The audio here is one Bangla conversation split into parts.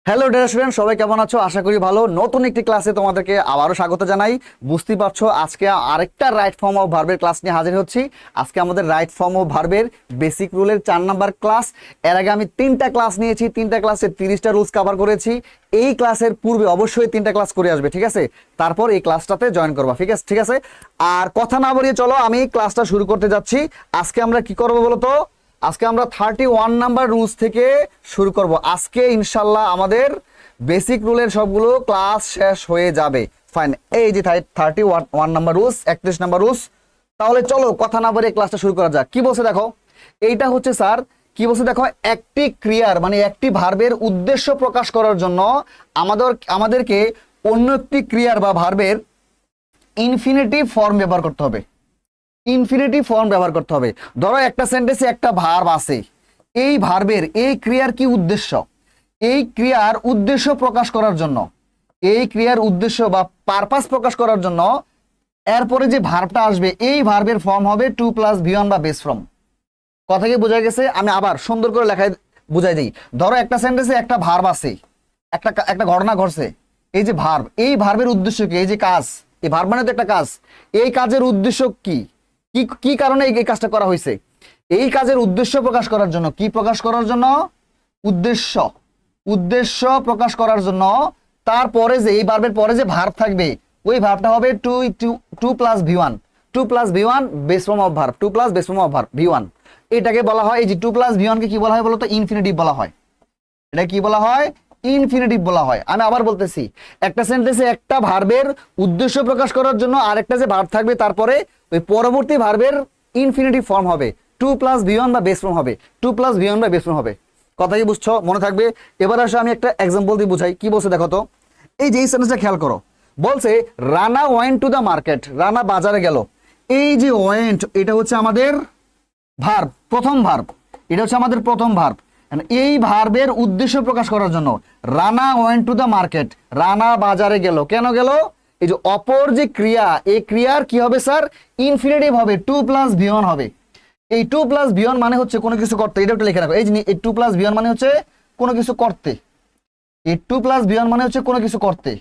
হ্যালো ডিয়ার স্টুডেন্ট, সবাই কেমন আছো? আশা করি ভালো। নতুন একটি ক্লাসে তোমাদেরকে আবারও স্বাগত জানাই। বুঝতেই পারছো আজকে আরেকটা রাইট ফর্ম অফ ভার্বের ক্লাস নিয়ে হাজির হচ্ছি। আজকে আমাদের রাইট ফর্ম অফ ভার্বের বেসিক রুলের 4 নাম্বার ক্লাস। এর আগে আমি 3টা ক্লাস নিয়েছি, 3টা ক্লাসে 30টা রুলস কভার করেছি। এই ক্লাসের পূর্বে অবশ্যই 3টা ক্লাস করে আসবে, ঠিক আছে? তারপর এই ক্লাসটাতে জয়েন করবা, ঠিক আছে? আর কথা না বলিয়ে চলো আমি ক্লাসটা শুরু করতে যাচ্ছি। আজকে আমরা কি করবো বলো তো? আজকে আমরা 31 নাম্বার রুলস থেকে শুরু করব। আজকে ইনশাল্লাহ আমাদের বেসিক রুলের সবগুলো ক্লাস শেষ হয়ে যাবে। ফাইন, এই যে 31 নাম্বার রুলস, 31 নাম্বার রুলস। তাহলে চলো কথা না বলে ক্লাসটা শুরু করা যাক। কি বলছে দেখো, এইটা হচ্ছে স্যার কি বলছে দেখো, একটি ক্রিয়ার মানে একটি ভার্বের উদ্দেশ্য প্রকাশ করার জন্য আমাদেরকে অন্য একটি ক্রিয়ার বা ভার্বের ইনফিনিটিভ ফর্ম ব্যবহার করতে হবে। ইনফিনিটিভ ফর্ম ব্যবহার করতে হবে। ধরো একটা সেন্টেন্সে একটা ভার্ব আছে, এই ভার্বের এই ক্রিয়ার কি উদ্দেশ্য, এই ক্রিয়ার উদ্দেশ্য প্রকাশ করার জন্য, এই ক্রিয়ার উদ্দেশ্য বা পারপাস প্রকাশ করার জন্য এরপরে যে ভার্বটা আসবে এই ভার্বের ফর্ম হবে 2+V1 বা বেস ফর্ম। কথা কি বোঝা গেছে? আমি আবার সুন্দর করে লেখায় বুঝাই দিই। ধরো একটা সেন্টেন্সে একটা ভার্ব আছে, একটা ঘটনা ঘটছে, এই যে ভার্ব, এই ভার্বের উদ্দেশ্য কি? এই যে কাজ, এই ভার্ব মানে তো একটা কাজ, এই কাজের উদ্দেশ্য কি, কি কি কারণে এই কাজটা করা হয়েছে? এই কাজের উদ্দেশ্য প্রকাশ করার জন্য, কি প্রকাশ করার জন্য? উদ্দেশ্য, উদ্দেশ্য প্রকাশ করার জন্য তারপরে যে এই ভার্বের পরে যে ভার্ব থাকবে ওই ভার্বটা হবে 2+V1, 2+V1 base form of verb, 2+ base form of verb V1। এটাকে বলা হয়, এই যে 2+V1 কে কি বলা হয় বলতো? ইনফিনিটিভ বলা হয়। এটা কি বলা হয়? ইনফিনিটিভ বলা হয়। আমি আবার বলতেছি, একটা সেন্টেন্সে একটা ভার্বের উদ্দেশ্য প্রকাশ করার জন্য আরেকটা যে ভার্ব থাকবে তারপরে ওই পরবর্তী ভার্বের ইনফিনিটিভ ফর্ম হবে 2+V1 বা বেস ফর্ম হবে, 2+V1 বা বেস ফর্ম হবে। কথা কি বুঝছো? মনে থাকবে। এবার আসলে আমি একটা এক্সাম্পল দিয়ে বুঝাই। কি বলছে দেখো তো, এই যে এই সেন্টেন্সটা খেয়াল করো। বলছে Rana went to the market, Rana বাজারে গেল। এই যে ওয়েন্ট, এটা হচ্ছে আমাদের ভার্ব, প্রথম ভার্ব, এটা হচ্ছে আমাদের প্রথম ভার্ব। এই ভার্বের উদ্দেশ্য প্রকাশ করার জন্য Rana went to the market, Rana বাজারে গেল। কেন গেল? এই যে অপর যে ক্রিয়া, এই ক্রিয়ার কি হবে স্যার? ইনফিনিটিভ হবে, 2+V1 হবে। এই 2+V1 মানে হচ্ছে কোনো কিছু করতে, এটা একটু লিখে রাখো। এই যে এই 2+V1 মানে হচ্ছে কোনো কিছু করতে, এই 2+V1 মানে হচ্ছে কোনো কিছু করতে,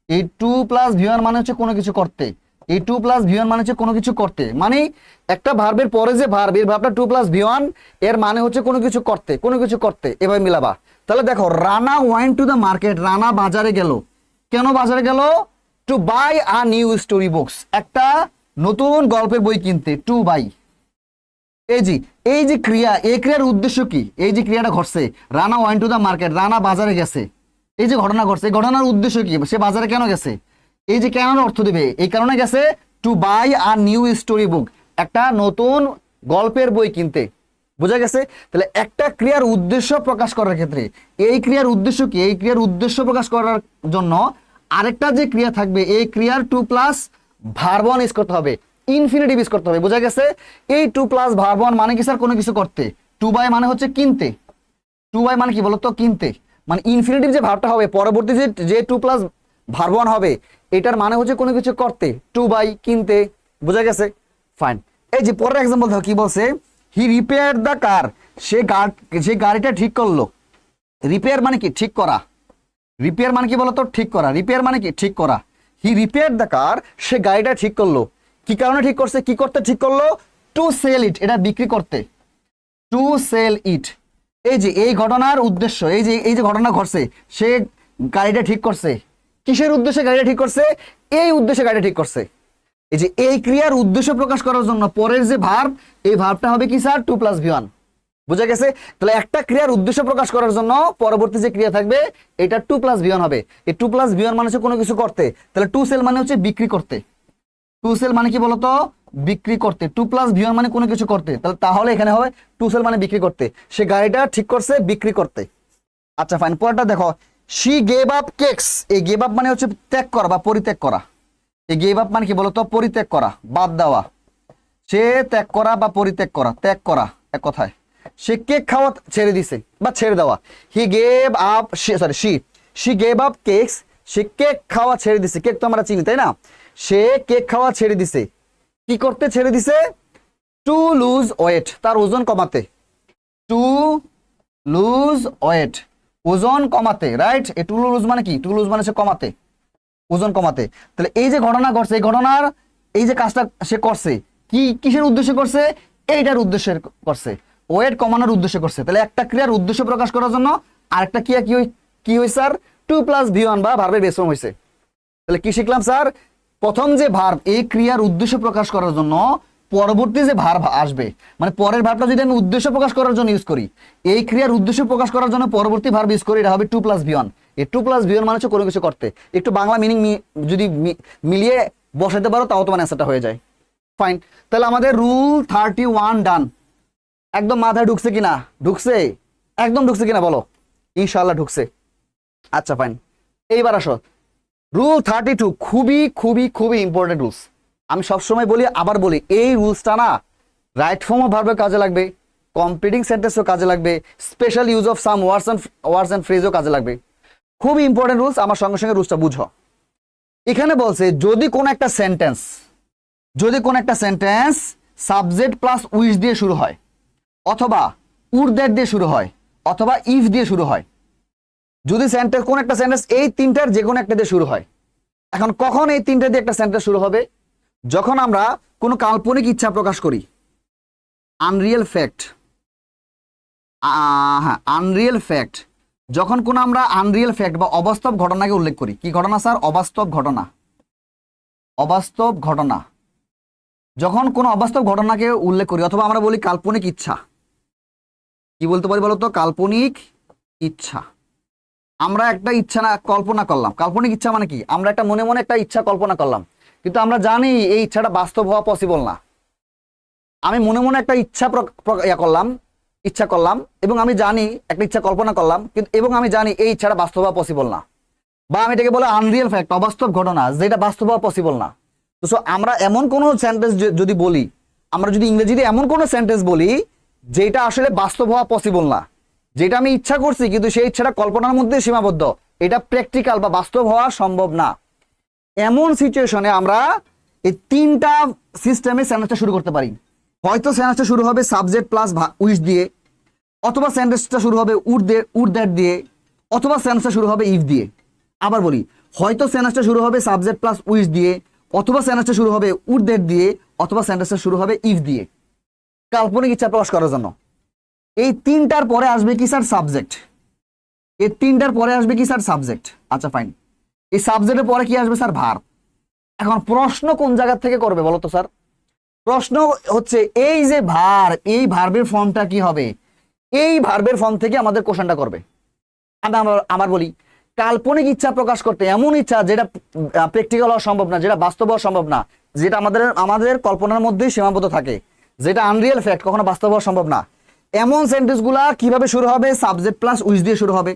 এই 2+V1 মানে হচ্ছে কোনো কিছু করতে, এই 2+V1 মানে হচ্ছে কোনো কিছু করতে। মানে একটা ভার্বের পরে যে ভার্ব, এর ভার্বটা 2+V1, এর মানে হচ্ছে কোনো কিছু করতে, কোনো কিছু করতে। এভাবে মিলাবা। তাহলে দেখো, Rana went to the market, Rana বাজারে গেল। কেন বাজারে গেল? To buy a new story books, একটা নতুন গল্পের বই কিনতে। টু বাই, এই যে ক্রিয়া, এই ক্রিয়ার উদ্দেশ্য কি? এই যে ক্রিয়াটা ঘটছে, Rana went to the market, Rana বাজারে গেছে, এই যে ঘটনা ঘটছে, এই ঘটনার উদ্দেশ্য কি? সে বাজারে কেন গেছে? এই যে কেন অর্থ দিবে, এই কারণে গেছে to buy a new story book, একটা নতুন গল্পের বই কিনতে। বোঝা গেছে? তাহলে একটা ক্রিয়ার উদ্দেশ্য প্রকাশ করার ক্ষেত্রে এই ক্রিয়ার উদ্দেশ্য কি? এই ক্রিয়ার উদ্দেশ্য প্রকাশ করার জন্য আরেকটা যে ক্রিয়া থাকবে, এই ক্রিয়ার 2+V1 ইউজ করতে হবে, ইনফিনিটিভ ইউজ করতে হবে। বোঝা গেছে? এই 2+V1 মানে কি স্যার? কোনো কিছু করতে। টু বাই মানে হচ্ছে কিনতে, টু বাই মানে কি বলতো? কিনতে। মানে ইনফিনিটিভ যে ভার্বটা হবে পরবর্তী যে 2+V1 হবে, এটার মানে হচ্ছে কোনো কিছু করতে, টু বাই, কিনতে। বোঝা গেছে? ফাইন। এই যে পরের এক্সাম্পল দেখো কি বলছে, হি রিপেয়ার দ্য কার, সে গাড়িটা ঠিক করলো। রিপেয়ার মানে কি? ঠিক করা। রিপেয়ার মানে কি বলতো? ঠিক করা। রিপেয়ার মানে কি? ঠিক করা। হি রিপেয়ার দ্য কার, সে গাড়িটা ঠিক করলো। কি কারণে ঠিক করছে? কি করতে ঠিক করলো? টু সেল ইট, এটা বিক্রি করতে। To sell it. এই যে এই ঘটনার উদ্দেশ্য, এই যে ঘটনা ঘটছে, সে গাড়িটা ঠিক করছে। কিসের উদ্দেশ্যে গাড়িটা ঠিক করছে? এই উদ্দেশ্যে গাড়িটা ঠিক করছে। এই যে এই ক্রিয়ার উদ্দেশ্য প্রকাশ করার জন্য পরের যে ভার্ব, এই ভার্বটা হবে কি স্যার? 2+V1। বুঝা গেছে? তাহলে একটা ক্রিয়ার উদ্দেশ্য প্রকাশ করার জন্য পরবর্তী যে ক্রিয়া থাকবে এটা 2+V1 হবে। এই 2+V1 মানে হচ্ছে কোনো কিছু করতে, তাহলে টু সেল মানে হচ্ছে বিক্রি করতে। টু সেল মানে কি বলতো? বিক্রি করতে। 2+V1 মানে কোনো কিছু করতে, তাহলে এখানে হবে টু সেল মানে বিক্রি করতে। সে গাড়িটা ঠিক করছে বিক্রি করতে। আচ্ছা ফাইন, পরেরটা দেখো, শি গেভ আপ কেকস। এই গেভ আপ মানে হচ্ছে ত্যাগ করা বা পরিত্যাগ করা। এই গেভ আপ মানে কি বলতো? পরিত্যাগ করা, বাদ দেওয়া। সে ত্যাগ করা বা পরিত্যাগ করা, ত্যাগ করা এক কথায়। সে কেক খাওয়া ছেড়ে দিছে বা ছেড়ে দেওয়া। He gave up, she gave up cakes, say cake খাওয়া ছেড়ে দিছে। কেক তো আমরা চিনি, তাই না? সে কেক খাওয়া ছেড়ে দিছে। কি করতে ছেড়ে দিছে? টু লুজ ওয়েট, তার ওজন কমাতে। টু লুজ ওয়েট, ওজন কমাতে, রাইট? এই টু লুজ মানে কি? টু লুজ মানে হচ্ছে কমাতে, ওজন কমাতে। তাহলে এই যে ঘটনা ঘটছে, এই ঘটনার এই যে কাজটা সে করছে, কি কিসের উদ্দেশ্যে করছে? এইটার উদ্দেশ্যে করছে, ওয়েট কমানোর উদ্দেশ্যে করছে। তাহলে একটা ক্রিয়ার উদ্দেশ্য প্রকাশ করার জন্য আরেকটা ক্রিয়া কি হয়েছে স্যার? 2+V1 বা ভার্বের বেস ফর্ম হয়েছে। তাহলে কি শিখলাম স্যার? প্রথম যে ভার্ব, এই ক্রিয়ার উদ্দেশ্য প্রকাশ করার জন্য পরবর্তী যে ভার্ব আসবে, মানে পরের ভার্বটা যদি আমি উদ্দেশ্য প্রকাশ করার জন্য ইউজ করি, এই ক্রিয়ার উদ্দেশ্য প্রকাশ করার জন্য পরবর্তী ভার্ব ইউজ করি, এটা হবে 2+V1। এই 2+V1 মানে হচ্ছে কোনো কিছু করতে। একটু বাংলা মিনিং যদি মিলিয়ে বসাতে পারো তাও তোমার অ্যান্সারটা হয়ে যায়। ফাইন, তাহলে আমাদের রুল 31 ডান। একদম মাথায় ঢুকছে কিনা? ঢুকছে? একদম ঢুকছে কিনা বলো? ইনশাআল্লাহ ঢুকছে। আচ্ছা ফাইন, এইবার আসো রুল 32। খুবই খুবই খুবই ইম্পর্টেন্ট রুলস। আমি সবসময় বলি, আবার বলি, এই রুলসটা না রাইট ফর্ম অফ ভার্বের কাজে লাগবে, কমপ্লিটিং সেন্টেন্সও কাজে লাগবে, special use of some words and ফ্রেজও কাজে লাগবে। খুবই ইম্পর্টেন্ট রুলস, আমার সঙ্গে সঙ্গে রুলসটা বুঝো। এখানে বলছে যদি কোন একটা সেন্টেন্স সাবজেক্ট প্লাস উইচ দিয়ে শুরু হয়, অথবা উড দ্যাট দিয়ে শুরু হয়, অথবা ইফ দিয়ে শুরু হয়, যদি কোন একটা সেন্টেন্স এই তিনটার যে কোনো একটা দিয়ে শুরু হয়। এখন কখন এই তিনটা দিয়ে একটা সেন্টেন্স শুরু হবে? যখন আমরা কোনো কাল্পনিক ইচ্ছা প্রকাশ করি, আনরিয়েল ফ্যাক্ট, যখন কোনো আমরা আনরিয়েল ফ্যাক্ট বা অবাস্তব ঘটনাকে উল্লেখ করি। কি ঘটনা স্যার? অবাস্তব ঘটনা। যখন কোনো অবাস্তব ঘটনাকে উল্লেখ করি, অথবা আমরা বলি কাল্পনিক ইচ্ছা, কি বলতে পারি বলতো? কাল্পনিক ইচ্ছা। আমরা একটা ইচ্ছা না কল্পনা করলাম। কাল্পনিক ইচ্ছা মানে কি? আমরা একটা মনে মনে একটা ইচ্ছা কল্পনা করলাম, কিন্তু আমরা জানি এই ইচ্ছাটা বাস্তব হওয়া পসিবল না। আমি মনে মনে একটা ইচ্ছা করলাম এবং আমি জানি একটা ইচ্ছা কল্পনা করলাম, কিন্তু এবং আমি জানি এই ইচ্ছাটা বাস্তব হওয়া পসিবল না, বা আমি এটাকে বলে আনরিয়েল ফ্যাক্ট, অবাস্তব ঘটনা, যেটা বাস্তব হওয়া পসিবল না। তো আমরা এমন কোনো সেন্টেন্স যদি বলি, আমরা যদি ইংরেজিতে এমন কোনো সেন্টেন্স বলি যেটা আসলে বাস্তব হওয়া পসিবল না, যেটা আমি ইচ্ছা করছি কিন্তু সেই ইচ্ছাটা কল্পনার মধ্যে সীমাবদ্ধ, এটা প্র্যাকটিক্যাল বা বাস্তব হওয়া সম্ভব না, এমন সিচুয়েশনে আমরা এই তিনটা সিস্টেমে সেন্টেন্সটা শুরু করতে পারি। হয়তো সেন্টেন্সটা শুরু হবে সাবজেক্ট প্লাস উইচ দিয়ে, অথবা সেন্টেন্সটা শুরু হবে উড দ্যাট দিয়ে, অথবা সেন্টেন্সটা শুরু হবে ইফ দিয়ে। আবার বলি, হয়তো সেন্টেন্সটা শুরু হবে সাবজেক্ট প্লাস উইচ দিয়ে, অথবা সেন্টেন্সটা শুরু হবে উড দ্যাট দিয়ে, অথবা সেন্টেন্সটা শুরু হবে ইফ দিয়ে, কাল্পনিক ইচ্ছা প্রকাশ করার জন্য। এই তিনটার পরে আসবে কি স্যার? সাবজেক্ট। এই তিনটার পরে আসবে কি স্যার? সাবজেক্ট। আচ্ছা ফাইন, এই সাবজেক্টের পরে কি আসবে স্যার? ভার্ব। এখন প্রশ্ন কোন জায়গা থেকে করবে বলো তো স্যার? প্রশ্ন হচ্ছে এই যে এই ভার্বের ফর্মটা কি হবে? এই ভার্বের ফর্ম থেকে আমাদের কোশ্চেনটা করবে। আমার বলি, কাল্পনিক ইচ্ছা প্রকাশ করতে, এমন ইচ্ছা যেটা প্র্যাকটিক্যাল হওয়া সম্ভব না, যেটা বাস্তব হওয়া সম্ভব না, যেটা আমাদের কল্পনার মধ্যেই সীমাবদ্ধ থাকে, যেটা আনরিয়েল ফ্যাক্ট, কখনো বাস্তব হওয়া সম্ভব না, এমন সেন্টেন্সগুলা কিভাবে শুরু হবে? সাবজেক্ট প্লাস উইচ দিয়ে শুরু হবে,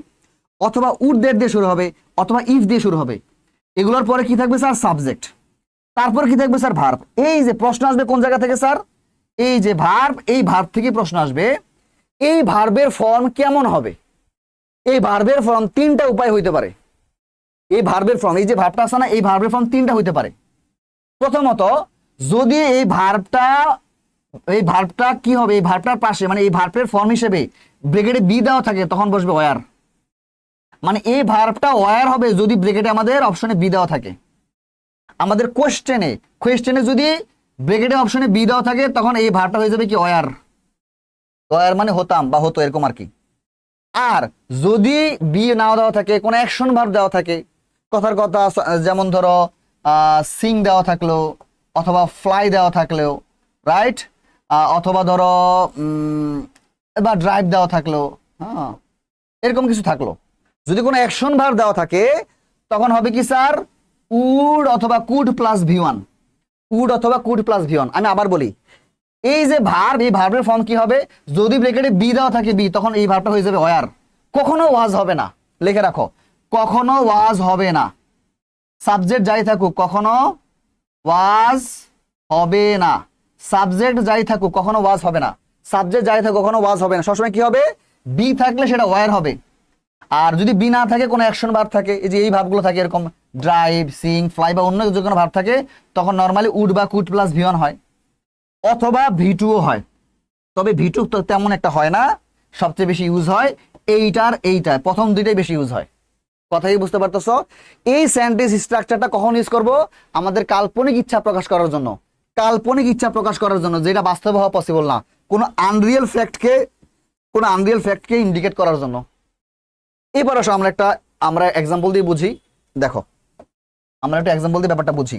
অথবা উড দ্যাট দিয়ে শুরু হবে, অথবা ইফ দিয়ে শুরু হবে। এগুলোর পরে কি থাকবে স্যার? সাবজেক্ট। তারপর কি থাকবে স্যার? ভার্ব। এই যে প্রশ্ন আসবে কোন জায়গা থেকে স্যার? এই যে ভার্ব, এই ভার্ব থেকে প্রশ্ন আসবে। এই ভার্বের ফর্ম কেমন হবে? এই ভার্বের ফর্ম তিনটা উপায় হইতে পারে। এই ভার্বের ফর্ম, এই যে ভার্বটা আছে না, এই ভার্বের ফর্ম তিনটা হইতে পারে। প্রথমত, যদি এই ভার্বটা কি হবে? এই ভার্বটার পাশে, মানে এই ভার্বের ফর্ম হিসেবে ব্রেকেটে বি দেওয়া থাকে, তখন বসবে ওয়ার। মানে এই ভার্বটা ওয়ার হবে যদি ব্রেকেটে আমাদের অপশনে বি দেওয়া থাকে। আমাদের কোয়েশ্চেনে যদি ব্রেকেটে অপশনে বি দেওয়া থাকে, তখন এই ভার্বটা হয়ে যাবে কি? ওয়ার মানে হতাম বা হতো, এরকম আর কি। আর যদি বি না দেওয়া থাকে, কোনো অ্যাকশন ভার্ব দেওয়া থাকে, কথার কথা, যেমন ধরো সিং দেওয়া থাকলো, অথবা ফ্লাই দেওয়া থাকলেও, রাইট, অথবা ধরো বা ড্রাইভ দেওয়া থাকলো, হ্যাঁ, এরকম কিছু থাকলো, যদি কোনো অ্যাকশন ভার্ব দেওয়া থাকে, তখন হবে কি স্যার? উড অথবা কুড প্লাস V1। উড অথবা কুড প্লাস V1। আমি আবার বলি, এই যে ভার্ব, এই ভার্বের ফর্ম কি হবে? যদি ব্রেকেটে বি দেওয়া থাকে বি, তখন এই ভার্বটা হয়ে যাবে ওয়ার। কখনো ওয়াজ হবে না, লিখে রাখো, কখনো ওয়াজ হবে না। সাবজেক্ট যাই থাকুক, কখনো ওয়াজ হবে না। সাবজেক্ট যাই থাকুক, কখনো ওয়াজ হবে না। সাবজেক্ট যাই থাকুক, কখনো ওয়াজ হবে না। সবসময় কি হবে? বি থাকলে সেটা ওয়ার হবে। আর যদি বি না থাকে, কোনো অ্যাকশন ভার্ব থাকে, এই যে এই ভার্বগুলো থাকে, এরকম ড্রাইভ, সিং, ফ্লাই বা অন্য যে কোনো ভার্ব থাকে, তখন নর্মালি উড বা কুড প্লাস V1 হয়, অথবা V2ও হয়। তবে V2 তো তেমন একটা হয় না, সবচেয়ে বেশি ইউজ হয় এইটার প্রথম দুইটাই বেশি ইউজ হয়। কথাই বুঝতে পারতেছো? এই সেন্টেন্স স্ট্রাকচারটা কখন ইউজ করব? আমাদের কাল্পনিক ইচ্ছা প্রকাশ করার জন্য, কাল্পনিক ইচ্ছা প্রকাশ করার জন্য, যেটা বাস্তবে হওয়া পসিবল না, কোনো আনরিয়েল ফ্যাক্টকে ইন্ডিকেট করার জন্য। এবার আসো আমরা এক্সাম্পল দিয়ে বুঝি। দেখো আমরা একটা এক্সাম্পল দিয়ে ব্যাপারটা বুঝি।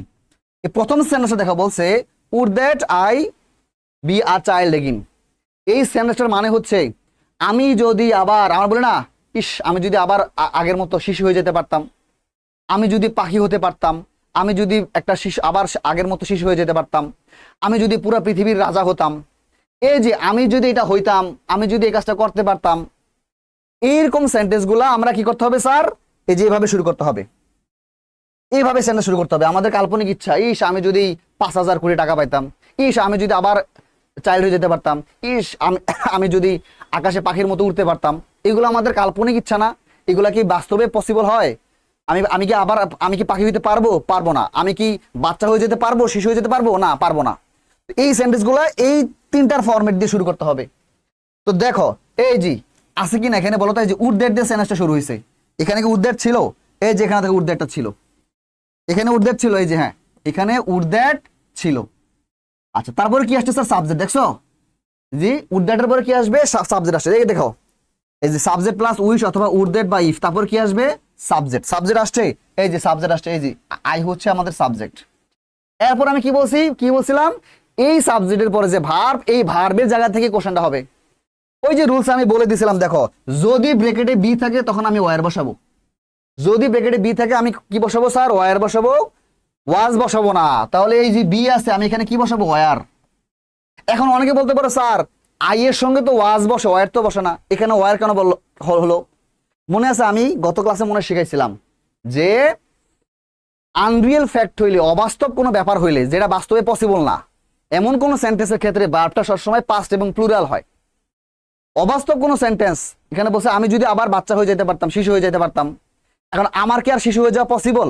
এই প্রথম সেন্টেন্সটা দেখো, বলছে would that I be a child again. এই সেন্টেন্সটার মানে হচ্ছে আমি যদি আবার, আমার বলে না, আমি যদি আবার আগের মতো শিশু হয়ে যেতে পারতাম, আমি যদি পাখি হতে পারতাম, আমি যদি একটা শিশু আবার আগের মতো শিশু হয়ে যেতে পারতাম, আমি যদি পুরো পৃথিবীর রাজা হতাম, এই যে আমি যদি এটা হইতাম, আমি যদি এই কাজটা করতে পারতাম, এইরকম সেন্টেন্সগুলো আমরা কি করতে হবে স্যার? এই যে এইভাবে শুরু করতে হবে, এইভাবে সেন্টেন্স শুরু করতে হবে। আমাদের কাল্পনিক ইচ্ছা, আমি যদি 5,000 কোটি টাকা পাইতাম, আমি যদি আবার চাইল্ড হয়ে যেতে পারতাম, আমি যদি আকাশে পাখির মতো উঠতে পারতাম। এগুলো আমাদের কাল্পনিক ইচ্ছা না? এগুলা কি বাস্তবে পসিবল হয়? আমি কি পাখি হইতে পারবো না? আমি কি বাচ্চা হয়ে যেতে পারবো, শিশু হয়ে যেতে পারবো না? পারবো না। এই সেন্টেন্সগুলো এই তিনটার ফরম্যাট দিয়ে শুরু করতে হবে। তো দেখো এই জি আছে কি না এখানে বলো তো? এই যে উড দ্যাট দিয়ে সেন্টেন্সটা শুরু হয়েছে। এখানে কি উড দ্যাট ছিল? এই যে এখানে থেকে উড দ্যাটটা ছিল, এখানে উড দ্যাট ছিল, এই যে হ্যাঁ এখানে উড দ্যাট ছিল। আচ্ছা তারপরে কি আসছে স্যার? সাবজেক্ট। দেখছো জি উড দ্যাটের পরে কি আসবে? সাবজেক্ট আসছে। এই দেখো এই যে সাবজেক্ট প্লাস উইশ অথবা উড দ্যাট বা ইফ, তারপর কি আসবে? সাবজেক্ট আসছে। এই যে সাবজেক্ট আসছে, এই যে আই হচ্ছে আমাদের সাবজেক্ট। এরপর আমি কি বলছিলাম? এই সাবজেক্টের পরে যে ভার্ব, এই ভার্বের জায়গা থেকে কোশ্চেনটা হবে। ওই যে রুলস আমি বলে দিয়েছিলাম, দেখো যদি ব্র্যাকেটে বি থাকে তখন আমি ওয়ার বসাবো। যদি ব্র্যাকেটে বি থাকে আমি কি বসাবো স্যার? ওয়ার বসাবো, ওয়াজ বসাবো না। তাহলে এই যে বি আছে, আমি এখানে কি বসাবো? ওয়ার। এখন অনেকে বলতে পারো স্যার আই এর সঙ্গে তো ওয়াজ বসে, ওয়ার তো বসে না, এখানে ওয়ার কেন হলো? মনে আছে আমি গত ক্লাসে শিখাইছিলাম যে আনরিয়েল ফ্যাক্ট হইলে, অবাস্তব কোনো ব্যাপার হইলে, যেটা বাস্তবে পসিবল না, এমন কোন সেন্টেন্সের ক্ষেত্রে ভার্বটা সবসময় পাস্ট এবং প্লুরাল হয়। অবাস্তব কোনো সেন্টেন্স, এখানে বলছে আমি যদি আবার বাচ্চা হয়ে যেতে পারতাম, শিশু হয়ে যেতে পারতাম। এখন আমার কি আর শিশু হয়ে যাওয়া পসিবল?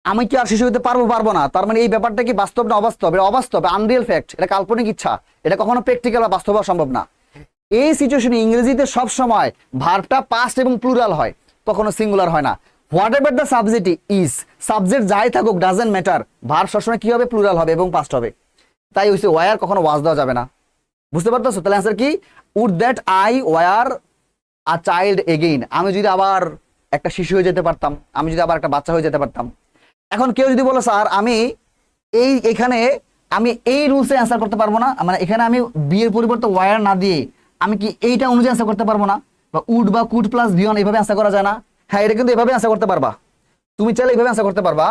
আমি কি আর শিশু হতে পারবো না? তার মানে এই ব্যাপারটা কি বাস্তব না অবাস্তব? এটা অবাস্তব, আনরিয়েল ফ্যাক্ট, এটা কাল্পনিক ইচ্ছা, এটা কখনো প্র্যাকটিক্যাল বা বাস্তব হওয়া সম্ভব না। এই সিচুয়েশনে ইংরেজিতে সব সময় ভার্বটা পাস্ট এবং প্লুরাল হয়, কখনো সিঙ্গুলার হয় না। What ever the subject is, subject যাই থাকুক ডাজেন্ট ম্যাটার, ভার্ব সবসময় কি হবে? প্লুরাল হবে এবং পাস্ট হবে। তাই হইছে ওয়ার কখনো ওয়াজ দেওয়া যাবে না। বুঝতে পারতেছো? তাহলে অ্যান্সার কি? Would that I were a child again. আমি যদি আবার একটা শিশু হয়ে যেতে পারতাম, আমি যদি আবার একটা বাচ্চা হয়ে যেতে পারতাম। এখন কেউ যদি বলো স্যার আমি এখানে আমি এই রুলসে অ্যান্সার করতে পারবো না, মানে এখানে আমি বি এর পরিবর্তে ওয়ার না দিয়ে আমি কি এইটা অনুযায়ী অ্যান্সার করতে পারবো না? বা উড বা কুড প্লাস ভিওন এইভাবে অ্যান্সার করা যায় না? হ্যাঁ, এটা কিন্তু এভাবে অ্যান্সার করতে পারবা। তুমি চাইলে এইভাবে অ্যান্সার করতে পারবা,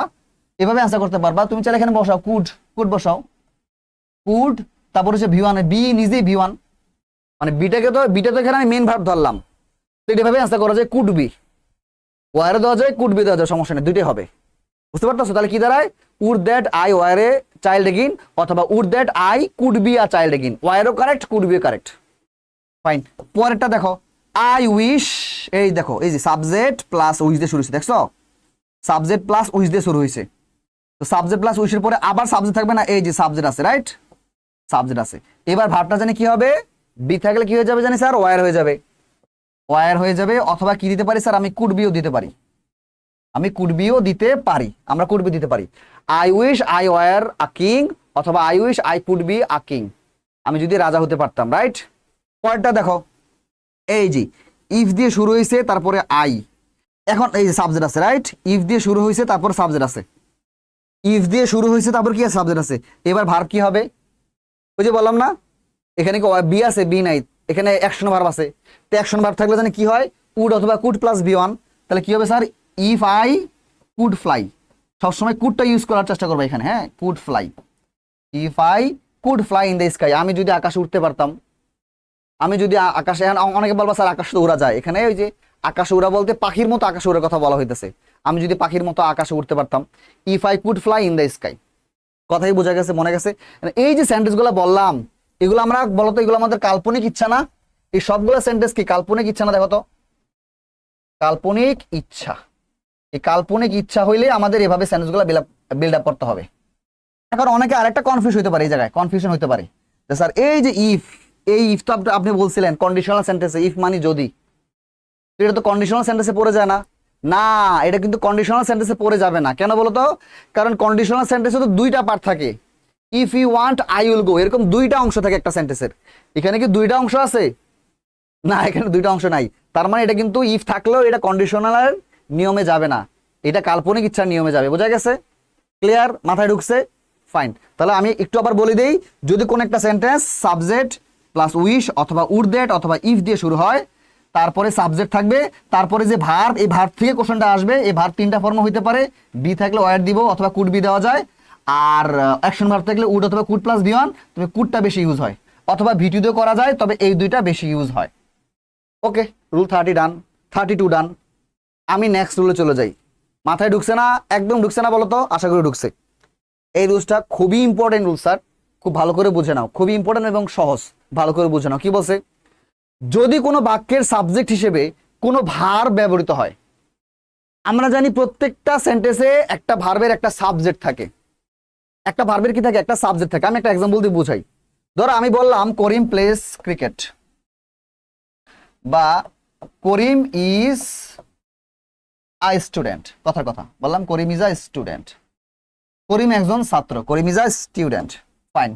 এভাবে অ্যান্সার করতে পারবা। তুমি চাইলে এখানে বসাও কুড বসাও, কুড, তারপর হচ্ছে ভিওয়ান, বি নিজেই ভিওয়ান, মানে বিটা তো এখানে আমি মেন ভার্ব ধরলাম। তো এইভাবে অ্যান্সার করা যায় কুড বি, ওয়ারে দেওয়া যায়, কুড বি দেওয়া যায়, সমস্যা নেই, দুইটাই হবে। বুঝতে পারতেছো? তাহলে কি দাঁড়ায়? Would that I were a child again, অথবা would that I could be a child again. ওয়ারও correct, could be correct. Fine. পরেরটা দেখো, আই উইশ। এই দেখো এই যে সাবজেক্ট প্লাস উইশ দিয়ে শুরু হয়েছে, দেখছো? সাবজেক্ট প্লাস উইশ দিয়ে শুরু হয়েছে। তো সাবজেক্ট প্লাস উইশের পরে আবার সাবজেক্ট থাকবে না? এই যে সাবজেক্ট আছে, রাইট? সাবজেক্ট আছে। এবার ভার্বটা জানি কি হবে? বি থাকলে কি হয়ে যাবে জানি স্যার? ওয়ার হয়ে যাবে, ওয়ার হয়ে যাবে। অথবা কি দিতে পারি স্যার? আমি কুড বিও দিতে পারি, আমরা কুড বি দিতে পারি। I wish I were a king, অথবা I wish I could be a king. আমি যদি রাজা হতে পারতাম, রাইট? পরেরটা দেখো, এই যে ইফ দিয়ে শুরু হয়েছে, তারপরে আই। এখন এই যে সাবজেক্ট আছে, রাইট? ইফ দিয়ে শুরু হয়েছে, তারপর সাবজেক্ট আছে। ইফ দিয়ে শুরু হয়েছে, তারপর কি আছে? সাবজেক্ট আছে। এবার ভার্ব কি হবে? ওই যে বললাম না, এখানে কি বি আছে? বি নাই, এখানে অ্যাকশন ভার্ব আছে। তো অ্যাকশন ভার্ব থাকলে জানি কি হয়? উড অথবা কুড প্লাস বি ওয়ান। তাহলে কি হবে sir? If I could fly. সবসময় কুডটা ইউজ করার চেষ্টা করবো এখানে, হ্যাঁ? Could fly, if I could fly in the sky. আমি যদি আকাশে উঠতে পারতাম, আমি যদি আকাশে, অনেকে বলবো স্যার আকাশে তো উড়া যায়। এখানে ওই যে আকাশে উড়া বলতে পাখির মতো আকাশে উড়ার কথা বলা হইতেছে। আমি যদি পাখির মতো আকাশে উঠতে পারতাম, if I could fly in the sky. কথাই বোঝা গেছে, মনে গেছে? এই যে সেন্টেন্স গুলো বললাম, এগুলো আমরা বলতো এগুলো আমাদের কাল্পনিক ইচ্ছা না? এই সবগুলো সেন্টেন্স কি কাল্পনিক ইচ্ছা না? দেখো তো, কাল্পনিক ইচ্ছা। এই কাল্পনিক ইচ্ছা হইলে আমাদের এভাবে সেন্টেন্স গুলো বিল্ড আপ করতে হবে। এখন অনেকে আরেকটা কনফিউজ হইতে পারে, এই জায়গায় কনফিউশন হইতে পারে স্যার এই যে ইফ, এই ইফ তো আপনি বলছিলেন কন্ডিশনাল সেন্টেন্সে ইফ মানে যদি, এটা তো কন্ডিশনাল সেন্টেন্সে পড়ে যায় না। না, এটা কিন্তু কন্ডিশনাল সেন্টেন্সে পড়ে যাবে না। কেন বলো তো? কারণ কন্ডিশনাল সেন্টেন্সে তো দুইটা পার্ট থাকে, if you want I will go, এরকম দুইটা অংশ থাকে একটা সেন্টেন্সের। এখানে কি দুইটা অংশ আছে? না, এখানে দুইটা অংশ নাই। তার মানে এটা কিন্তু ইফ থাকলেও এটা কন্ডিশনালের নিয়মে যাবে না, এটা কাল্পনিক ইচ্ছার নিয়মে যাবে। বোঝা গেছে? ক্লিয়ার? মাথায় ঢুকছে? ফাইন। তাহলে আমি একটু আবার বলে দিই, যদি কোন একটা সেন্টেন্স সাবজেক্ট প্লাস উইশ অথবা উড দ্যাট অথবা ইফ দিয়ে শুরু হয়, তারপরে সাবজেক্ট থাকবে, তারপরে যে ভার্ব, এই ভার্ব থেকে কোশ্চেনটা আসবে। এই ভার্ব তিনটা ফর্মে হইতে পারে, বি থাকলে ওয়ার দিব অথবা কুড বি দেওয়া যায়, আর অ্যাকশন ভার্ব থাকলে উড অথবা কুড প্লাস বি ওয়ান, তবে কুডটা বেশি ইউজ হয়, অথবা ভিটি দিয়েও করা যায়, তবে এই দুইটা বেশি ইউজ হয়। ওকে, রুল 30 ডান, 32 ডান। আমি নেক্সট রুলে চলে যাই। মাথায় ঢুকছে না? একদম ঢুকছে না বলো তো? আশা করি ঢুকছে। এই রুলসটা খুবই ইম্পর্টেন্ট রুল স্যার, খুব ভালো করে বুঝে নাও, খুবই ইম্পর্টেন্ট এবং সহজ, ভালো করে বুঝে নাও। কি বলছে? যদি কোনো বাক্যের সাবজেক্ট হিসেবে কোনো ভার্ব ব্যবহৃত হয়, আমরা জানি প্রত্যেকটা সেন্টেন্সে একটা ভার্বের একটা সাবজেক্ট থাকে, একটা ভার্বের কি থাকে? একটা সাবজেক্ট থাকে। আমি একটা এক্সাম্পল দিয়ে বুঝাই। ধরো আমি বললাম করিম প্লেস ক্রিকেট, বা করিম ইজ আ স্টুডেন্ট। কথার কথা বললাম করিম ইজ আ স্টুডেন্ট, করিম একজন ছাত্র, করিম ইজ আ স্টুডেন্ট। ফাইন।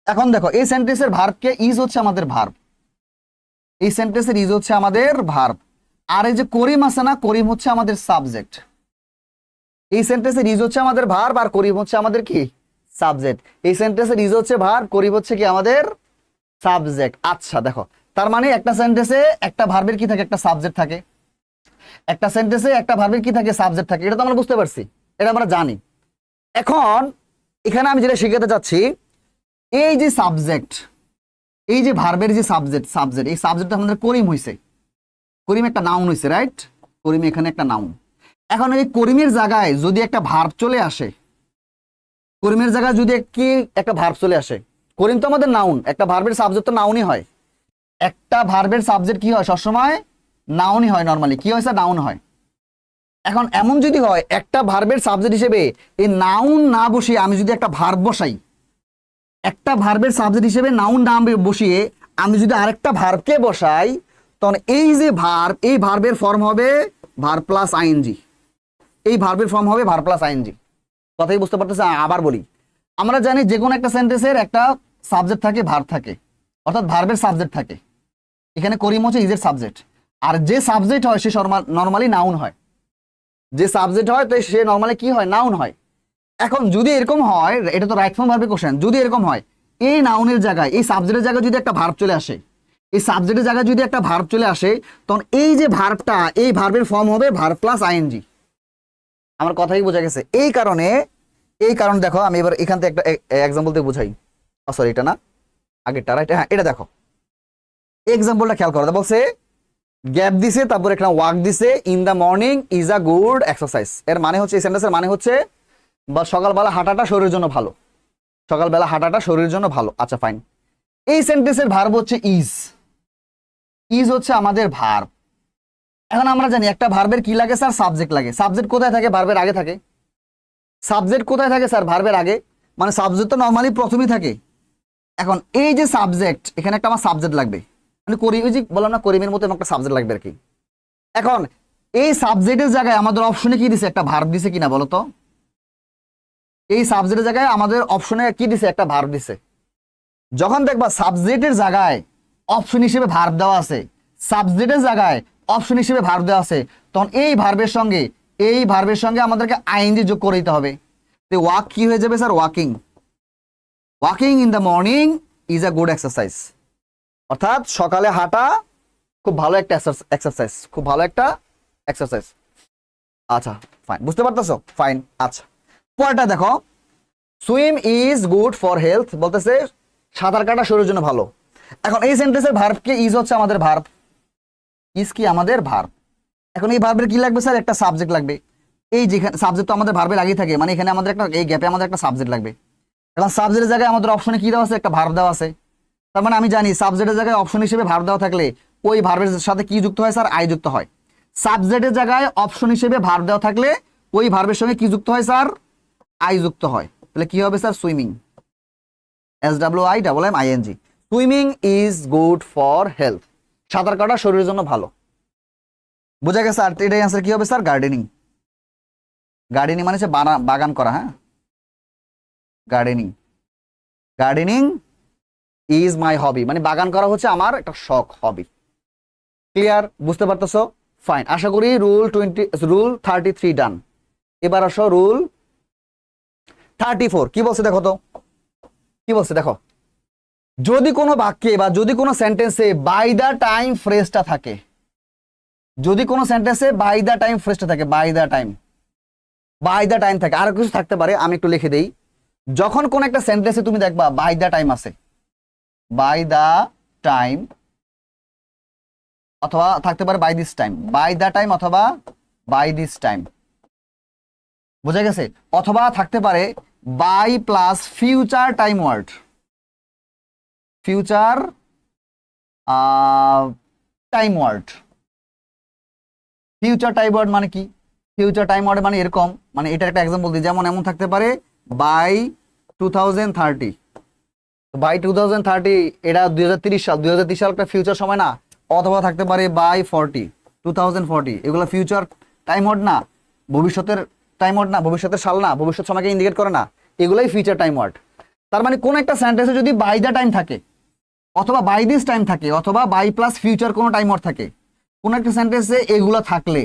এখন দেখো এই সেন্টেন্সের ভার্বকে ইজ হচ্ছে আমাদের ভার্ব, এই সেন্টেন্সের ইজ হচ্ছে আমাদের ভার্ব, আর এই যে করিম আছে না, করিম হচ্ছে আমাদের সাবজেক্ট। এই সেন্টেন্সের ইজ হচ্ছে আমাদের ভার্ব আর করিম হচ্ছে আমাদের কি? সাবজেক্ট। এই সেন্টেন্সের ইজ হচ্ছে ভার্ব, করিম হচ্ছে কি? আমাদের সাবজেক্ট। আচ্ছা দেখো, তার মানে একটা সেন্টেন্সে একটা ভার্বের কি থাকে? একটা সাবজেক্ট থাকে। একটা সেন্টেন্সে একটা ভার্বের কি থাকে? সাবজেক্ট থাকে। এটা তো আমরা বুঝতে পারছি, এটা আমরা জানি। এখন এখানে আমি যেটা শিখাতে চাচ্ছি, এই যে সাবজেক্ট, এই যে ভার্বের যে সাবজেক্ট, এই সাবজেক্টটা আমাদের করিম হইছে, করিম একটা নাউন হইছে, রাইট? করিম এখানে একটা নাউন। এখন এই করিমের জায়গায় যদি একটা ভার্ব চলে আসে, করিমের জায়গায় যদি কি একটা ভার্ব চলে আসে, করিম তো আমাদের নাউন, একটা ভার্বের সাবজেক্ট তো নাউনই হয়। একটা ভার্বের সাবজেক্ট কি হয়? সবসময় নাউনই হয়। নরমালি কি হয় স্যার? নাউন হয়। এখন এমন যদি হয় একটা ভার্বের সাবজেক্ট হিসেবে এই নাউন না বসিয়ে আমি যদি একটা ভার্ব বসাই, একটা ভার্বের সাবজেক্ট হিসেবে নাউন না বসিয়ে আমি যদি আরেকটা ভার্বকে বসাই, তখন এই যে ভার্ব, এই ভার্বের ফর্ম হবে ভার্ব প্লাস আইএনজি। এই ভার্বের ফর্ম হবে ভার্ব প্লাস আইএনজি। কথাই বুঝতে পারতেছে? আবার বলি, আমরা জানি যে কোনো একটা সেন্টেন্সের একটা সাবজেক্ট থাকে, ভার্ব থাকে, অর্থাৎ ভার্বের সাবজেক্ট থাকে। এখানে করিম হচ্ছে ইজের সাবজেক্ট, আর যে সাবজেক্ট হয় সে নর্মালি নাউন হয়। যে সাবজেক্ট হয় তো সে নর্মালি কি হয়? নাউন হয়। এখন যদি এরকম হয়, এটা তো রাইট ফর্ম ভার্বের কোশ্চেন, যদি এরকম হয় এই নাউনের জায়গায়, এই সাবজেক্টের জায়গায় যদি একটা ভার্ব চলে আসে, এই সাবজেক্টের জায়গায় যদি একটা ভার্ব চলে আসে, তখন এই যে ভার্বটা, এই ভার্বের ফর্ম হবে ভার্ব প্লাস আইএনজি। আমার কথাই বোঝা গেছে? এই কারণে দেখো আমি এবার এখান থেকে একটা এক্সাম্পল দিয়ে বুঝাই। সরি, এটা না, আগেরটা, রাইট? হ্যাঁ, এটা দেখো, এক্সাম্পলটা খেয়াল করো। বলছে গ্যাপ দিছে, তারপর একটা ওয়াক দিছে, in the morning is a good exercise. এর মানে হচ্ছে, এই সেন্টেন্সের মানে হচ্ছে বা সকালবেলা হাঁটাটা শরীরের জন্য ভালো, সকালবেলা হাঁটাটা শরীরের জন্য ভালো। আচ্ছা ফাইন। এই সেন্টেন্সের ভার্ব হচ্ছে ইজ, ইজ হচ্ছে আমাদের ভার্ব। এখন আমরা জানি একটা ভার্বের কি লাগে স্যার? সাবজেক্ট লাগে। সাবজেক্ট কোথায় থাকে? ভার্বের আগে থাকে। সাবজেক্ট কোথায় থাকে স্যার? ভার্বের আগে, মানে সাবজেক্ট তো নর্মালি প্রথমেই থাকে। এখন এই যে সাবজেক্ট, এখানে একটা আমার সাবজেক্ট লাগবে, মানে করি, ওই যে বললাম না করিমের মতো একটা সাবজেক্ট লাগবে আর কি। এখন এই সাবজেক্টের জায়গায় আমাদের অপশনে কি দিছে? একটা ভার্ব দিছে কিনা বলো তো? এই সাবজেক্টের জায়গায় আমাদের অপশনে কি দিছে? একটা ভার্ব দিছে। যখন দেখবা সাবজেক্টের জায়গায় অপশন হিসেবে ভার্ব দেওয়া আছে, সাবজেক্টের জায়গায় অপশন হিসেবে ভার্ব দেওয়া আছে, তখন এই ভার্বের সঙ্গে আমাদেরকে আইএনজি যোগ করে দিতে হবে। তো ওয়াক কি হয়ে যাবে sir? Walking. Walking in the morning is a good exercise. অর্থাৎ সকালে হাঁটা খুব ভালো একটা এক্সারসাইজ, খুব ভালো একটা এক্সারসাইজ। আচ্ছা ফাইন, বুঝতে পারতেছো? ফাইন। আচ্ছা, পরেরটা দেখো, swim is good for health. বলতেছে সাঁতার কাটা শরীরের জন্য ভালো। এখন এই সেন্টেন্সের ভার্বকে ইজ হচ্ছে আমাদের ভার্ব, ইজ কি? আমাদের ভার্ব। এখন এই ভার্বের কি লাগবে স্যার? একটা সাবজেক্ট লাগবে। এই যেখানে সাবজেক্ট তো আমাদের ভার্বের আগে থাকে, মানে এখানে আমাদের একটা, এই গ্যাপে আমাদের একটা সাবজেক্ট লাগবে। এখন সাবজেক্টের জায়গায় আমাদের অপশনে কি দেওয়া আছে? একটা ভার্ব দেওয়া আছে। তার মানে আমি জানি সাবজেক্টের জায়গায় অপশন হিসেবে ভার্ব দেওয়া থাকলে ওই ভার্বের সাথে কি যুক্ত হয় স্যার? আই যুক্ত হয়। সাবজেক্টের জায়গায় অপশন হিসেবে ভার্ব দেওয়া থাকলে ওই ভার্বের সঙ্গে কি যুক্ত হয় স্যার? আই যুক্ত হয়। তাহলে কি হবে sir? Swimming, SWIMMING। Swimming is good for health. সাঁতার কাটা শরীরের জন্য ভালো। বোঝা গেছে? আর এটার অ্যান্সার কি হবে স্যার? গার্ডেনিং। গার্ডেনিং মানে হচ্ছে বাগান করা, হ্যাঁ, গার্ডেনিং। গার্ডেনিং ইজ মাই হবি, মানে বাগান করা হচ্ছে আমার একটা শখ, হবি। ক্লিয়ার? বুঝতে পারতেছো? ফাইন, আশা করি রুল 33 ডান। এবার আসো রুল 34। কি বলছে দেখো তো, কি বলছে দেখো। যদি কোনো বাক্যে বা যদি কোনো সেন্টেন্সে বাই দা টাইম ফ্রেজটা থাকে, যদি কোনো সেন্টেন্সে বাই দা টাইম ফ্রেজটা থাকে, বাই দা টাইম থাকে, আর কিছু থাকতে পারে, আমি একটু লিখে দেই। যখন কোন একটা সেন্টেন্সে তুমি দেখবা বাই দা টাইম আছে, বাই দা টাইম, অথবা থাকতে পারে by this time, by the time অথবা বাই দিস টাইম, বোঝা গেছে? অথবা থাকতে পারে by plus future time word, future time word. Future time word মানে কি? ফিউচার টাইম ওয়ার্ড মানে এরকম, মানে এটার একটা এক্সাম্পল দিই, যেমন এমন থাকতে পারে বাই 2030। বাই 2030 এটা 2030 সাল, 2030 সাল একটা ফিউচার সময় না? অথবা থাকতে পারে বাই 2040, এগুলো ফিউচার টাইম ওয়ার্ড না? ভবিষ্যতের টাইম ওয়ার্ড না? ভবিষ্যতের সাল না? ভবিষ্যৎ সময়কে ইন্ডিকেট করে না? এগুলাই ফিউচার টাইম ওয়ার্ড। তার মানে কোন একটা সেন্টেন্সে যদি বাই দা টাইম থাকে, অথবা বাই দিস টাইম থাকে, অথবা বাই প্লাস ফিউচার কোনো টাইম ওয়ার্ড থাকে, কোন একটা সেন্টেন্সে এগুলো থাকলে,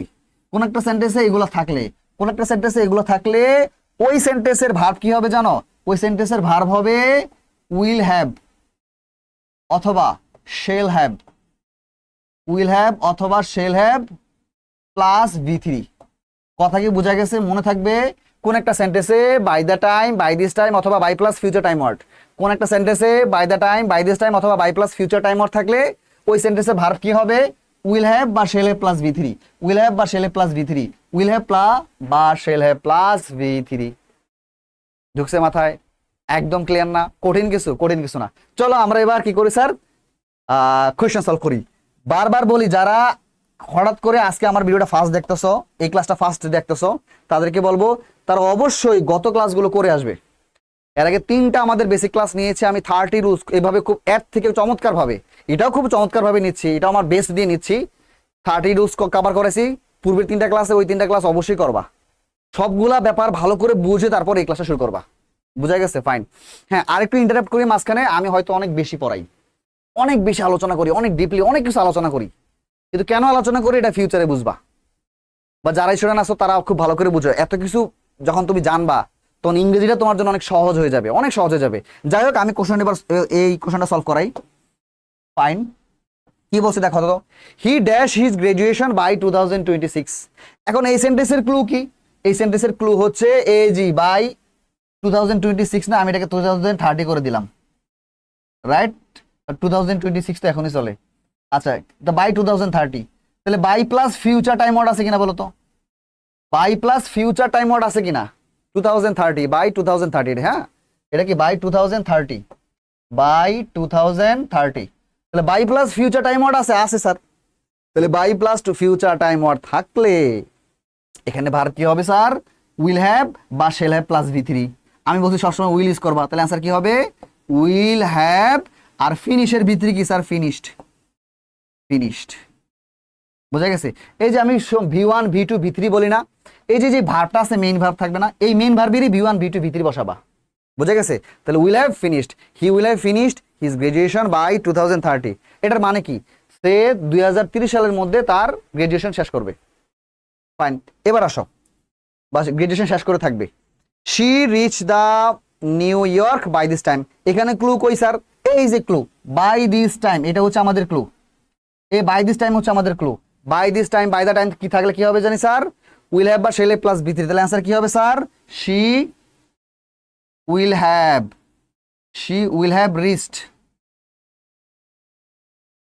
কোন একটা সেন্টেন্সে এগুলো থাকলে, কোন একটা সেন্টেন্সে এগুলো থাকলে, ওই সেন্টেন্সের ভার্ব কি হবে জানো? ওই সেন্টেন্সের ভার্ব হবে উইল হ্যাভ অথবা শেল হ্যাভ, উইল হ্যাভ অথবা শেল হ্যাভ প্লাস V3। কথা কি বোঝা গেছে? মনে থাকবে, কোন একটা সেন্টেন্সে by the time, by this time অথবা by plus future time word, কোন একটা সেন্টেন্সে by the time, by this time অথবা by plus future time word থাকলে ওই সেন্টেন্সের ভার্ব কি হবে? উইল হ্যাভ বা shall have plus V3, will have বা shall have plus V3, will have বা শেল হ্যাভ প্লাস V3। ঢুকছে মাথায়? একদম ক্লিয়ার না? কঠিন কিছু? কঠিন কিছু না। চলো আমরা এবার কি করি স্যার, কোয়েশ্চেন সলভ করি। বারবার বলি, যারা হঠাৎ করে আজকে আমার ভিডিওটা ফার্স্ট দেখতেছো, এই ক্লাসটা ফার্স্ট দেখতেছো, তাদেরকে বলবো তারা অবশ্যই গত ক্লাসগুলো করে আসবে। এর আগে 3টা আমাদের বেসিক ক্লাস নিয়েছি আমি, 30 রুলস, এভাবে খুব এর থেকে চমৎকার ভাবে, এটাও খুব চমৎকার ভাবে নিচ্ছি, এটাও আমার বেস্ট দিয়ে নিচ্ছি। 30 রুলস কভার করেছি পূর্বের 3টা ক্লাসে, ওই 3টা ক্লাস অবশ্যই করবা, সবগুলা ব্যাপার ভালো করে বুঝে তারপর এই ক্লাসটা শুরু করবা। বুঝা গেছে? ফাইন। হ্যাঁ, আরেকটু ইন্টারাপ্ট করি মাঝখানে, আমি হয়তো অনেক বেশি পড়াই, অনেক বেশি আলোচনা করি, অনেক ডিপলি অনেক কিছু আলোচনা করি, কিন্তু কেন আলোচনা করি এটা ফিউচারে বুঝবা, বা যারাই স্টুডেন্ট আছো তারা খুব ভালো করে বুঝো। এত কিছু যখন তুমি জানবা তখন ইংরেজিটা তোমার জন্য অনেক সহজ হয়ে যাবে, অনেক সহজ হয়ে যাবে। যাই হোক, আমি কোশ্চেন এবার এই কোশ্চেনটা সলভ করাই। ফাইন, কি বলছে দেখো তো, he dash his graduation by 2026। এখন এই সেন্টেন্সের ক্লু কি? এই সেন্টেন্সের ক্লু হচ্ছে এজি বাই 2026 না, আমি এটাকে 2030 করে দিলাম, রাইট? 2026 তো এখনই চলে। আচ্ছা, তো বাই 2030, তাহলে by plus future time word আছে কিনা বলো তো? By plus future time word আছে কিনা? 2030, বাই 2030, হ্যাঁ, এটা কি বাই 2030, বাই 2030, তাহলে by plus future time word আছে? আছে স্যার। তাহলে by plus to future time word থাকলে এখানে ভার্ব কি হবে স্যার? উইল হ্যাভ বা শেল হ্যাভ প্লাস V3। আমি বলছি সবসময় উইল ইউজ করবা, তাহলে অ্যান্সার কি হবে? উইল হ্যাভ, আর ফিনিশের V3 কি স্যার? Finished, finished. বোঝা গেছে? এই যে আমি V1 V2 V3 বলি না, এই যে যে ভার্বটা আছে মেইন ভার্ব থাকবে না, এই মেইন ভার্বেরই V1 V2 V3 বসাবা। বোঝা গেছে? তাহলে will have finished, he will have finished his graduation by 2030। এটার মানে কি? সে 2030 সালের মধ্যে তার গ্রাজুয়েশন শেষ করবে। ফাইন, এবার আসো, বাস গ্রাজুয়েশন শেষ করে থাকবে। She reach the New York by this time. এখানে ক্লু কই স্যার? এই যে ক্লু, বাই দিস টাইম, এটা হচ্ছে আমাদের ক্লু। এই বাই দিস টাইম হচ্ছে আমাদের clue. By this time, by the time কি থাকলে কি হবে জানি স্যার? উইল হ্যাভ বা শেল হ্যাভ প্লাস V3। তাহলে অ্যান্সার কি হবে sir? She will have, she will have reached,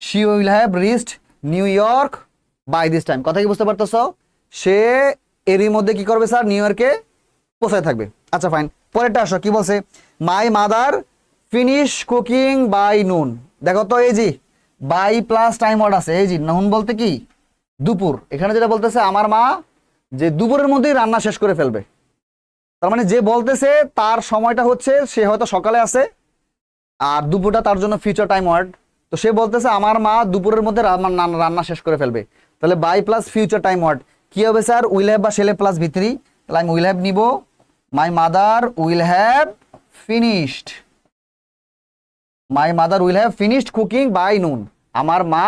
she will have reached New York by this time. কথা কি বুঝতে পারতেছো? সে এরই মধ্যে কি করবে স্যার? নিউ ইয়র্কে পৌঁছায় থাকবে। আচ্ছা ফাইন, পরেরটা আসো, কি বলছে? My mother finish cooking by noon. দেখো তো, এই যে বাই প্লাস টাইম ওয়ার্ড আছে, এই যে নুন বলতে কি? দুপুর। এখানে যেটা বলতেছে আমার মা যে দুপুরের মধ্যেই রান্না শেষ করে ফেলবে, তার মানে যে বলতেছে তার সময়টা হচ্ছে সে হয়তো সকালে আছে, আর দুপুরটা তার জন্য ফিউচার টাইম ওয়ার্ড। তো সে বলতেছে আমার মা দুপুরের মধ্যে রান্না শেষ করে ফেলবে। তাহলে by plus future time word কি হবে স্যার? উইল হ্যাভ বা শেল হ্যাভ প্লাস ভি3, তাহলে আমি উইল হ্যাভ নিব। My mother will have finished, my mother will have finished cooking by noon, আমার মা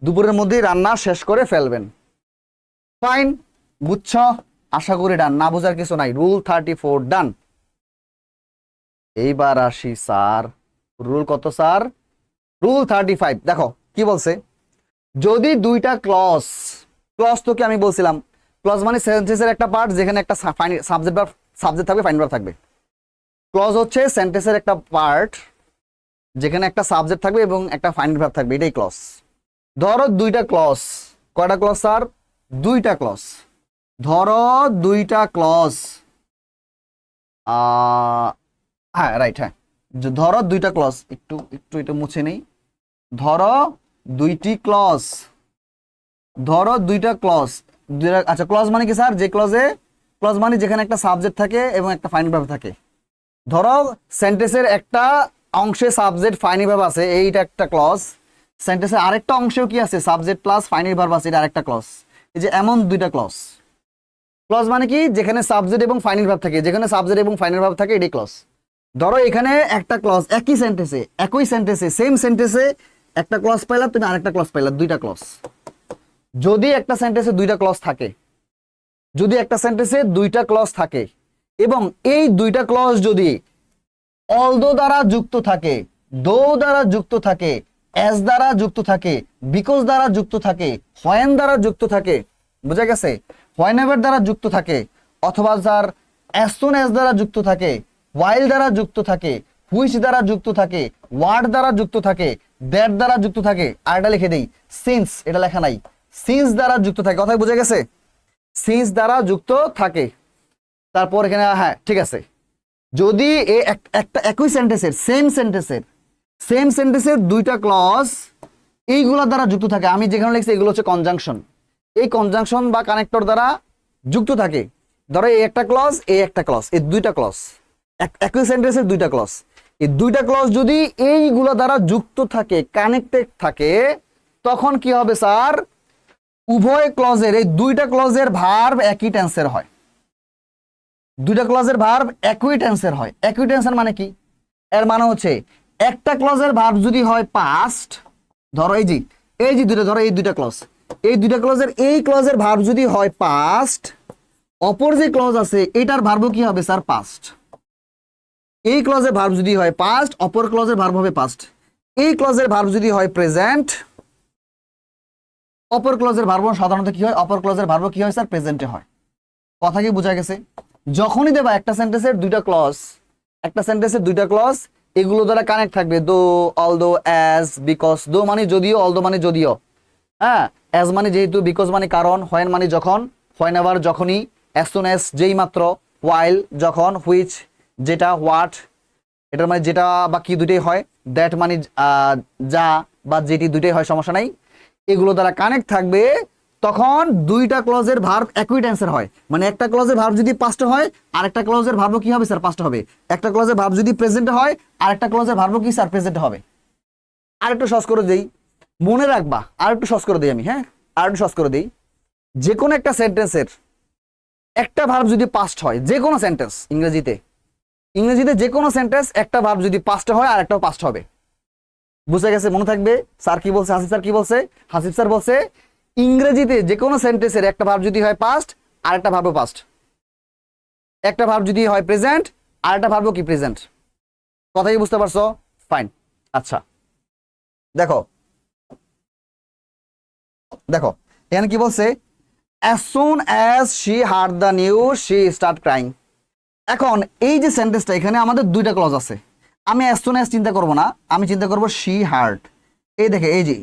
দুপুরের মধ্যেই রান্না শেষ করে ফেলবেন। ফাইন, বুঝছ? আশা করি ডান, না বোঝার কিছু নাই। রুল 34 ডান। এইবার আসি স্যার, রুল কত স্যার? রুল 35। দেখো কি বলছে, যদি দুইটা ক্লজ, ক্লজ তো কি আমি বলছিলাম, ক্লজ মানে সেন্টেন্সের একটা পার্ট যেখানে একটা সাবজেক্ট থাকবে, ফাইন ভার্ব থাকবে। ক্লজ হচ্ছে সেন্টেন্সের একটা পার্ট যেখানে একটা সাবজেক্ট থাকবে এবং একটা ফাইন ভার্ব থাকবে, এটাই ক্লজ। ধরো দুইটা ক্লজ, কয়টা ক্লজ স্যার? দুইটা ক্লজ। ধরো দুইটা ক্লজ, হ্যাঁ রাইট, হ্যাঁ ধরো দুইটা ক্লজ, একটু একটু এটা মুছে নেই। ধরো দুইটি ক্লজ, ধরো দুইটা ক্লজ, আচ্ছা ক্লজ মানে কি স্যার? যে ক্লজে, ক্লজ মানে যেখানে একটা সাবজেক্ট থাকে এবং একটা ফাইন ভার্ব থাকে। ধরো সেন্টেন্সের একটা অংশে সাবজেক্ট ফাইনি ভার্ব আছে, এইটা একটা ক্লজ। সেন্টেন্সের আরেকটা অংশেও কি আছে? সাবজেক্ট প্লাস ফাইনি ভার্ব আছে, এটা আরেকটা ক্লজ। এই যে এমন দুইটা ক্লজ। ক্লজ মানে কি? যেখানে সাবজেক্ট এবং ফাইনাল ভার্ব থাকে, যেখানে সাবজেক্ট এবং ফাইনাল ভার্ব থাকে, এটাই ক্লজ। ধরো এখানে একটা ক্লজ, একই সেন্টেন্সে সেম সেন্টেন্সে একটা ক্লজ পাইলা, তুমি আরেকটা ক্লজ পাইলা, দুইটা ক্লজ। যদি একটা সেন্টেন্সে দুইটা ক্লজ থাকে, যদি একটা সেন্টেন্সে দুইটা ক্লজ থাকে এবং এই দুইটা ক্লজ যদি অলদো দ্বারা যুক্ত থাকে, দো দ্বারা যুক্ত থাকে, অ্যাজ দ্বারা যুক্ত থাকে, বিকজ দ্বারা যুক্ত থাকে, হোয়েন দ্বারা যুক্ত থাকে, বুঝা গেছে? হোয়েনেভার দ্বারা যুক্ত থাকে, অথবা যার অ্যাজ সুন অ্যাজ দ্বারা যুক্ত থাকে, ওয়াইল দ্বারা যুক্ত থাকে, হুইচ দ্বারা যুক্ত থাকে, ওয়ার্ড দ্বারা যুক্ত থাকে, দ্যাট দ্বারা যুক্ত থাকে, আর এটা লিখে দেই সিন্স, এটা লেখা নাই, সিন্স দ্বারা যুক্ত থাকে। কথাই বুঝা গেছে? সিন্স দ্বারা যুক্ত থাকে। তারপর এখানে হ্যাঁ ঠিক আছে, যদি একটা একই সেন্টেন্সের সেম সেন্টেন্সের দুইটা ক্লজ এইগুলা দ্বারা যুক্ত থাকে, আমি যেখানে লিখছি এগুলো হচ্ছে কনজাংশন, এই কনজাংশন বা কানেক্টর দ্বারা যুক্ত থাকে। ধরো এই একটা ক্লজ, এই একটা ক্লজ, এই দুইটা ক্লজ, একই সেন্টেন্সের দুইটা ক্লজ, এই দুইটা ক্লজ যদি এইগুলা দ্বারা যুক্ত থাকে, কানেক্টেড থাকে, তখন কি হবে স্যার? উভয় ক্লজের, এই দুইটা ক্লজের ভার্ব একই টেন্সের হয়। দুইটা ক্লজের ভার্ব একই টেন্সের হয়। একই টেন্সের মানে কি? এর মানে হচ্ছে একটা ক্লজের ভার্ব যদি হয় পাস্ট, ধরো এই যে দুইটা, ধরো এই দুইটা ক্লজ, এই দুইটা ক্লজের এই ক্লজের ভার্ব যদি হয় পাস্ট, অপর যে ক্লজ আছে এটার ভার্ব কি হবে স্যার? পাস্ট। এই ক্লজের ভার্ব যদি হয় পাস্ট, অপর ক্লজের ভার্ব হবে পাস্ট। এই ক্লজের ভার্ব যদি হয় প্রেজেন্ট, অপর ক্লজের ভার্ব সাধারণত কি হয়? অপর ক্লজের ভার্ব কি হয় স্যার? প্রেজেন্টে হয়। কথা কি বোঝা গেছে? যখনই দেবা একটা সেন্টেন্সের দুইটা ক্লজ, একটা সেন্টেন্সের দুইটা ক্লজ, এগুলো দ্বারা কানেক্ট থাকবে, দো, অলদো, অ্যাজ, বিকজ। দো মানে যদিও, অলদো মানে যদিও, হ্যাঁ, অ্যাজ মানে যেহেতু, বিকজ মানে কারণ, হোয়েন মানে যখন, হোয়েন এভার যখনই, অ্যাজ সুন অ্যাজ যেই মাত্র, ওয়াইল যখন, হুইচ যেটা, হোয়াট এটার মানে যেটা বা কি দুটোই হয়, দ্যাট মানে যা বা যেটি দুটোই হয়, সমস্যা নাই। এগুলো দ্বারা কানেক্ট থাকবে, তখন দুইটা ক্লজের ভার্ব একই টেন্সের হয়। মানে একটা ক্লজের ভার্ব যদি পাস্ট হয়, আর একটা ক্লজের ভার্ব কি হবে স্যার? পাস্ট হবে। একটা ক্লজের ভার্ব যদি প্রেজেন্টে হয়, আর একটা ক্লজের ভার্ব কি স্যার? প্রেজেন্টে হবে। আর একটু সহজ করে দেই, মনে রাখবা, আর একটু সহজ করে দিই আমি, হ্যাঁ আর একটু সহজ করে দিই। যে কোনো একটা সেন্টেন্সের একটা ভার্ব যদি পাস্ট হয়, যে কোনো সেন্টেন্স, ইংরেজিতে যে কোনো সেন্টেন্স একটা ভার্ব যদি পাস্ট হয়, আর একটাও পাস্ট হবে। বুঝে গেছে? মনে থাকবে স্যার কি বলছে, হাসিফ স্যার কি বলছে? হাসিফ স্যার বলছে ইংরেজিতে যে কোনো সেন্টেন্সের একটা ভার্ব যদি হয় পাস্ট, আর একটা ভার্ব পাস্ট। একটা ভার্ব যদি হয় প্রেজেন্ট, আর একটা ভার্ব কি? প্রেজেন্ট। কথা কি বুঝতে পারছো? ফাইন। আচ্ছা দেখো দেখো এখানে কি বলছে? as soon as she heard the news she started crying। এখন এই যে সেন্টেন্সটা, এখানে আমাদের দুইটা ক্লজ আছে। আমি as soon as চিন্তা করব না, আমি চিন্তা করব she heard। এই দেখে, এই যে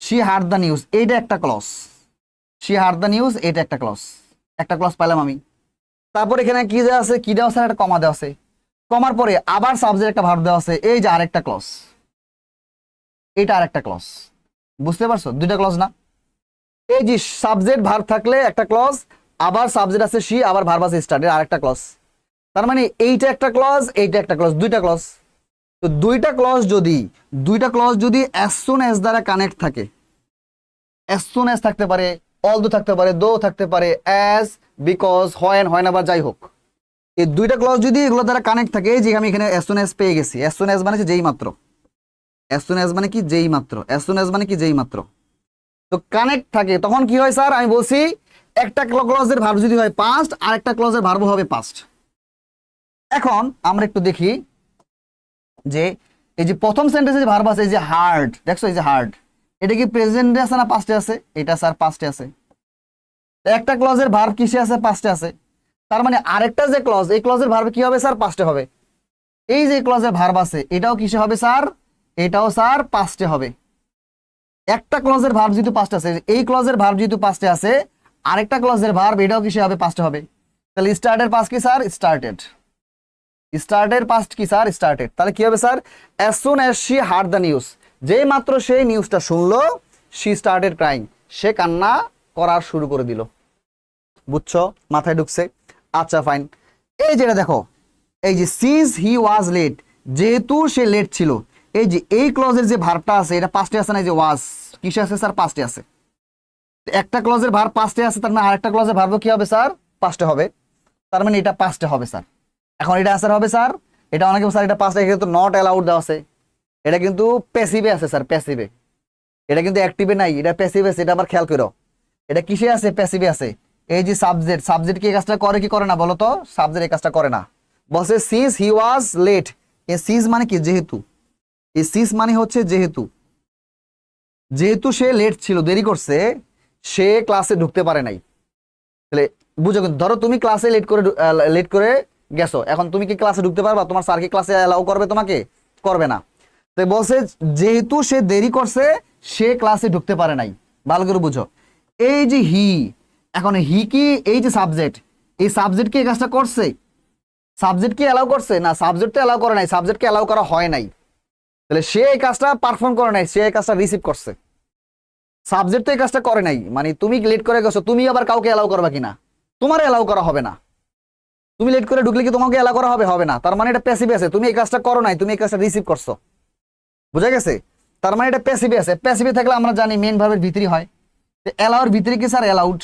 she heard the news, এইটা একটা clause. she heard the news, এটা একটা ক্লজ। একটা ক্লজ পাইলাম আমি। তারপর এখানে কি দেওয়া আছে? কি দেওয়া আছে? একটা কমা দেওয়া আছে। কমার পরে আবার সাবজেক্ট একটা ভার্ব দেওয়া আছে, এই যে আরেকটা ক্লজ, এটা আরেকটা ক্লজ। বুঝতে পারছো? দুইটা ক্লজ না? এই যে সাবজেক্ট ভার্ব থাকলে একটা ক্লজ, আবার সাবজেক্ট আছে she, আবার ভার্ব আছে স্টার্ট, এর আরেকটা ক্লজ। তার মানে এইটা একটা ক্লজ, এইটা একটা ক্লজ, দুইটা ক্লজ। তো দুইটা ক্লজ যদি as soon as দ্বারা কানেক্ট থাকে, as soon as থাকতে পারে, অলদো থাকতে পারে, দো থাকতে পারে, অ্যাজ, বিকজ, হয় হয় না বা যাই হোক, এই দুইটা ক্লজ যদি এগুলো দ্বারা কানেক্ট থাকে, যে আমি এখানে অ্যাজ সুন অ্যাজ পেয়ে গেছি, অ্যাজ সুন অ্যাজ মানে যেই মাত্র, অ্যাজ সুন অ্যাজ মানে কি যেই মাত্র, অ্যাজ সুন অ্যাজ মানে কি যেই মাত্র, তো কানেক্ট থাকে, তখন কি হয় স্যার, আমি বলছি একটা ক্লজের ভার্ব যদি হয় পাস্ট, আর একটা ক্লজের ভার্ব হবে পাস্ট। এখন আমরা একটু দেখি যে এই যে প্রথম সেন্টেন্সে যে ভার্ব আছে, এই যে হার্ড, দেখছো এই যে হার্ড, এটা কি প্রেজেন্টে আছে না পাস্টে আছে? এটা স্যার পাস্টে আছে। একটা ক্লজের ভার্ব কিসে আছে? পাস্টে আছে। তার মানে আরেকটা যে ক্লজ, এই ক্লজের ভার্ব কি হবে স্যার? পাস্টে হবে। এই যে ক্লজের ভার্ব আছে, এটাও কিসে হবে স্যার? এটাও স্যার পাস্টে হবে। একটা ক্লজের ভার্ব যেহেতু পাস্টে আছে, এই ক্লজের ভার্ব যেহেতু পাস্টে আছে, আরেকটা ক্লজের ভার্ব এটাও কিসে হবে? পাস্টে হবে। তাহলে স্টার্টের পাস্ট কি স্যার? স্টার্টেড। স্টার্টের পাস্ট কি স্যার? স্টার্টেড। তাহলে কি হবে sir? As soon as she heard the news, যেই মাত্র সেই নিউজটা শুনলো, শি স্টার্টেড ক্রাইং, সে কান্না করার শুরু করে দিল। বুঝছো? মাথায় ঢুকছে? আচ্ছা ফাইন। এই যেটা দেখো, এই যে সিন্স হি ওয়াজ লেট, যেহেতু সে লেট ছিল, এই যে এই ক্লজের যে ভার্বটা আছে, এটা পাস্টে আছে না? এই যে ওয়াজ কিসে আছে স্যার? পাস্টে আছে। একটা ক্লজের ভার্ব পাস্টে আছে, তার মানে আরেকটা ক্লজের ভার্ব কি হবে স্যার? পাস্টে হবে। তার মানে এটা পাস্টে হবে স্যার। এখন এটা আনসার হবে স্যার, এটা অনেকে স্যার এটা পাস্টে কিন্তু নট অ্যালাউড দেওয়া আছে, এটা কিন্তু প্যাসিভে আছে স্যার, প্যাসিভে। এটা কিন্তু অ্যাক্টিভে নাই, এটা প্যাসিভে আছে, এটা আবার খেয়াল করো। এটা কিসে আছে? প্যাসিভে আছে। এই যে সাবজেক্ট, সাবজেক্ট কি এই কাজটা করে কি করে না বলো তো? সাবজেক্ট এই কাজটা করে না। বলছে সিন্স হি ওয়াজ লেট, এই সিন্স মানে কি? যেহেতু। এই সিন্স মানে হচ্ছে যেহেতু, যেহেতু সে লেট ছিল, দেরি করছে, সে ক্লাসে ঢুকতে পারে নাই। তাহলে বুঝো, কিন্তু ধরো তুমি ক্লাসে লেট করে গেছো, এখন তুমি কি ক্লাসে ঢুকতে পারবা? তোমার স্যার কি ক্লাসে অ্যালাউ করবে তোমাকে? করবে না। তো বলছে যেহেতু সে দেরি করছে, সে ক্লাসে ঢুকতে পারে নাই। ভালো করে বুঝো। এই যে হি, এখন হি কি এই যে সাবজেক্ট, এই সাবজেক্ট কি এই কাজটা করছে? সাবজেক্ট কি অ্যালাউ করছে? না, সাবজেক্ট তো অ্যালাউ করে নাই, সাবজেক্টকে অ্যালাউ করা হয় নাই। তাহলে সে এই কাজটা পারফর্ম করে নাই, সে এই কাজটা রিসিভ করছে। সাবজেক্ট তো এই কাজটা করে নাই, মানে তুমি লেট করে গেছো, তুমি আবার কাউকে অ্যালাউ করবা কিনা? তোমার অ্যালাউ করা হবে না। তুমি লেট করে ঢুকলে কি তোমাকে অ্যালাউ করা হবে? হবে না। তার মানে এটা প্যাসিভ আছে, তুমি এই কাজটা করো নাই, তুমি এই কাজটা রিসিভ করছো। বুঝা গেছে? তার মানে এটা প্যাসিভে আছে। প্যাসিভে থাকলে আমরা জানি মেইন ভার্বের ভিতরে হয়। অ্যালাউর ভিতরে কি স্যার? অ্যালাউড।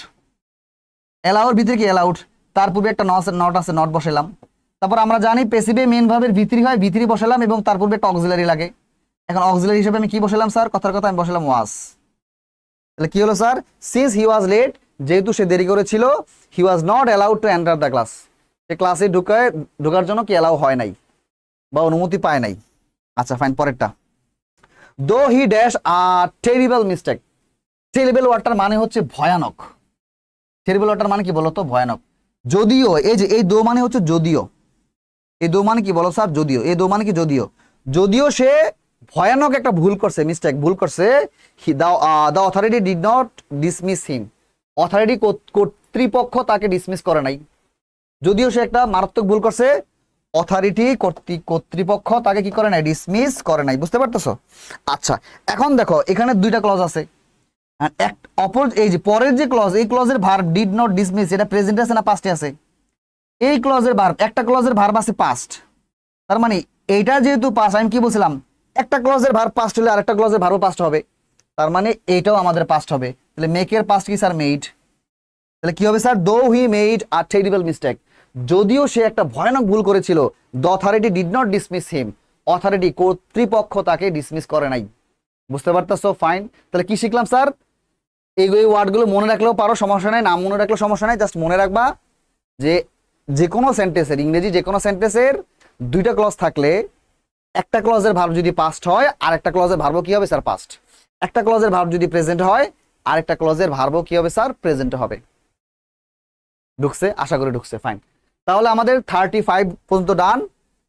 অ্যালাউর ভিতরে কি? অ্যালাউড। তার পূর্বে একটা নট আছে, নট বসালাম। তারপর আমরা জানি প্যাসিভে মেইন ভার্বের ভিতরে হয়, ভিতরে বসালাম, এবং তার পূর্বে একটা অক্সিলারি লাগে। এখন অক্সিলারি হিসেবে আমি কি বসালাম স্যার? কথার কথা আমি বসালাম ওয়াজ। তাহলে কি হলো sir? Since he was late, যেহেতু সে দেরি করেছিল, he was not allowed to enter the class, সে ক্লাসে ঢোকার জন্য কি অ্যালাউ হয় নাই বা অনুমতি পায় নাই। আচ্ছা ফাইন, পরেরটা। Though he dash a terrible mistake. Terrible ওয়ার্ডটার মানে হচ্ছে ভয়ানক। টেরিবল ওয়ার্ডটার মানে কি বলতো? ভয়ানক। যদিও, এই যে এই দো মানে হচ্ছে যদিও, এই দো মানে কি বলো স্যার? যদিও। এই দো মানে কি? যদিও। যদিও সে ভয়ানক একটা ভুল করছে, মিস্টেক, ভুল করছে, the authority did not dismiss him, authority কর্তৃপক্ষ তাকে ডিসমিস করে নাই। যদিও সে একটা মারাত্মক ভুল করছে, অথরিটি কর্তৃপক্ষ তাকে কি করে নাই? ডিসমিস করে নাই। বুঝতে পারতেছো? আচ্ছা, এখন দেখো এখানে দুইটা ক্লজ আছে। এই যে পরের যে ক্লজ, এই ক্লজের ভার্ব ডিড নট ডিসমিস, এটা প্রেজেন্টে আছে না পাস্টে আছে? এই ক্লজের ভার্ব, একটা ক্লজের ভার্ব আছে পাস্ট, তার মানে এইটা যেহেতু পাস্ট, আমি কি বলছিলাম? একটা ক্লজের ভার্ব পাস্ট হলে আরেকটা ক্লজের ভার্ব পাস্ট হবে, তার মানে এইটাও আমাদের পাস্ট হবে। তাহলে মেকের পাস্ট কি স্যার? মেড। তাহলে কি হবে স্যার? দো he made a terrible mistake, যদিও সে একটা ভয়ানক ভুল করেছিল, the authority did not dismiss him, authority কর্তৃপক্ষ তাকে ডিসমিস করে নাই। বুঝতে পারতেছো? ফাইন। তাহলে কি শিখলাম স্যার? এই ওয়ার্ডগুলো মনে রাখলেও পারো, সমস্যা নাই, নাম মনে রাখলেও সমস্যা নাই, জাস্ট মনে রাখবা যে যে কোনো সেন্টেন্সের, ইংরেজি যে কোনো সেন্টেন্সের দুইটা ক্লজ থাকলে, একটা ক্লজের ভার্ব যদি পাস্ট হয়, আর একটা ক্লজের ভার্ব কি হবে স্যার? পাস্ট। একটা ক্লজের ভার্ব যদি প্রেজেন্ট হয়, আর একটা ক্লজের ভার্ব কি হবে স্যার? প্রেজেন্ট হবে। ঢুকছে? আশা করি ঢুকছে। ফাইন। তাহলে আমাদের 35 পর্যন্ত ডান।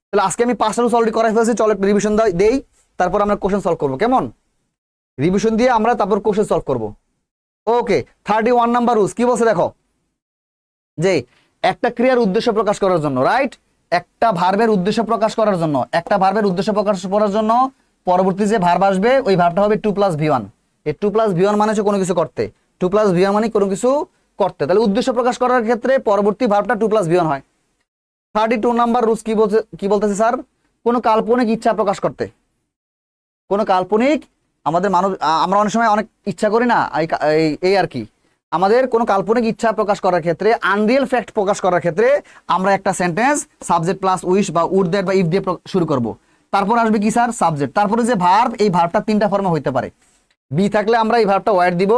তাহলে আজকে আমি 5টা রুলস অলরেডি করাই ফেলেছি, চলো একটু রিভিশন দেই, তারপর আমরা কোশ্চেন সলভ করবো। কেমন? রিভিশন দিয়ে আমরা তারপর কোশ্চেন সলভ করবো। ওকে, 31 নাম্বার রুলস কি বলছে দেখো, যে একটা ক্রিয়ার উদ্দেশ্য প্রকাশ করার জন্য, রাইট, একটা ভার্বের উদ্দেশ্য প্রকাশ করার জন্য, একটা ভার্বের উদ্দেশ্য প্রকাশ করার জন্য পরবর্তী যে ভার্ব আসবে, ওই ভার্বটা হবে 2+V1। এই 2+V1 মানে হচ্ছে কোনো কিছু করতে, 2+V1 মানে কোনো কিছু করতে। তাহলে উদ্দেশ্য প্রকাশ করার ক্ষেত্রে পরবর্তী ভার্বটা 2+V1 হয়। 32 নাম্বার রুলস কি বলতেছে স্যার? কোনো কাল্পনিক ইচ্ছা প্রকাশ করতে, কোনো কাল্পনিক, আমাদের মানুষ, আমরা অনেক সময় অনেক ইচ্ছা করি না, এই আর কি, আমাদের কোনো কাল্পনিক ইচ্ছা প্রকাশ করার ক্ষেত্রে, আনরিয়েল ফ্যাক্ট প্রকাশ করার ক্ষেত্রে আমরা একটা সেন্টেন্স সাবজেক্ট প্লাস উইশ বা উড দ্যাট বা ইফ দিয়ে শুরু করব। তারপর আসবে কি স্যার? সাবজেক্ট। তারপরে যে ভার্ব, এই ভার্বটা তিনটা ফর্মে হইতে পারে। বি থাকলে আমরা এই ভার্বটা ওয়ার্ড দিব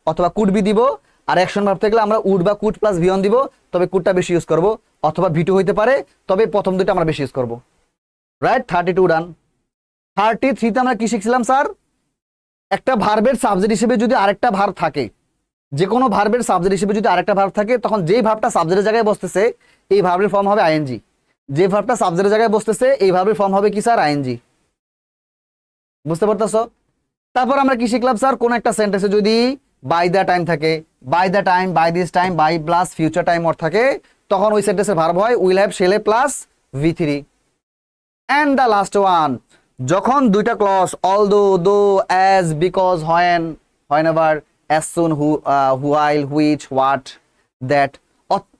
অথবা কুড বি দিব, আর অ্যাকশন ভার্ব থাকলে আমরা উড বা কুড প্লাস ভি অন দিব, তবে কুডটা বেশি ইউজ করব, অথবা ভিটু হইতে পারে, তবে প্রথম দুইটা আমরা বেশি ইউজ করব। রাইট? 32 ডান। 33তে আমরা কি শিখছিলাম স্যার? একটা ভার্বের সাবজেক্ট হিসেবে যদি আরেকটা ভার্ব থাকে, যে কোনো ভার্বের সাবজেক্ট হিসেবে যদি আরেকটা ভার্ব থাকে, তখন যেই ভার্বটা সাবজেক্টের জায়গায় বসতেছে এই ভার্বের ফর্ম হবে আইএনজি। যে ভার্বটা সাবজেক্টের জায়গায় বসতেছে এই ভার্বের ফর্ম হবে কি স্যার? আইএনজি। বুঝতে পারতেছো? তারপর আমরা কি শিখলাম স্যার? কোন একটা সেন্টেন্সে যদি বাই দ্য টাইম থাকে, by the time, by this time, by plus future time or থাকে, তখন ওই সেন্টেন্সের ভার্ব হয় উইল হ্যাভ, শেলে plus V3। And the last one, যখন দুইটা clause although, though, as, because, when, whenever, as soon, while, which, what, that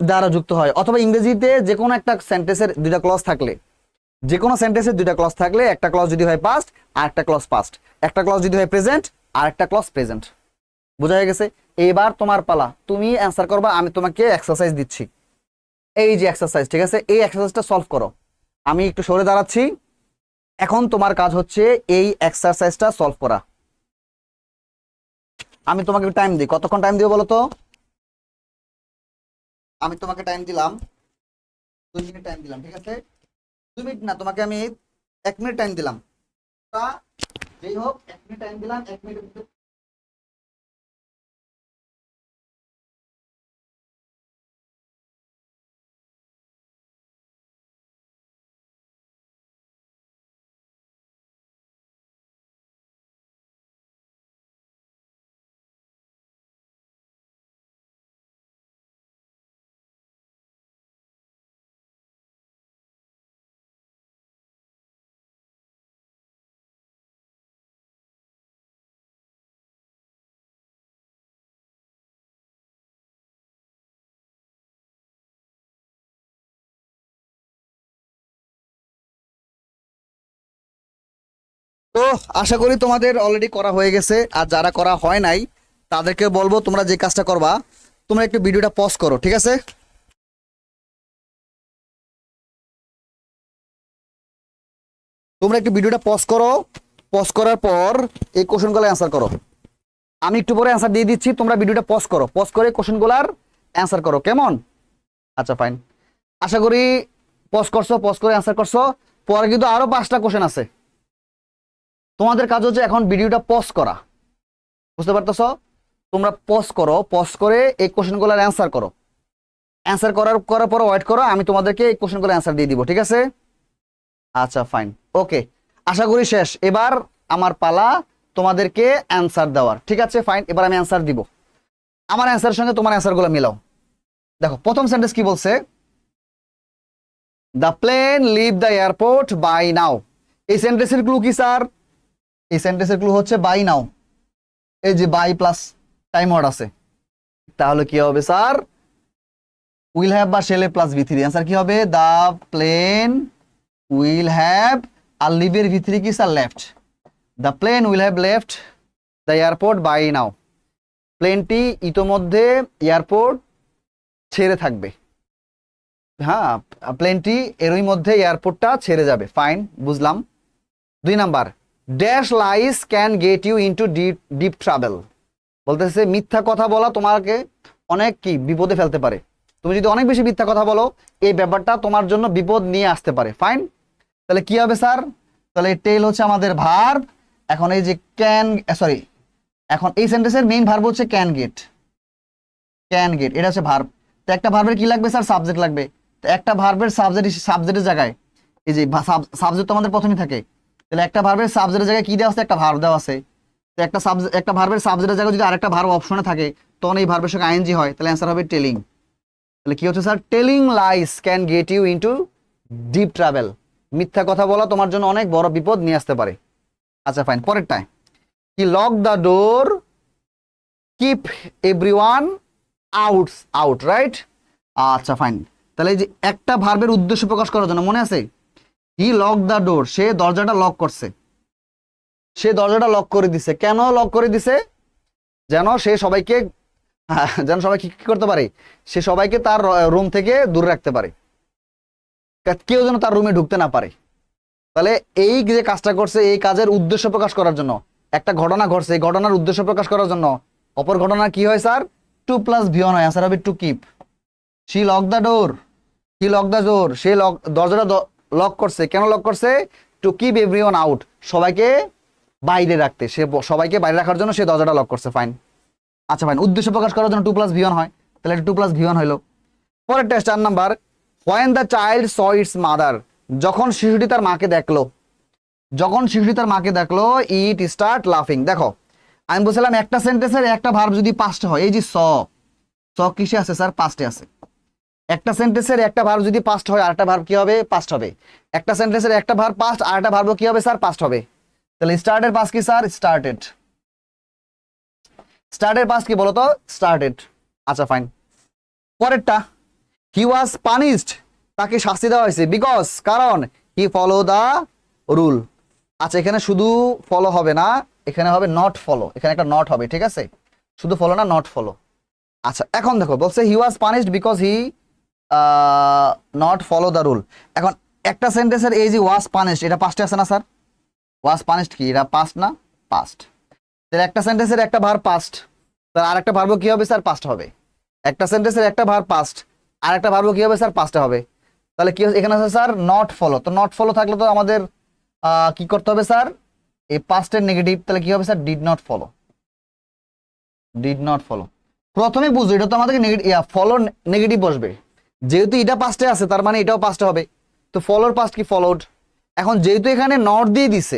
দ্বারা যুক্ত হয়, অথবা ইংরেজিতে যে কোনো একটা সেন্টেন্সের দুইটা ক্লজ থাকলে, যে কোনো সেন্টেন্সের দুইটা ক্লজ থাকলে, একটা ক্লজ যদি হয় পাস্ট আর একটা ক্লজ পাস্ট, একটা ক্লজ যদি হয় প্রেজেন্ট আর একটা ক্লজ প্রেজেন্ট। বোঝা হয়ে গেছে? এবার তোমার পালা, তুমি অ্যান্সার করবা, আমি তোমাকে এক্সারসাইজ দিচ্ছি। এই যে এক্সারসাইজ, ঠিক আছে? এই এক্সারসাইজটা সলভ করো। আমি একটু সরে দাঁড়াচ্ছি। এখন তোমার কাজ হচ্ছে এই এক্সারসাইজটা সলভ করা। আমি তোমাকে টাইম দিই, কতক্ষণ টাইম দিব বলো তো? আমি তোমাকে টাইম দিলাম 2 মিনিট টাইম দিলাম, ঠিক আছে? 2 মিনিট না, তোমাকে আমি 1 মিনিট টাইম দিলাম। তা যেই হোক, 1 মিনিট টাইম দিলাম, 1 মিনিট। তো আশা করি তোমাদের অলরেডি করা হয়ে গেছে, আর যারা করা হয় নাই তাদেরকে বলবো তোমরা যে কাজটা করবা, তোমরা একটু ভিডিওটা পজ করো, ঠিক আছে? তোমরা একটু ভিডিওটা পজ করো, পজ করার পর এই কোশ্চেনগুলো অ্যান্সার করো। আমি একটু পরে অ্যান্সার দিয়ে দিচ্ছি, তোমরা ভিডিওটা পজ করো, পজ করে কোশ্চেনগুলোর অ্যান্সার করো, কেমন? আচ্ছা ফাইন। আশা করি পজ করছো, পজ করে অ্যান্সার করছো। পরে কিন্তু আরো 5টা কোশ্চেন আছে। তোমাদের কাজ হচ্ছে এখন ভিডিওটা পজ করা। বুঝতে পারতেছো? তোমরা পজ করো, পজ করে এই কোশ্চেনগুলোর অ্যান্সার করো। অ্যান্সার করার পর ওয়েট করো, আমি তোমাদেরকে এই কোশ্চেনগুলো অ্যান্সার দিয়ে দিব, ঠিক আছে? আচ্ছা ফাইন, ওকে। আশা করি শেষ। এবার আমার পালা তোমাদেরকে অ্যান্সার দেওয়ার, ঠিক আছে? ফাইন, এবার আমি অ্যান্সার দিব। আমার অ্যান্সারের সঙ্গে তোমার অ্যান্সারগুলো মিলাও। দেখো প্রথম সেন্টেন্স কি বলছে? The plane leave the airport by now. এই সেন্টেন্সের ক্লু কি স্যার? এই সেন্টেন্সের ক্লু হচ্ছে বাই নাও। এই যে বাই প্লাস টাইম ওয়ার্ড আছে, তাহলে কি হবে স্যার? উইল হ্যাভ বা শেলে প্লাস V3। অ্যান্সার কি হবে? দ্য প্লেন উইল হ্যাভ, আর লিভের V3 কি sir? Left. The plane will have left the airport by now. প্লেনটি ইতোমধ্যে এয়ারপোর্ট ছেড়ে থাকবে। হ্যাঁ, প্লেনটি এরই মধ্যে এয়ারপোর্টটা ছেড়ে যাবে। ফাইন, বুঝলাম। 2 number, dash lies can get you into deep travel. বলতেছে মিথ্যা কথা বলা তোমাকে অনেক কি বিপদে ফেলতে পারে। তুমি যদি অনেক বেশি মিথ্যা কথা বলো, এই ব্যাপারটা তোমার জন্য বিপদ নিয়ে আসতে পারে। ফাইন, তাহলে কি হবে স্যার? তাহলে টেল হচ্ছে আমাদের ভার্ব। এখন এই যে ক্যান, সরি, এখন এই সেন্টেন্সের মেইন ভার্ব হচ্ছে ক্যান গেট। ক্যান গেট এটা হচ্ছে ভার্ব। তো একটা ভার্বের কি লাগবে স্যার? সাবজেক্ট লাগবে। তো একটা ভার্বের সাবজেক্টের জায়গায়, এই যে সাবজেক্ট তো আমাদের প্রথমেই থাকে, তাহলে একটা ভার্বের সাবজেক্টের জায়গায় কি দেওয়া আছে? একটা ভার্ব দেওয়া আছে। তো একটা ভার্বের সাবজেক্টের জায়গায় যদি আরেকটা ভার্ব অপশনে থাকে, তখন এই ভার্বের সঙ্গে আইএনজি হয়, তাহলে অ্যান্সার হবে টেলিং। তাহলে কি হচ্ছে sir? Telling lies can get you into deep travel. মিথ্যা কথা বলা তোমার জন্য অনেক বড় বিপদ নিয়ে আসতে পারে। আচ্ছা ফাইন, পরেরটায় কি? Lock the door, keep everyone out, right? আচ্ছা ফাইন, তাহলে এই যে একটা ভার্বের উদ্দেশ্য প্রকাশ করার জন্য, মনে আছে? হি লক দ্য ডোর, সে দরজাটা লক করছে। সে দরজাটা লক করে দিছে। কেন লক করে দিছে? যেন সে সবাইকে হ্যাঁ, যেন সবাই কি কি করতে পারে, সে সবাইকে তার রুম থেকে দূরে রাখতে পারে, কেউ যেন তার রুমে ঢুকতে না পারে। তাহলে এই যে কাজটা করছে, এই কাজের উদ্দেশ্য প্রকাশ করার জন্য একটা ঘটনা ঘটছে, এই ঘটনার উদ্দেশ্য প্রকাশ করার জন্য অপর ঘটনা কি হয় স্যার, 2+V1 হয়। আনসার হবে to keep. She lock the door, he lock the door, সে দরজাটা লক করছে। কেন লক করছে? টু কিপ এভরিওয়ান আউট, সবাইকে বাইরে রাখতে, সে সবাইকে বাইরে রাখার জন্য সে দরজাটা লক করছে। ফাইন। আচ্ছা ফাইন, উদ্দেশ্য প্রকাশ করার জন্য 2+V1 হয়, তাহলে এটা 2+V1 হইলো। পরের test 4 number, when the child saw it's mother, যখন শিশুটি তার মাকে দেখলো, যখন শিশুটি তার মাকে দেখলো, ইট স্টার্ট লাফিং। দেখো আমি বলছিলাম একটা সেন্টেন্সের একটা ভার্ব যদি পাস্টে হয়, এই যে স কিসে আছে স্যার, পাস্টে আছে। একটা সেন্টেন্সের একটা ভার্ব যদি পাস্ট হয়, আরেকটা ভার্ব কি হবে, পাস্ট হবে। একটা সেন্টেন্সের একটা ভার্ব পাস্ট, আরেকটা ভার্ব কি হবে স্যার, পাস্ট হবে। তাহলে স্টার্টের পাস্ট কি স্যার, স্টার্টেড। স্টার্টের পাস্ট কি বলতো, স্টার্টেড। আচ্ছা ফাইন। পরেরটা, হি ওয়াজ পানিশড, তাকে শাস্তি দেওয়া হয়েছে, বিকজ, কারণ, হি ফলো দা রুল। আচ্ছা এখানে শুধু ফলো হবে না, এখানে হবে নট ফলো, এখানে একটা নট হবে, ঠিক আছে, শুধু ফলো না, নট ফলো। আচ্ছা এখন দেখো বলছে he was punished because he not follow the rule. এখন একটা সেন্টেন্সের এই যে ওয়াজ পানিশড, এটা পাস্টে আছে না স্যার, ওয়াজ পানিশড কি, এটা পাস্ট না, পাস্ট। তাহলে একটা সেন্টেন্সের একটা ভার্ব পাস্ট, তার আরেকটা ভার্ব কি হবে স্যার, পাস্ট হবে। একটা সেন্টেন্সের একটা ভার্ব পাস্ট, আরেকটা ভার্ব কি হবে স্যার, পাস্টে হবে। তাহলে কি এখানে আছে স্যার, নট ফলো। তো নট ফলো থাকলে তো আমাদের কি করতে হবে স্যার, এই পাস্টের নেগেটিভ, তাহলে কি হবে sir, did not follow. Did not follow প্রথমে বুঝো, এটা তো আমাদেরকে ফলো নেগেটিভ বসবে, যেহেতু এটা পাস্টে আছে তার মানে এটাও পাস্টে হবে। তো ফলোর পাস্ট কি, ফলোড। এখন যেহেতু এখানে নট দিয়ে দিছে,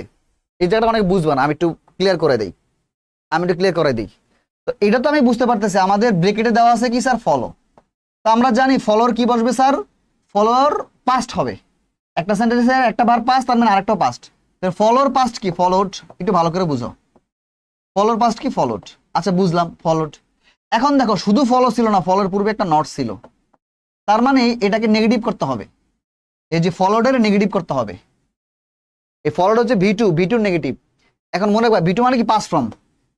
এই জায়গাটা অনেক বুঝবা না, আমি একটু ক্লিয়ার করে দিই, তো এটা তো আমি বুঝতে পারতেছি, আমাদের ব্রেকেটে দেওয়া আছে কি স্যার, ফলো। তো আমরা জানি ফলোর কি বসবে স্যার, ফলোর পাস্ট হবে। একটা সেন্টেন্সের একটা ভার্ব পাস্ট, তার মানে আরেকটাও পাস্ট। ফলোর পাস্ট কি, ফলোড। একটু ভালো করে বুঝো, ফলোর পাস্ট কি, ফলোড। আচ্ছা বুঝলাম, ফলোড। এখন দেখো শুধু ফলো ছিল না, ফলোর পূর্বে একটা নট ছিল, তার মানে এটাকে নেগেটিভ করতে হবে, এই যে ফলোডের নেগেটিভ করতে হবে। এই ফলোড হচ্ছে ভি টু নেগেটিভ। এখন মনে রাখবা ভি টু মানে কি, পাস্ট ফর্ম।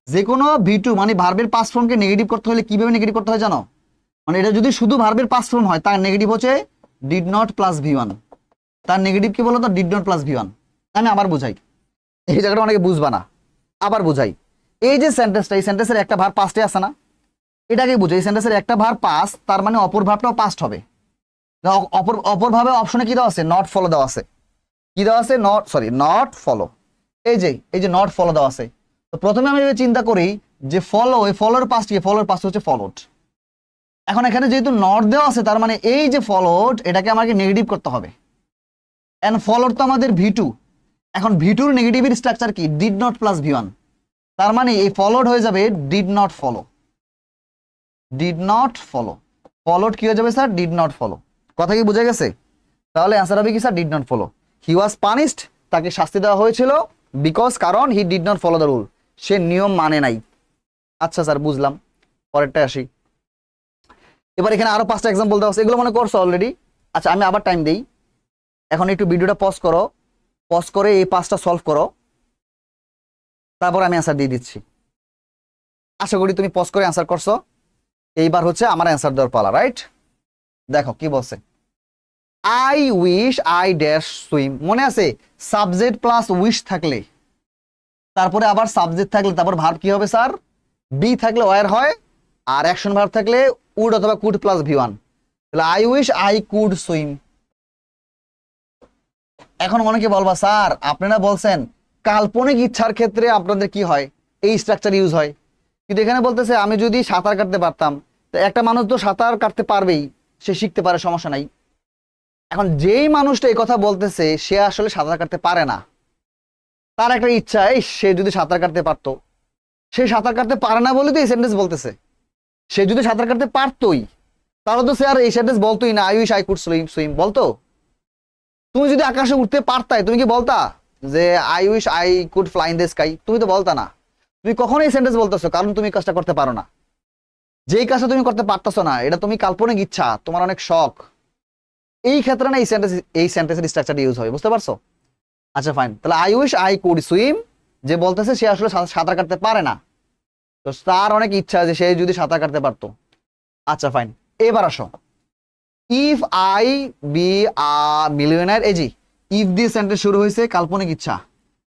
যে কোনো ভি টু মানে ভার্বের পাস্ট ফর্মকে নেগেটিভ করতে হলে কিভাবে নেগেটিভ করতে হয় জানো, মানে এটা যদি শুধু ভার্বের পাস্ট ফর্ম হয়, তার নেগেটিভ হচ্ছে ডিড নট প্লাস V1। তার নেগেটিভ কি বলো তো, ডিড নট প্লাস V1। আমি আবার বুঝাই, এই জায়গাটা অনেকে বুঝবা না, আবার বুঝাই। এই যে সেন্টেন্সটা, এই সেন্টেন্সের একটা ভার্ব পাস্টে আছে না, এটাকে বুঝো, এই সেন্টেন্সের একটা ভার্ব পাস্ট, তার মানে অপর ভার্বটাও পাস্ট হবে। অপর ভাবে অপশনে কি দেওয়া আছে, নট ফলো দেওয়া আছে। কি দেওয়া আছে, নট ফলো। এই যে নট ফলো দেওয়া আছে। তো প্রথমে আমি চিন্তা করি যে ফলো, এই ফলোর পাস্ট কি, ফলোর পাস্ট হচ্ছে ফলোড। এখন এখানে যেহেতু নট দেওয়া আছে, তার মানে এই যে ফলোড, এটাকে আমাকে নেগেটিভ করতে হবে। এন্ড ফলোড তো আমাদের ভি টু। এখন ভি2 নেগেটিভের স্ট্রাকচার কি, ডিড নট প্লাস V1। তার মানে এই ফলোড হয়ে যাবে did not follow. Did not follow, followed কি হয়ে যাবে স্যার, ডিড নট ফলো। কথা কি বুঝে গেছে? তাহলে অ্যান্সার হবে কি sir, did not follow. He was punished, তাকে শাস্তি দেওয়া হয়েছিল, বিকজ, কারণ, he did not follow the rule, সে নিয়ম মানে নাই। আচ্ছা স্যার বুঝলাম, পরেরটা আসি। এবার এখানে আরো 5টা এক্সাম্পল দেওয়া আছে, এগুলো মনে করছো অলরেডি। আচ্ছা আমি আবার টাইম দিই, এখন একটু ভিডিওটা পজ করো, পজ করে এই 5টা সলভ করো, তারপর আমি অ্যান্সার দিয়ে দিচ্ছি। আশা করি তুমি পজ করে অ্যান্সার করছো। এইবার হচ্ছে আমার অ্যান্সার দেওয়ার পালা, রাইট? দেখো কি বলছে, I wish I dash swim. মনে আছে সাবজেক্ট প্লাস উইশ থাকলে, তারপরে আবার সাবজেক্ট থাকলে, তারপর ভার্ব কি হবে স্যার, বি থাকলে ওয়ার হয়, আর অ্যাকশন ভার্ব থাকলে উড অথবা কুড প্লাস V1। তাহলে I wish I could swim. এখন অনেকে বলবা স্যার আপনারা বলছেন কাল্পনিক ইচ্ছার ক্ষেত্রে আপনাদের কি হয়, এই স্ট্রাকচার ইউজ হয়, কিন্তু এখানে বলতেছে আমি যদি সাঁতার কাটতে পারতাম। তো একটা মানুষ তো সাঁতার কাটতে পারবেই, সে শিখতে পারে, সমস্যা নাই। এখন যেই মানুষটা এই কথা বলতেছে সে আসলে সাঁতার কাটতে পারে না, তার একটা ইচ্ছা, সে যদি সাঁতার কাটতে পারতো। সে সাঁতার কাটতে পারে না বলে তো এই সেন্টেন্স বলতেছে। সে যদি সাঁতার কাটতে পারতোই, তাহলে তো সে আর এই সেন্টেন্স বলতোই না, I wish I could swim swim বলতো। তুমি যদি আকাশে উঠতে পারতাই, তুমি কি বলতা যে I wish I could fly in the sky? তুমি তো বলতা না। তুমি কখনো এই সেন্টেন্স বলতেছো, কারণ তুমি কাজটা করতে পারো না। যেই কাজটা তুমি করতে পারতেছো না, এটা তুমি কাল্পনিক ইচ্ছা, তোমার অনেক শখ, এই ক্ষেত্রে না এই সেন্টেন্সের স্ট্রাকচারটা ইউজ হয়, বুঝতে পারছো? আচ্ছা ফাইন, তাহলে I wish I could swim, যে বলতেছে সে আসলে সাঁতার কাটতে পারে না। তো তার অনেক ইচ্ছা আছে সে যদি সাঁতার কাটতে পারতো। আচ্ছা ফাইন, এবার আসো, if I be a millionaire, এই জি ইফ দিয়ে সেন্টেন্স শুরু হয়েছে, কাল্পনিক ইচ্ছা,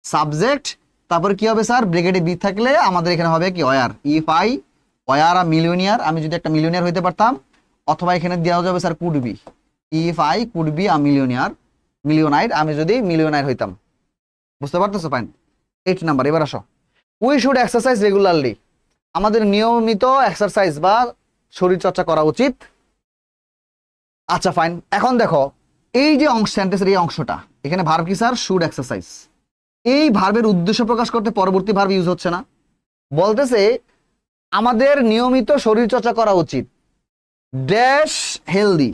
সাবজেক্ট, তারপরে কি হবে স্যার, ব্র্যাকেটে বি থাকলে আমাদের এখানে হবে কি were, if I were a millionaire, আমি যদি একটা মিলিয়নিয়ার হইতে পারতাম, অথবা এখানে দেওয়া যাবে sir could be, if I could be a millionaire, millionaire, আমি যদি মিলিয়নাইর হইতাম। বুঝতে পারতেছো? ফাইন। 8 নাম্বার, এবার আসো, উই শুড এক্সারসাইজ রেগুলারলি, আমাদের নিয়মিত এক্সারসাইজ বা শরীর চর্চা করা উচিত। আচ্ছা ফাইন, এখন দেখো এই যে অংশ, সেন্টেন্সের এই অংশটা, এখানে ভার্ব কি স্যার, শুড এক্সারসাইজ, এই ভার্বের উদ্দেশ্য প্রকাশ করতে পরবর্তী ভার্ব ইউজ হচ্ছে না, বলতেছে আমাদের নিয়মিত শরীর চর্চা করা উচিত, ড্যাশ হেলদি,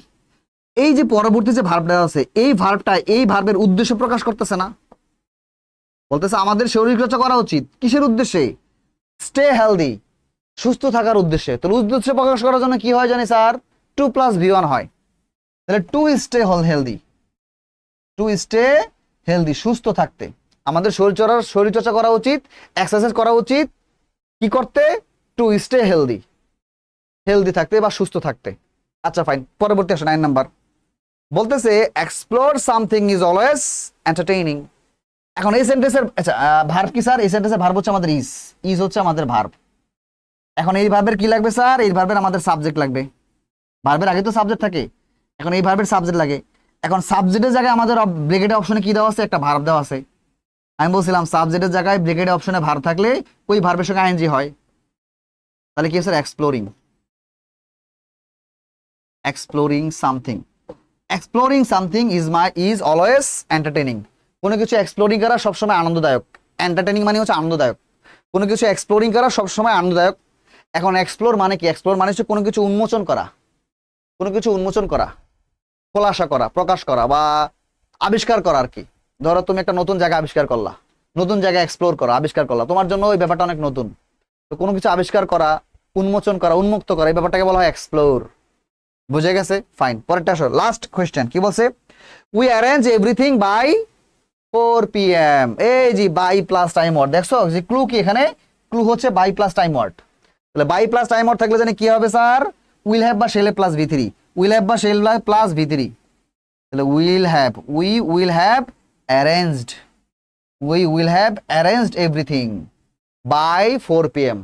এই যে পরবর্তী যে ভার্বটা আছে এই ভার্বটা এই ভার্বের উদ্দেশ্য প্রকাশ করতেছে না, বলতেছে আমাদের শরীর চর্চা করা উচিত কিসের উদ্দেশ্যে, স্টে হেলদি, সুস্থ থাকার উদ্দেশ্যে। তো উদ্দেশ্য প্রকাশ করার জন্য কি হয় জানি স্যার, 2+V1 হয়, তাহলে to stay healthy, to stay healthy, সুস্থ থাকতে আমাদের শরীরচর্চা করা উচিত, এক্সারসাইজ করা উচিত, কি করতে, টু স্টে হেলদি, হেলদি থাকতে বা সুস্থ থাকতে। আচ্ছা ফাইন, পরবর্তী আসো 9 নাম্বার, বলতেছে explore something is always entertaining. এখন এই সেন্টেন্সের আচ্ছা ভার্ব কি স্যার, এই সেন্টেন্সের ভার্ব হচ্ছে আমাদের ইজ, ইজ হচ্ছে আমাদের ভার্ব। এখন এই ভার্বের কি লাগবে স্যার, এই ভার্বের আমাদের সাবজেক্ট লাগবে, ভার্বের আগে তো সাবজেক্ট থাকে, এখন এই ভার্বের সাবজেক্ট লাগে। এখন সাবজেক্টের জায়গায় আমাদের ব্র্যাকেটের অপশনে কি দেওয়া আছে, একটা ভার্ব দেওয়া আছে, আমি বলছিলাম সাবজেক্টের জায়গায় ব্র্যাকেটের অপশনে ভার্ব থাকলে ওই ভার্বের সঙ্গে আইএনজি হয়, তাহলে কি sir, exploring, exploring something, exploring something is always entertaining, কোনো কিছু এক্সপ্লোরিং করা সবসময় আনন্দদায়ক, এন্টারটেইনিং মানে হচ্ছে আনন্দদায়ক, কোনো কিছু এক্সপ্লোরিং করা সবসময় আনন্দদায়ক। এখন এক্সপ্লোর মানে কি, এক্সপ্লোর মানে হচ্ছে কোনো কিছু উন্মোচন করা, কোনো কিছু উন্মোচন করা, খোলাসা করা, প্রকাশ করা বা আবিষ্কার করা আর কি। ধরো তুমি একটা নতুন জায়গা আবিষ্কার করলা, নতুন জায়গা এক্সপ্লোর করা, আবিষ্কার করলা, তোমার জন্য ওই ব্যাপারটা অনেক নতুন, তো কোনো কিছু আবিষ্কার করা, উন্মোচন করা, উন্মুক্ত করা, এই ব্যাপারটাকে বলা হয় এক্সপ্লোর। বুঝে গেছে? ফাইন, পরেরটা আসো, লাস্ট কোয়েশ্চেন কি বলছে, we arrange everything by 4 PM, এই যে বাই প্লাস টাইম ওয়ার্ড, দেখছো যে ক্লু কি এখানে, ক্লু হচ্ছে বাই প্লাস টাইম ওয়ার্ড, তাহলে বাই প্লাস টাইম ওয়ার্ড থাকলে জানি কি হবে স্যার, উইল হ্যাভ বা shall plus V3, will have বা শেল প্লাস V3, তাহলে we will have arranged, we will have arranged everything by 4 PM,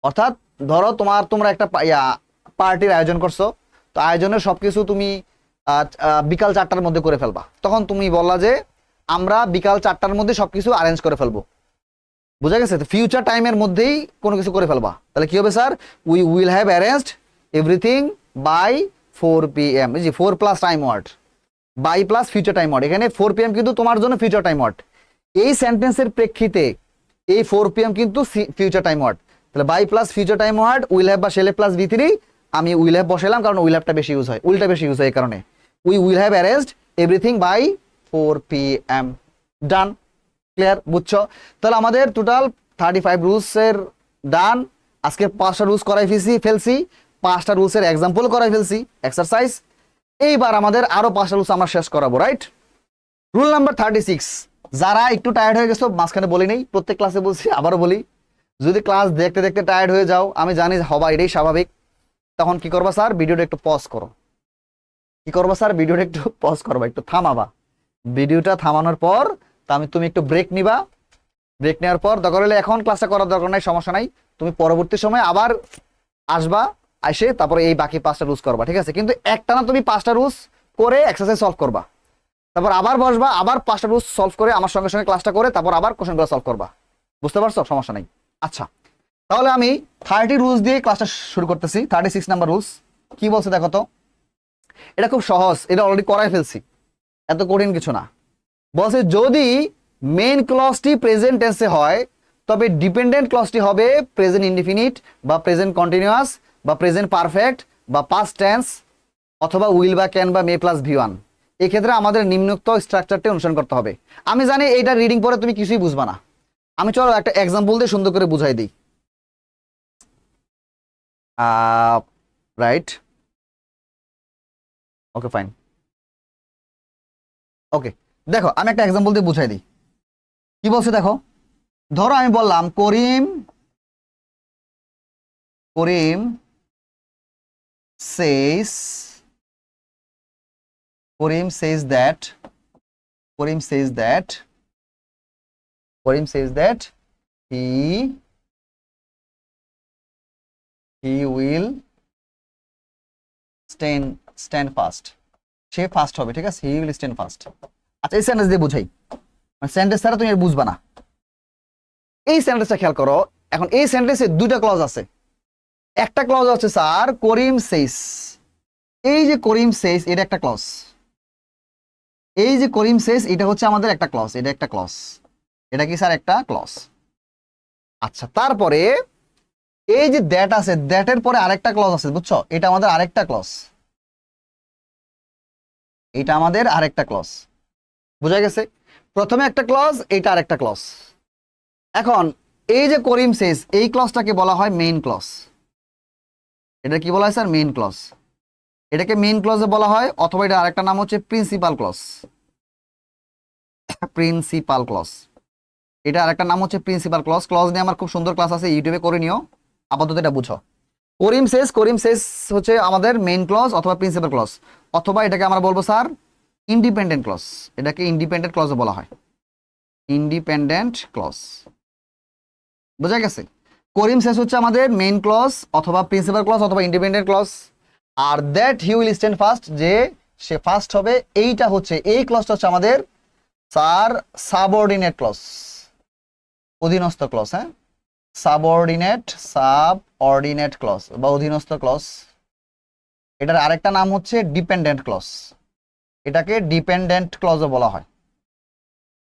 অর্থাৎ ধরো তোমরা একটা পার্টির আয়োজন করছো, তো আয়োজনের সবকিছু তুমি বিকাল 4টার মধ্যে করে ফেলবা, তখন তুমি বললা যে আমরা বিকাল 4টার মধ্যে সবকিছু অ্যারেঞ্জ করে ফেলবো। বুঝা গেছে? তো ফিউচার টাইমের মধ্যেই কোনো কিছু করে ফেলবা, তাহলে কি হবে sir, we will have arranged everything by 4 PM, জি 4 plus time word, by plus future time word, এখানে 4 PM কিন্তু তোমার জন্য ফিউচার টাইম ওয়ার্ড, এই সেন্টেন্সের প্রেক্ষিতে এই 4 PM কিন্তু ফিউচার টাইম ওয়ার্ড, তাহলে by plus future time word, will have বা শেল প্লাস V3, আমি উইল হ্যাভ বসাইলাম কারণ উইল হ্যাভটা বেশি ইউজ হয়, উইলটা বেশি ইউজ হয় এই কারণে, we will have arranged everything by 4 PM। Done, clear? বুঝছো? তাহলে আমাদের টোটাল 35 রুলসের ডান, আজকে 5টা রুলস করাই ফেলছি, 5টা রুলসের এক্সাম্পল করাই ফেলছি, এক্সারসাইজ, এইবার আমাদের আরো 5টা রুলস আমরা শেষ করাবো, রাইট? রুল নাম্বার 36, যারা একটু টায়ার্ড হয়ে গেছো, মাঝখানে বলি নেই, প্রত্যেক ক্লাসে বলছি, আবারও বলি, যদি ক্লাস দেখতে দেখতে টায়ার্ড হয়ে যাও, আমি জানি হবা, এটাই স্বাভাবিক, তখন কি করবা স্যার, ভিডিওটা একটু পজ করো, কি করবা স্যার, ভিডিওটা একটু পজ করবা, একটু থামাবা, ভিডিওটা থামানোর পর তুমি একটু ব্রেক নিবা, ব্রেক নেওয়ার পর দরকার হলে এখন ক্লাসটা করার দরকার নাই, সমস্যা নাই, তুমি পরবর্তী সময় আবার আসবা, এসে তারপরে এই বাকি 5টা রুলস করবা, ঠিক আছে? কিন্তু একটানা তুমি 5টা রুলস করে এক্সারসাইজ সলভ করবা, তারপর আবার বসবা, আবার 5টা রুলস সলভ করে আমার সঙ্গে সঙ্গে ক্লাসটা করে তারপর আবার কোশ্চেনগুলো সলভ করবা, বুঝতে পারছো? সমস্যা নাই। আচ্ছা, তাহলে আমি 30 রুলস দিয়ে ক্লাসটা শুরু করতেছি। 36 নাম্বার রুলস কি বলছে দেখো তো, এটা খুব সহজ, এটা অলরেডি করাই ফেলছি, এত কঠিন কিছু না। বলছে যদি মেইন ক্লজটি প্রেজেন্ট টেন্সে হয় তবে ডিপেন্ডেন্ট ক্লজটি হবে প্রেজেন্ট ইনডিফিনিট বা প্রেজেন্ট কন্টিনিউয়াস বা প্রেজেন্ট পারফেক্ট বা পাস্ট টেন্স অথবা উইল বা ক্যান বা মে প্লাস V1। এক্ষেত্রে আমাদের নিম্নোক্ত স্ট্রাকচারটি অনুসরণ করতে হবে। আমি জানি এইটা রিডিং পরে তুমি কিছুই বুঝবা না, আমি চলো একটা এক্সাম্পল দিয়ে সুন্দর করে বুঝাই দিই। রাইট, ওকে ফাইন, ওকে, দেখো আমি একটা এক্সাম্পল দিয়ে বুঝাই দিই, কি বলছে দেখো, ধরো আমি বললাম করিম করিম says Karim says that Karim says that Karim says that he will stand fast. Say fast হবে, ঠিক আছে, he will stand fast. আচ্ছা, এই সেন্টেন্স দিয়ে বুঝাই, মানে সেন্টেন্স ছাড়া তুমি বুঝবা না। এই সেন্টেন্সটা খেয়াল করো। এখন এই সেন্টেন্সে দুইটা ক্লজ আছে। একটা ক্লজ হচ্ছে স্যার করিম সেইস, এই যে করিম সেইস এটা একটা ক্লজ, এই যে করিম সেইস এটা হচ্ছে আমাদের একটা ক্লজ, এটা একটা ক্লজ, এটা কি স্যার একটা ক্লজ। আচ্ছা, তারপরে এই যে দ্যাট আছে, দ্যাটের পরে আরেকটা ক্লজ আছে, বুঝছো, এটা আমাদের আরেকটা ক্লজ, এটা আমাদের আরেকটা ক্লজ। বুঝা গেছে? প্রথমে একটা ক্লজ, এটা আরেকটা ক্লজ। এখন এই যে করিম সেইস এই ক্লজটাকে বলা হয় মেইন ক্লজ। এটা কি বলা হয় স্যার? Main clause. এটাকে মেইন ক্লজে বলা হয়, অথবা এটা আরেকটা নাম হচ্ছে প্রিন্সিপাল ক্লজ। প্রিন্সিপাল ক্লজ, এটা আরেকটা নাম হচ্ছে প্রিন্সিপাল ক্লজ। ক্লজ নিয়ে আমার খুব সুন্দর ক্লাস আছে, ইউটিউবে করে নিও। আপাতত এটা বুঝো। করিম সেস হচ্ছে আমাদের মেইন ক্লজ অথবা প্রিন্সিপাল ক্লজ, অথবা এটাকে আমরা বলবো স্যার ইন্ডিপেন্ডেন্ট ক্লজ। এটাকে ইন্ডিপেন্ডেন্ট ক্লজে বলা হয়, ইন্ডিপেন্ডেন্ট ক্লজ। বোঝা গেছে? করিম সেস হচ্ছে আমাদের মেইন ক্লজ অথবা প্রিন্সিপাল ক্লজ অথবা ইন্ডিপেন্ডেন্ট ক্লজ। আর that he will stand first, যে সে ফার্স্ট হবে, এইটা হচ্ছে, এই ক্লজটা হচ্ছে আমাদের স্যার সাবঅর্ডিনেট ক্লজ, অধীনস্থ ক্লজ। হ্যাঁ, সাবঅর্ডিনেট ক্লজ বা অধীনস্থ ক্লজ। এটার আরেকটা নাম হচ্ছে ডিপেন্ডেন্ট ক্লজ, এটাকে ডিপেন্ডেন্ট ক্লজও বলা হয়।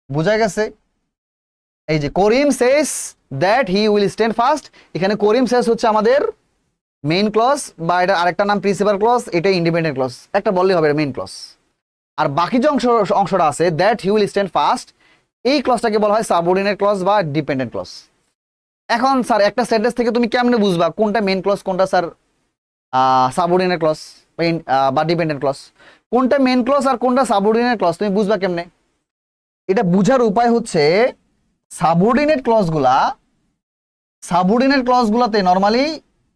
বুঝা গেছে? এই যে Karim says that he will stand first, এখানে করিম সেস হচ্ছে আমাদের মেইন ক্লজ, বা এটা আরেকটা নাম প্রিন্সিপাল ক্লজ, এটা ইন্ডিপেন্ডেন্ট ক্লজ, একটা বললেই হবে মেইন ক্লজ। আর বাকি যে অংশটা আছে that he will stand first, এই ক্লজটাকে বলা হয় সাবঅর্ডিনেট ক্লজ বা ডিপেন্ডেন্ট ক্লজ। এখন স্যার একটা সেন্টেন্স থেকে তুমি কেমনে বুঝবা কোনটা মেইন ক্লজ, কোনটা স্যার সাবঅর্ডিনেট ক্লজ বা ডিপেন্ডেন্ট ক্লজ, কোনটা মেইন ক্লজ আর কোনটা সাবঅর্ডিনেট ক্লজ, তুমি বুঝবা কেমনে? এটা বুঝার উপায় হচ্ছে সাবঅর্ডিনেট ক্লজগুলোতে নরমালি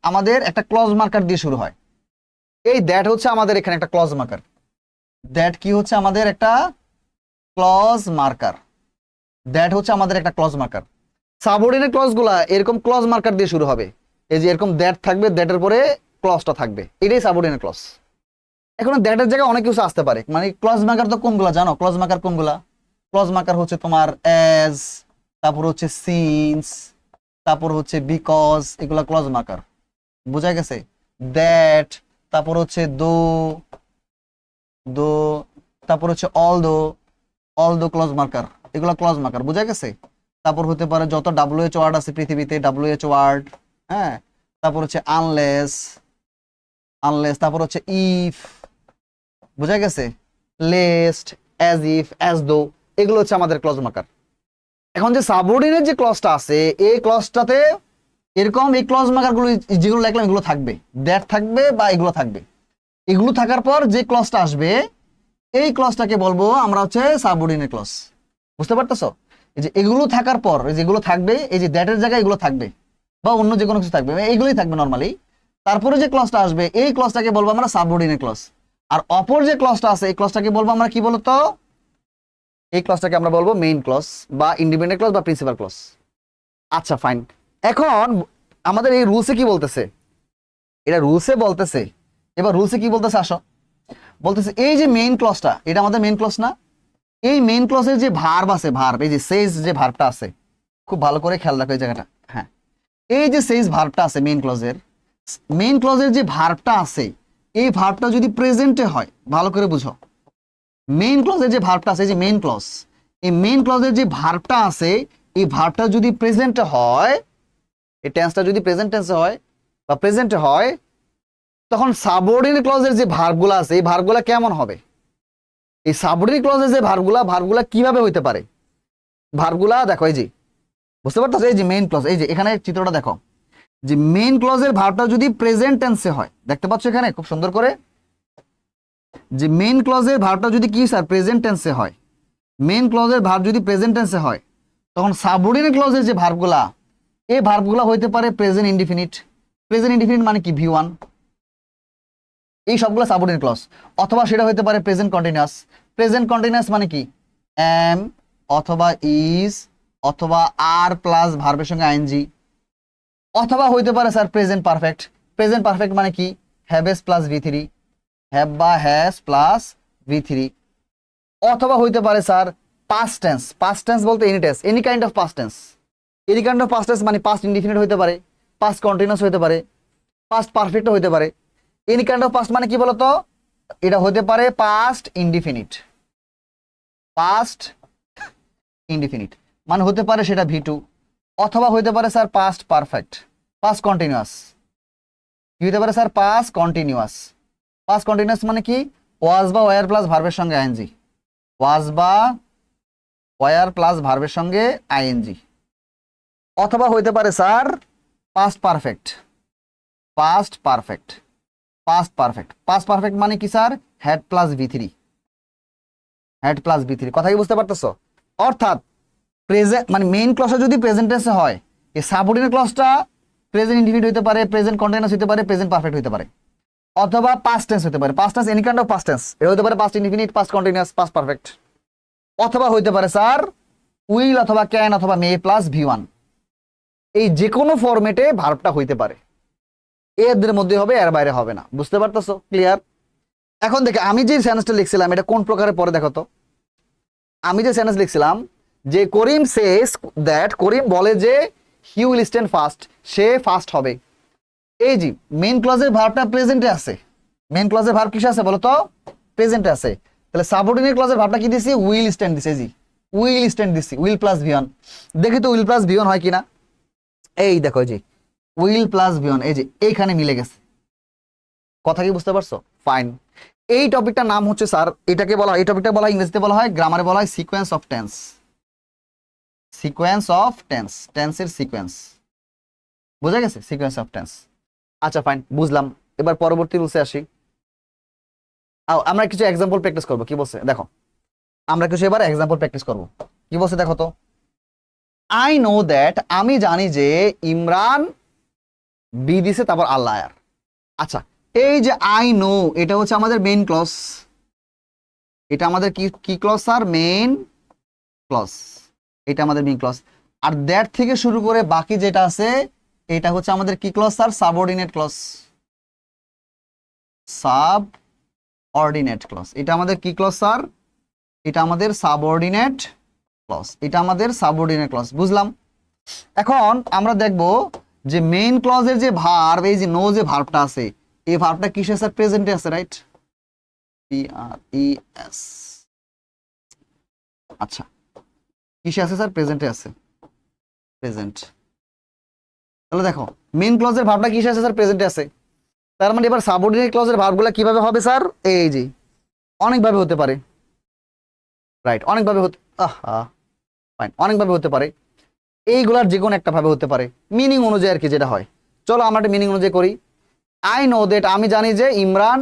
আমাদের একটা ক্লজ মার্কার দিয়ে শুরু হয়। এই দ্যাট হচ্ছে আমাদের এখানে একটা ক্লজ মার্কার, দ্যাট কি হচ্ছে আমাদের একটা ক্লজ মার্কার, দ্যাট হচ্ছে আমাদের একটা ক্লজ মার্কার। সাবঅর্ডিনেট ক্লজগুলা এরকম ক্লজ মার্কার দিয়ে শুরু হবে, এই যে এরকম দ্যাট থাকবে, দ্যাটের পরে ক্লজটা থাকবে, এটাই সাবঅর্ডিনেট ক্লজ। এখন দ্যাটের জায়গায় অনেক কিছু আসতে পারে, মানে ক্লজ মার্কার তো কোনগুলা জানো? ক্লজ মার্কার কোনগুলা? ক্লজ মার্কার হচ্ছে তোমার অ্যাজ, তারপর হচ্ছে সিন্স, তারপর হচ্ছে বিকজ, এগুলা ক্লজ মার্কার। বোঝা গেছে? দ্যাট, তারপর হচ্ছে দো, তারপর হচ্ছে অল দো ক্লজ মার্কার, এগুলা ক্লজ মার্কার। বোঝা গেছে? তারপর হতে পারে যত WH ওয়ার্ড আছে পৃথিবীতে, WH ওয়ার্ড, হ্যাঁ, তারপর হচ্ছে আনলেস, তারপর হচ্ছে ইফ, বোঝা গেছে, least, as if, as though, এগুলো হচ্ছে আমাদের ক্লজ মার্কার। এখন যে সাবঅর্ডিনেট যে ক্লজটা আছে, এই ক্লজটাতে এরকম এই ক্লজ মার্কারগুলো যেগুলো লিখলাম এগুলো থাকবে, দ্যাট থাকবে বা এগুলো থাকবে। এগুলো থাকার পর যে ক্লজটা আসবে, এই ক্লজটাকে বলবো আমরা হচ্ছে সাবঅর্ডিনেট ক্লজ। বুঝতে পারতেছো? এই যে এগুলো থাকার পর যেগুলো থাকবে, এই যে দ্যাটের জায়গায় এগুলো থাকবে বা অন্য যে কোনো কিছু থাকবে, এইগুলোই থাকবে নরমালি। তারপরে যে ক্লজটা আসবে, এই ক্লজটাকে বলবো আমরা সাবঅর্ডিনেট ক্লজ। আর অপর যে ক্লজটা আছে, এই ক্লজটাকে বলবো আমরা কি বলতো? এই ক্লজটাকে আমরা বলবো মেইন ক্লজ বা ইন্ডিপেন্ডেন্ট ক্লজ বা প্রিন্সিপাল ক্লজ। আচ্ছা, ফাইন। এখন আমাদের এই রুলসে কি বলতেছে? এটা রুলসে বলতেছে, এবার রুলসে কি বলতেছে আসো। বলতেছে এই যে মেইন ক্লজটা, এটা আমাদের মেইন ক্লজ না? এই মেইন ক্লজের যে ভার্ব আছে, ভার্ব, এই যে সেইজ যে ভার্বটা আছে, খুব ভালো করে খেয়াল রাখো এই জায়গাটা। হ্যাঁ, এই যে সেইজ ভার্বটা আছে মেইন ক্লজের যে ভার্বটা আছে, এই ভার্বটা যদি প্রেজেন্টে হয়, ভালো করে বুঝো, মেইন ক্লজের যে ভার্বটা আছে, এই যে মেইন ক্লজ, এই মেইন ক্লজের যে ভার্বটা আছে, এই ভার্বটা যদি প্রেজেন্টে হয়, এই টেন্সটা যদি প্রেজেন্ট টেন্সে হয় বা প্রেজেন্টে হয়, তখন সাবঅর্ডিনেট ক্লজের যে ভার্বগুলো আছে, এই ভার্বগুলো কেমন হবে? এই সাবঅর্ডিনেট ক্লজের যে ভার্বগুলা কিভাবে হইতে পারে? ভার্বগুলা দেখো, এই যে বুঝতে পারতেছো, এই যে মেইন ক্লজ, এই যে এখানে চিত্রটা দেখো, যে মেইন ক্লজের ভার্বটা যদি প্রেজেন্ট টেন্সে হয়, দেখতে পাচ্ছ এখানে খুব সুন্দর করে, যে মেইন ক্লজের ভার্বটা যদি কি স্যার প্রেজেন্ট টেন্সে হয়, মেইন ক্লজের ভার্ব যদি প্রেজেন্ট টেন্সে হয়, তখন সাবঅর্ডিনেট ক্লজের যে ভার্বগুলা, এই ভার্বগুলা হইতে পারে প্রেজেন্ট ইনডিফিনিট, প্রেজেন্ট ইনডিফিনিট মানে কি V1, এই সবগুলো সাবঅর্ডিনেট ক্লজ। অথবা সেটা হতে পারে প্রেজেন্ট কন্টিনিউয়াস। প্রেজেন্ট কন্টিনিউয়াস মানে কি এম অথবা ইজ অথবা আর প্লাস ভার্বের সঙ্গে আইএনজি। অথবা হইতে পারে sir present perfect. Present perfect মানে কি হ্যাভেস প্লাস V3, হ্যাভ বা হ্যাজ প্লাস V3। অথবা হইতে পারে sir past tense. Past tense বলতে any tense, any kind of past tense. Any kind of past tense মানে পাস্ট ইনডিফিনিট হইতে পারে, পাস্ট কন্টিনিউয়াস হইতে পারে, পাস্ট পারফেক্ট হইতে পারে। এনি কাইন্ড অফ পাস্ট মানে কি বলতো, এটা হতে পারে পাস্ট ইনডিফিনিট। পাস্ট ইনডিফিনিট মানে হতে পারে সেটা V2। অথবা হইতে পারে sir past perfect, past continuous. কি হতে পারে sir past continuous. Past continuous মানে কি ওয়াজ বা ওয়ার প্লাস ভার্বের সঙ্গে আইএনজি, ওয়াজ বা ওয়ার প্লাস ভার্বের সঙ্গে আইএনজি। অথবা হইতে পারে sir past perfect, past perfect, past perfect. Past perfect মানে কি sir had plus V3, had plus V3। কথা কি বুঝতে পারতেছো? অর্থাৎ প্রেজেন্ট মানে মেইন ক্লজটা যদি প্রেজেন্ট টেন্সে হয়, এই সাবঅর্ডিনেট ক্লজটা প্রেজেন্ট ইনডিফিনিট হতে পারে, প্রেজেন্ট কন্টিনিউয়াস হতে পারে, প্রেজেন্ট পারফেক্ট হতে পারে, অথবা পাস্ট টেন্স হতে পারে। Past tense any kind of past tense, এটা হতে পারে past indefinite, past continuous, past perfect. অথবা হইতে পারে স্যার উইল অথবা ক্যান অথবা মে প্লাস V1। এই যে কোনো ফরম্যাটে ভার্বটা হইতে পারে, এদের মধ্যে হবে, এর বাইরে হবে না। বুঝতে পারতেছো? ক্লিয়ার? এখন দেখে আমি যে সেন্টেন্সটা লিখছিলাম এটা কোন প্রকারে পরে দেখো তো। আমি যে সেন্টেন্স লিখছিলাম যে করিম সেজ দ্যাট, করিম বলে যে হি will stand first, say first হবে। এই যে মেইন ক্লজের ভার্বটা প্রেজেন্টে আছে। মেইন ক্লজের ভার্ব কিসে আছে বলো তো? প্রেজেন্টে আছে। তাহলে সাবঅর্ডিনেট ক্লজের ভার্বটা কি দিছি? উইল স্ট্যান্ড দিছে। জি উইল স্ট্যান্ড দিছি, উইল প্লাস V1। দেখি তো উইল প্লাস V1 হয় কিনা। এই দেখো জি উইল প্লাস V1, এই যে এইখানে মিলে গেছে। কথা কি বুঝতে পারছো? ফাইন। এই টপিকটার নাম হচ্ছে স্যার, এটাকে বলা হয়, এই টপিকটা বলা হয় ইংরেজিতে বলা হয়, গ্রামারে বলা হয় sequence of tense. Sequence of tense, টেন্সের সিকোয়েন্স। বোঝা গেছে? Sequence of tense. আচ্ছা ফাইন, বুঝলাম। এবার পরবর্তী রুলসে আসি। আমরা কিছু এক্সাম্পল প্র্যাকটিস করবো। কি বলছে দেখো, আমরা কিছু এবার এক্সাম্পল প্র্যাকটিস করবো। কি বলছে দেখো তো। আই নো দ্যাট, আমি জানি যে ইমরান বি দিছে তারপর আল্লাহ। আচ্ছা এই যে আই নো, এটা হচ্ছে আমাদের মেইন ক্লজ। এটা আমাদের কি কি ক্লজ স্যার? Main clause. এটা আমাদের মেইন ক্লজ। আর দ্যাট থেকে শুরু করে বাকি যেটা আছে এটা হচ্ছে আমাদের কি clause sir? Subordinate clause. Subordinate clause. এটা আমাদের কি ক্লজ স্যার? এটা আমাদের সাবঅর্ডিনেট ক্লজ। এটা আমাদের সাবঅর্ডিনেট ক্লজ। বুঝলাম। এখন আমরা দেখব যে মেইন ক্লজের যে ভার্ব, এই যে নো যে ভার্বটা আছে, এই ভার্বটা কিসে স্যার? প্রেজেন্টে আছে, রাইট? PRES। আচ্ছা কিসে আছে স্যার? প্রেজেন্টে আছে, প্রেজেন্ট। তাহলে দেখো মেইন ক্লজের ভার্বটা কিসে আছে স্যার? প্রেজেন্টে আছে। তার মানে এবার সাবঅর্ডিনেট ক্লজের ভার্বগুলো কিভাবে হবে স্যার? এই যে অনেকভাবে হতে পারে, রাইট? অনেকভাবে হতে ফাইন, অনেকভাবে হতে পারে। এইগুলার যে কোনো একটা ভাবে হতে পারে, মিনিং অনুযায়ী আর কি যেটা হয়। চলো আমরা একটা মিনিং অনুযায়ী করি। আই নো দ্যাট, আমি জানি যে ইমরান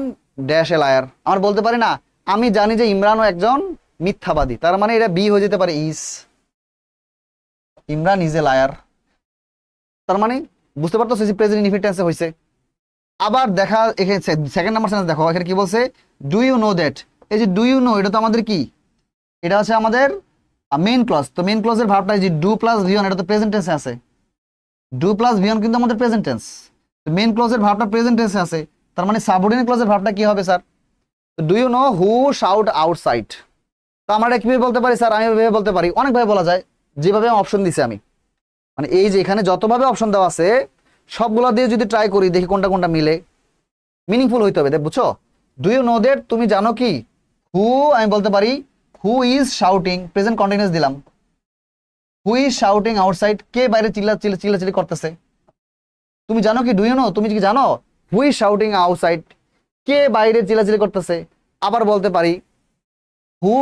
ড্যাশ এ লায়ার। আমরা বলতে পারি না আমি জানি যে ইমরানও একজন মিথ্যাবাদী। তার মানে এটা বি হয়ে যেতে পারে is. Imran is a liar. তার মানে বুঝতে পারতো প্রেজেন্ট ইনডিফিনিট টেন্সে হয়েছে। আবার দেখা এখানে সেকেন্ড নাম্বার সেন্টেন্স দেখো, এখানে কি বলছে? Do you know that. এই যে ডু ইউ নো, এটা তো আমাদের কি? এটা হচ্ছে আমাদের মেইন ক্লজ। তো মেইন ক্লজের ভার্বটা যে ডু প্লাস V1, এটা তো প্রেজেন্ট টেন্সে আছে। ডু প্লাস V1 কিন্তু আমাদের প্রেজেন্ট টেন্স। মেইন ক্লজের ভার্বটা প্রেজেন্ট টেন্সে আছে। তার মানে সাবঅর্ডিনেট ক্লজের ভার্বটা কি হবে sir? Do you know who shout outside. তো আমরা এটা কিভাবে বলতে পারি স্যার? আমি এভাবে বলতে পারি, অনেকভাবে বলা যায়, যেভাবে অপশন দিছি আমি। মানে এই যে এখানে যতভাবে অপশন দেওয়া আছে সবগুলো দিয়ে যদি ট্রাই করি, দেখি কোনটা কোনটা মিলে। মিনিংফুল হইতে হবে, বুঝছো? ডু ইউ নো দ্যাট, তুমি জানো কি? হু, আমি বলতে পারি who is shouting, present continuous দিলাম। হু ইজ শাউটিং আউটসাইড, কে বাইরে চিল্লাচিল্লি করতেছে? তুমি জানো কি? ডু ইউ নো, তুমি কি জানো? হু ইজ শাউটিং আউটসাইড, কে বাইরে চিল্লাচিল্লি করতেছে? আবার বলতে পারি হু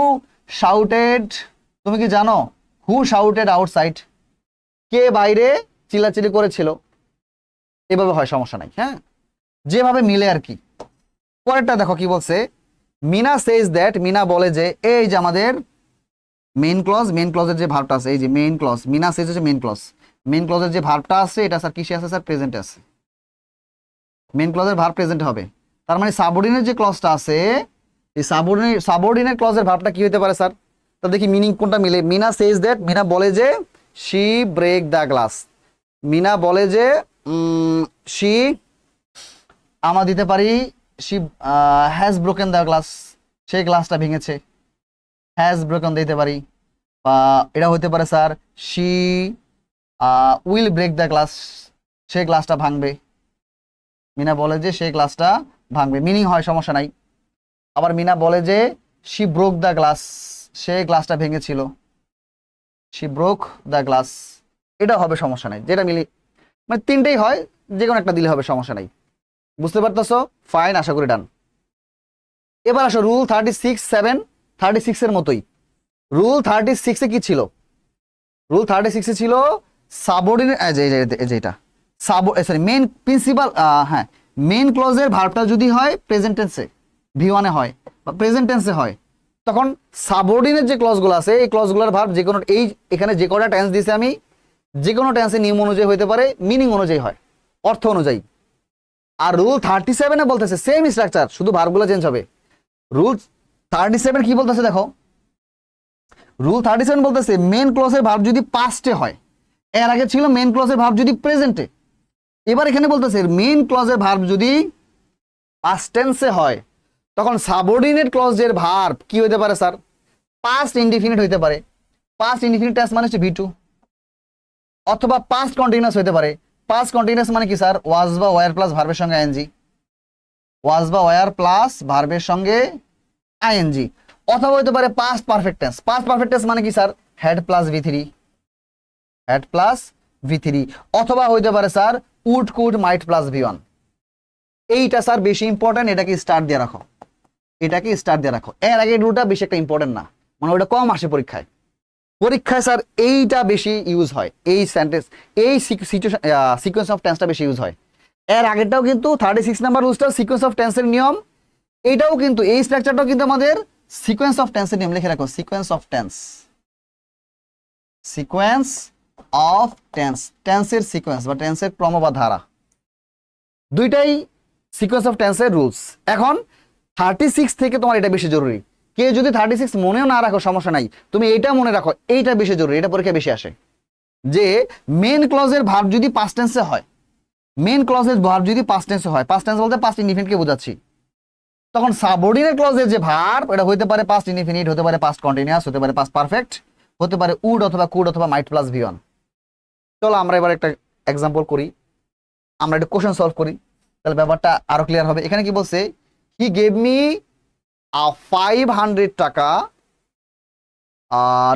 শাউটেড, তুমি কি জানো? হু শাউটেড আউটসাইড, কে বাইরে চিল্লাচিল্লি করেছিল? এভাবে হয়, সমস্যা নাই। হ্যাঁ, যেভাবে মিলে আর কি। পরেরটা দেখো কি বলছে। মিনা সেজ দ্যাট, মিনা বলে যে, এই যে আমাদের মেইন ক্লজ, মেইন ক্লজের যে ভার্বটা আছে, এই যে মেইন ক্লজ, মিনা সেজ হচ্ছে মেইন ক্লজ। মেইন ক্লজের যে ভার্বটা আছে এটা স্যার কিসে আছে স্যার? প্রেজেন্টে আছে। মেন ক্লজের ভার্ব প্রেজেন্ট হবে। তার মানে সাবঅর্ডিনেট যে ক্লজটা আছে, এই সাবঅর্ডিনেট ক্লজের ভার্বটা কি হতে পারে স্যার? তো দেখি মিনিং কোনটা মিলে। মিনা সেজ দ্যাট, মিনা বলে যে she break the glass, Meena বলে যে শি, আমরা দিতে পারি she has broken the glass, সেই গ্লাসটা ভেঙেছে, হ্যাজ ব্রোকেন দিতে পারি। বা এটা হতে পারে sir she will break the glass, সেই গ্লাসটা ভাঙবে, মিনা বলে যে সেই গ্লাসটা ভাঙবে, মিনিং হয়, সমস্যা নাই। আবার মিনা বলে যে শি ব্রোক দ্য গ্লাস, সে গ্লাসটা ভেঙেছিল, শি ব্রোক দ্য গ্লাস, এটা হবে, সমস্যা নাই। যেটা মিলি মানে তিনটেই হয়, যে কোনো একটা দিলে হবে, সমস্যা নাই। বুঝতে পারতেছো? ফাইন, আশা করি ডান। এবার আসো রুল 36(7), 36 এর মতোই। রুল 36-এ কি ছিল? রুল 36-এ ছিল সাবঅর্ডিনেট, এটা সরি মেন প্রিন্সিপাল, হ্যাঁ, মেন ক্লজের ভার্বটা যদি হয় প্রেজেন্ট টেন্সে, V1 এ হয় বা প্রেজেন্ট টেন্সে হয়, তখন সাবঅর্ডিনেট যে ক্লজগুলো আছে এই ক্লজগুলোর ভার্ব যে কোনো, এই এখানে যে কটা টেন্স দিয়েছে আমি, যে কোনো টেন্সে নিয়ম অনুযায়ী হতে পারে, মিনিং অনুযায়ী হয়, অর্থ অনুযায়ী। আর রুল 37-এ বলতেছে সেম স্ট্রাকচার, শুধু ভার্বগুলো চেঞ্জ হবে। রুল 37 কি বলতেছে দেখো, রুল 37 বলতেছে মেন ক্লজের ভার্ব যদি পাস্টে হয়, এর আগে ছিল মেন ক্লজের ভার্ব যদি প্রেজেন্টে, এবার এখানে বলতেছে মেন ক্লজের ভার্ব যদি পাস্ট টেন্সে হয়, তখন সাবঅর্ডিনেট ক্লজের ভার্ব কি হতে পারে স্যার? পাস্ট ইনডিফিনিট হতে পারে। পাস্ট ইনডিফিনিট টেন্স মানে হচ্ছে V2, অথবা পাস্ট কন্টিনিউয়াস হতে পারে। পাস্ট কন্টিনিউয়াস মানে কি স্যার? ওয়াজ বা ওয়ার প্লাস ভার্বের সঙ্গে আইএনজি, ওয়াজ বা ওয়ার প্লাস ভার্বের সঙ্গে আইএনজি। অথবা হতে পারে past perfect tense. Past perfect tense মানে কি sir? Had plus V3, had plus V3। অথবা হইতে পারে sir would could might plus V1। এইটা স্যার বেশি ইম্পর্টেন্ট, এটাকে স্টার দিয়ে রাখো, এটাকে স্টার দিয়ে রাখো। এর আগে রুলটা বেশি একটা ইম্পর্টেন্ট না, মানে ওটা কম আসে পরীক্ষায়। পরীক্ষায় স্যার এইটা বেশি ইউজ হয়, এই সেন্টেন্স, এই সিকোয়েন্স অফ টেন্সটা বেশি ইউজ হয়। এর আগেরটাও কিন্তু 36 নাম্বার রুলসটা সিকোয়েন্স অফ টেন্সের নিয়ম, এইটাও কিন্তু এই স্ট্রাকচারটাও কিন্তু আমাদের সিকোয়েন্স অফ টেন্সের নিয়ম। লিখে রাখো sequence of tense, sequence of tense, টেন্সের সিকোয়েন্স বা টেন্সের ক্রম বা ধারা, দুইটাই সিকোয়েন্স অফ টেন্সের রুলস। এখন 36 থেকে তোমার এটা বেশি জরুরি। কেউ যদি 36 মনেও না রাখো সমস্যা নাই, তুমি এইটা মনে রাখো, এইটা বেশি জরুরি, এটা পরীক্ষায় বেশি আসে। যে মেন ক্লজের ভার্ব যদি পাস্ট টেন্সে হয়, মেন ক্লজের ভার্ব যদি পাস্ট টেন্সে হয়, পাস্ট টেন্স বলতে পাস্ট ইনডিফিনিটকে বোঝাচ্ছি, তখন সাবঅর্ডিনেট ক্লজের যে ভার্ব এটা হতে পারে পাস্ট ইনডিফিনিট, হতে পারে পাস্ট কন্টিনিউয়াস, হতে পারে পাস্ট পারফেক্ট, হতে পারে উড অথবা কুড অথবা মাইট প্লাস V1। চলো আমরা এবার একটা এক্সাম্পল করি, আমরা একটা কোশ্চেন সলভ করি, তাহলে ব্যাপারটা আরো ক্লিয়ার হবে। এখানে কি বলছে? হি গেভ মি 500 টাকা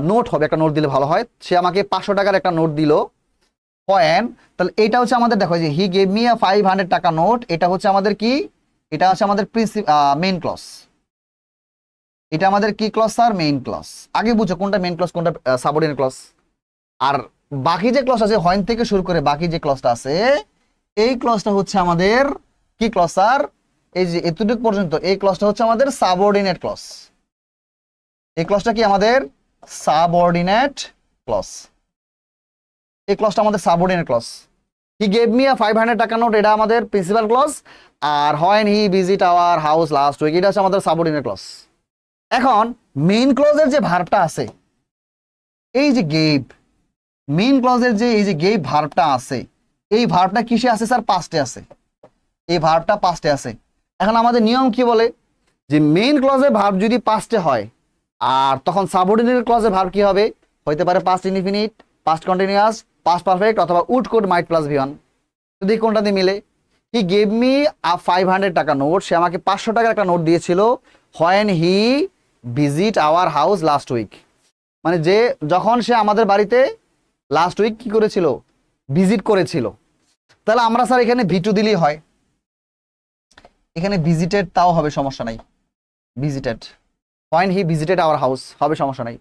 নোট, হবে একটা নোট দিলে ভালো হয়, সে আমাকে 500 টাকার একটা নোট দিল। পয়েন্ট, তাহলে এটা হচ্ছে আমাদের, দেখো যে হি গেভ মি 500 টাকা নোট, এটা হচ্ছে আমাদের কি? এটা হচ্ছে আমাদের মেইন ক্লজ। এটা আমাদের কি ক্লজ স্যার? Main clause. আগে বুঝো কোনটা মেইন ক্লজ কোনটা সাবঅর্ডিনেট ক্লজ। আর বাকি যে ক্লজ আছে হোয়েন থেকে শুরু করে বাকি যে ক্লজটা আছে, এই ক্লজটা হচ্ছে আমাদের কি ক্লজ স্যার? এই যে এতটুকু পর্যন্ত এই ক্লজটা হচ্ছে আমাদের সাবঅর্ডিনেট ক্লজ। এই ক্লজটা কি আমাদের? Subordinate clause. এই ক্লজটা আমাদের subordinate clause. He gave me 500 টাকা নোট, এটা আমাদের প্রিন্সিপাল ক্লজ। আর when he visit our house last week, এটা হচ্ছে আমাদের সাবঅর্ডিনেট ক্লজ। এখন মেইন ক্লজের যে ভার্বটা আছে, এই যে গেভ, মেইন ক্লজের যে এই যে গেভ ভার্বটা আছে, এই ভার্বটা কিসে আছে স্যার? পাস্টে আছে। এই ভার্বটা পাস্টে আছে। এখন আমাদের নিয়ম কি বলে? যে মেইন ক্লজের ভার্ব যদি পাস্টে হয়, আর তখন সাবঅর্ডিনেট ক্লজের ভার্ব কি হবে? হইতে পারে past indefinite, past continuous, past perfect, অথবা would could might plus V1। যদি কোনটা দিয়ে মিলে, হি গেভ মি 500 টাকা নোট, সে আমাকে 500 টাকার একটা নোট দিয়েছিল। When he visit our house last week, মানে যে যখন সে আমাদের বাড়িতে লাস্ট উইক কি করেছিল? ভিজিট করেছিল। তাহলে আমরা স্যার এখানে V2 দিলেই হয়, এখানে ভিজিটেড তাও হবে, সমস্যা নাই। Visited, when he visited our house হবে, সমস্যা নাই।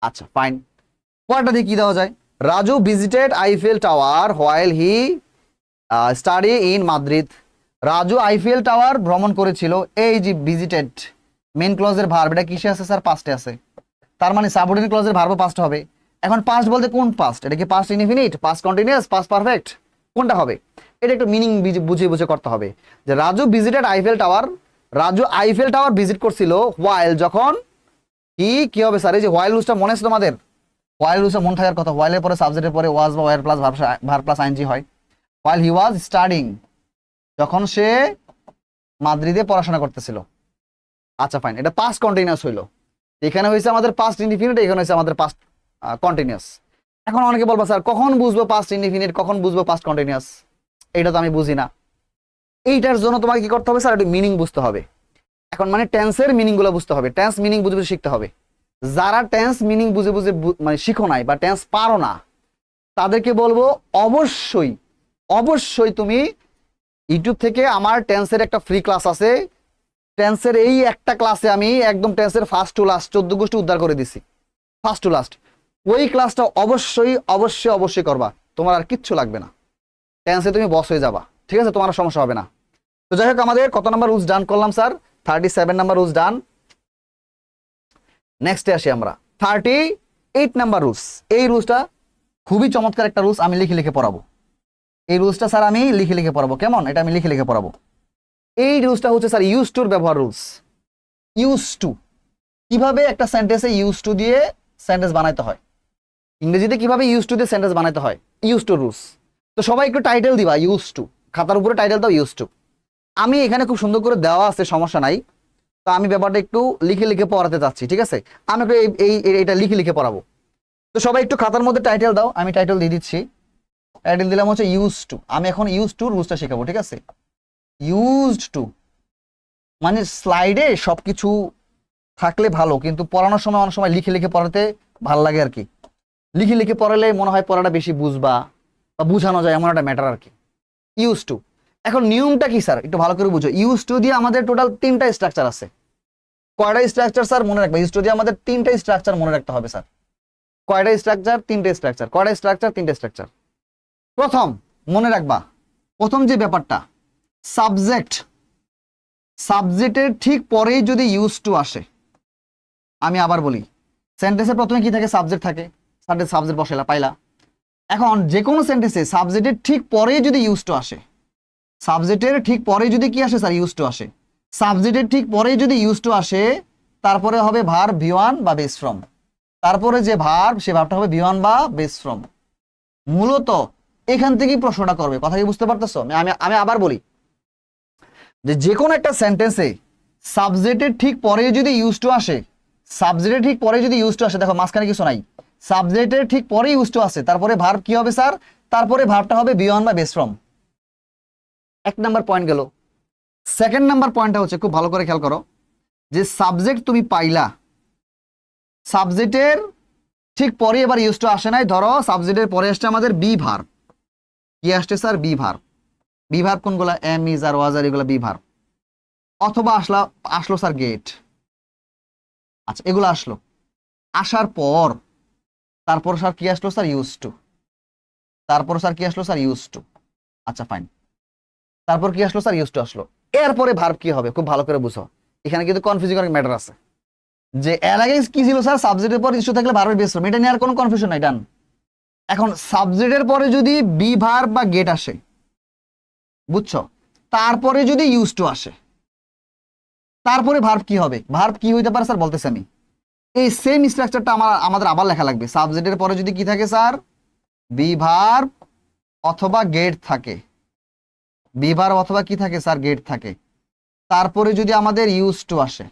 আচ্ছা ফাইন, পরেরটা দিয়ে কি দেওয়া যায়? Raju visited Eiffel tower while he study in Madrid. Raju Eiffel tower ভ্রমণ করেছিল। এই যে ভিজিটেড মেইন ক্লজের ভার্ব, এটা কিসে আছে স্যার? পাস্টে আছে। তার মানে সাবঅর্ডিনেট ক্লজের ভার্বও পাস্ট হবে। এখন পাস্ট বলতে কোন পাস্ট? এটা কি past indefinite, past continuous, past perfect? কোনটা হবে? এটা একটু মিনিং বুঝে বুঝে করতে হবে। যে Raju visited Eiffel tower, Raju Eiffel tower visit করছিল হোয়াইল, যখন কি হবে স্যার? এই যে হোয়াইল রুলসটা মনে আছে তোমাদের? হোয়াইল রুলসটা মনে থাকার কথা। হোয়াইলের পরে সাবজেক্টের পরে ওয়াজ বা were plus verb plus ING হয়। হোয়াইল হি ওয়াজ স্টাডিং, যখন সে মাদ্রিদে পড়াশোনা করতেছিল। আচ্ছা ফাইন, এটা পাস্ট কন্টিনিউয়াস হইলো। এখানে হয়েছে আমাদের পাস্ট ইনডিফিনিট, এখানে হয়েছে আমাদের পাস্ট কন্টিনিউয়াস। এখন অনেকে বলবো স্যার কখন বুঝবো পাস্ট ইনডিফিনিট, কখন বুঝবো পাস্ট কন্টিনিউয়াস? এইটা তো আমি বুঝি না। এইটার জন্য তোমাকে কি করতে হবে স্যার? একটু মিনিং বুঝতে হবে। এখন মানে টেন্সের মিনিং গুলো বুঝতে হবে, টেন্স মিনিং বুঝে বুঝে শিখতে হবে। যারা টেন্স মিনিং বুঝে বুঝে মানে শিখো নাই বা টেন্স পারো না, তাদেরকে বলবো অবশ্যই অবশ্যই তুমি ইউটিউব থেকে আমার টেন্সের একটা ফ্রি ক্লাস আছে। টেন্সের এই একটা ক্লাসে আমি একদম টেন্সের ফার্স্ট টু লাস্ট 14 গোষ্ঠী উদ্ধার করে দিছি, ফার্স্ট টু লাস্ট। ওই ক্লাসটা অবশ্যই অবশ্যই অবশ্যই করবা, তোমার আর কিচ্ছু লাগবে না, টেন্সে তুমি বস হয়ে যাবা, ঠিক আছে? তোমার সমস্যা হবে না। তো যাই হোক, আমাদের কত নাম্বার রুলস ডান করলাম স্যার? 37 নাম্বার রুলস ডান। নেক্সটে আসি আমরা 38 নাম্বার রুলস। এই রুলসটা খুবই চমৎকার একটা রুলস, আমি লিখে লিখে পড়াবো। এই রুলসটা স্যার আমি লিখে লিখে পড়াবো। কেমন? এটা আমি লিখে লিখে পড়াবো। এই রুলসটা হচ্ছে স্যার ইউজ টুর ব্যবহার রুলস। ইউজ টু, কিভাবে একটা সেন্টেন্সে ইউজ টু দিয়ে সেন্টেন্স বানাইতে হয়, ইংরেজিতে কিভাবে ইউজ টু দিয়ে সেন্টেন্স বানাইতে হয়, ইউজ টু রুলস। তো সবাই একটু টাইটেল দিবা ইউজ টু, খাতার উপরে টাইটেল দাও ইউজ টু। আমি এখানে খুব সুন্দর করে দেওয়া আছে, সমস্যা নাই। তো আমি ব্যাপারটা একটু লিখে লিখে পড়াতে চাচ্ছি, ঠিক আছে? আমি একটু এইটা লিখে লিখে পড়াবো। তো সবাই একটু খাতার মধ্যে টাইটেল দাও, আমি টাইটেল দিয়ে দিচ্ছি। টাইটেল দিলাম হচ্ছে ইউজ টু। আমি এখন ইউজ টু রুলসটা শেখাবো, ঠিক আছে? ইউজড টু মানে স্লাইডে সবকিছু থাকলে ভালো, কিন্তু পড়ানোর সময় অনেক সময় লিখে লিখে পড়াতে ভালো লাগে আর কি। লিখে লিখে পড়ালে মনে হয় পড়াটা বেশি বুঝবা বা বুঝানো যায়, এমন একটা ম্যাটার আর কি। Use to. এখন নিয়মটা কি স্যার একটু ভালো করে বুঝো। ইউজ টু দিয়ে আমাদের টোটাল 3টা স্ট্রাকচার আছে। কয়টা স্ট্রাকচার স্যার মনে রাখবে? ইউজ টু দিয়ে আমাদের 3টা স্ট্রাকচার মনে রাখতে হবে স্যার। কয়টা স্ট্রাকচার? 3টে স্ট্রাকচার। কয়টা স্ট্রাকচার? 3টে স্ট্রাকচার। প্রথম মনে রাখবা, প্রথম যে ব্যাপারটা, সাবজেক্ট, সাবজেক্টের ঠিক পরেই যদি ইউজ টু আসে, আমি আবার বলি, সেন্টেন্সের প্রথমে কি থাকে? সাবজেক্ট থাকে। সাবজেক্ট বসাইলা, পাইলা। এখন যে কোনো সেন্টেন্সে সাবজেক্টের ঠিক পরেই যদি ইউজ টু আসে, সাবজেক্টের ঠিক পরে যদি কি আসে স্যার? ইউজ টু আসে। সাবজেক্টের ঠিক পরেই যদি ইউজ টু আসে, তারপরে হবে ভার্ব V1 বা বেস ফ্রম। তারপরে যে ভার্ব, সে ভার্বটা হবে V1 বা বেস ফ্রম। মূলত এখান থেকেই প্রশ্নটা করবে। কথা কি বুঝতে পারতেছো? আমি আবার বলি, যে কোনো একটা সেন্টেন্সে সাবজেক্টের ঠিক পরে যদি ইউজ টু আসে, সাবজেক্টের ঠিক পরে যদি ইউজ টু আসে, দেখো মাঝখানে কিছু নাই, সাবজেক্টের ঠিক পরে ইউজ টু আসে, তারপরে ভার্ব কি হবে স্যার? তারপরে ভার্বটা হবে V1 বা বেস ফ্রম। 1 নাম্বার পয়েন্ট গেল। সেকেন্ড নাম্বার পয়েন্টটা হচ্ছে, খুব ভালো করে খেয়াল করো, যে সাবজেক্ট তুমি পাইলা, সাবজেক্টের ঠিক পরে এবার ইউজ টু আসে নাই। ধরো সাবজেক্টের পরে আসছে আমাদের বি ভার্ব। কি আসছে sir? Be verb. Be verb কোনগুলা? এম, ইজ আর ওয়াজ আর, এগুলো বি ভার্ব। অথবা আসলো স্যার গেট। আচ্ছা, এগুলো আসলো। আসার পর তারপর স্যার কি আসলো স্যার? Use to. তারপর স্যার কি আসলো স্যার? Use to. আচ্ছা ফাইন, তারপর কি আসলো স্যার? ইউজ টু আসলো। এরপরে ভার্ব কি হবে? খুব ভালো করে বুঝো, এখানে কিন্তু কনফিউজিং অনেক ম্যাটার আছে। যে এর আগে কি ছিল স্যার? সাবজেক্টের পর ইস্যু থাকলে ভার্বের বেস ফর্ম, এটা নিয়ে আর কোনো কনফিউশন নাই, ডান। এখন সাবজেক্টের পরে যদি বি ভার্ব বা গেট আসে, বুঝছো? তারপরে যদি ইউজ টু আসে, তারপরে ভার্ব কি হবে? ভার্ব কি হইতে পারে স্যার? বলতেছি আমি। এই সেম স্ট্রাকচারটা আমাদের আবার লেখা লাগবে। সাবজেক্টের পরে যদি কি থাকে স্যার? বি ভার্ব অথবা গেট থাকে। বি ভার্ব অথবা কি থাকে স্যার? গেট থাকে। তারপরে যদি আমাদের ইউজ টু আসে,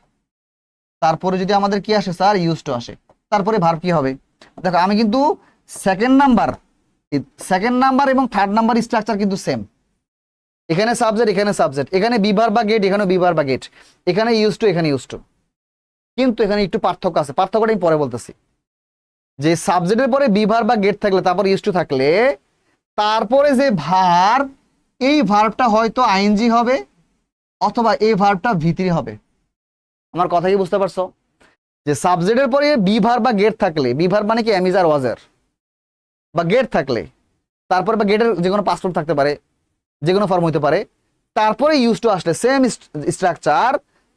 তারপরে যদি আমাদের কি আসে স্যার? ইউজ টু আসে। তারপরে ভার্ব কি হবে? দেখো আমি কিন্তু সেকেন্ড নাম্বার এবং থার্ড নাম্বার স্ট্রাকচার কিন্তু সেম। এখানে সাবজেক্ট, এখানে সাবজেক্ট, এখানে বি ভার্ব বা গেট, এখানে বি ভার্ব বা গেট, এখানে ইউজ টু, এখানে ইউজ টু। কিন্তু এখানে একটু পার্থক্য আছে, পার্থক্যটা আমি পরে বলতেছি। যে সাবজেক্টের পরে বি ভার্ব বা গেট থাকলে, তারপর ইউজ টু থাকলে, তারপরে যে ভার্ব, এই ভার্বটা হয়তো আইএনজি হবে অথবা এই ভার্বটা ভিতরি হবে। আমার কথা কি বুঝতে পারছো? যে সাবজেক্টের পরে বি ভার্ব বা গেট থাকলে, বি ভার্ব মানে কি? এম, ইজ আর ওয়াজ আর, বা গেট থাকলে, তারপরে বা গেটের যে কোনো পাসওয়ার্ড থাকতে পারে, যে কোনো ফর্ম হইতে পারে, তারপরে ইউজ টু আসলে সেম স্ট্রাকচার,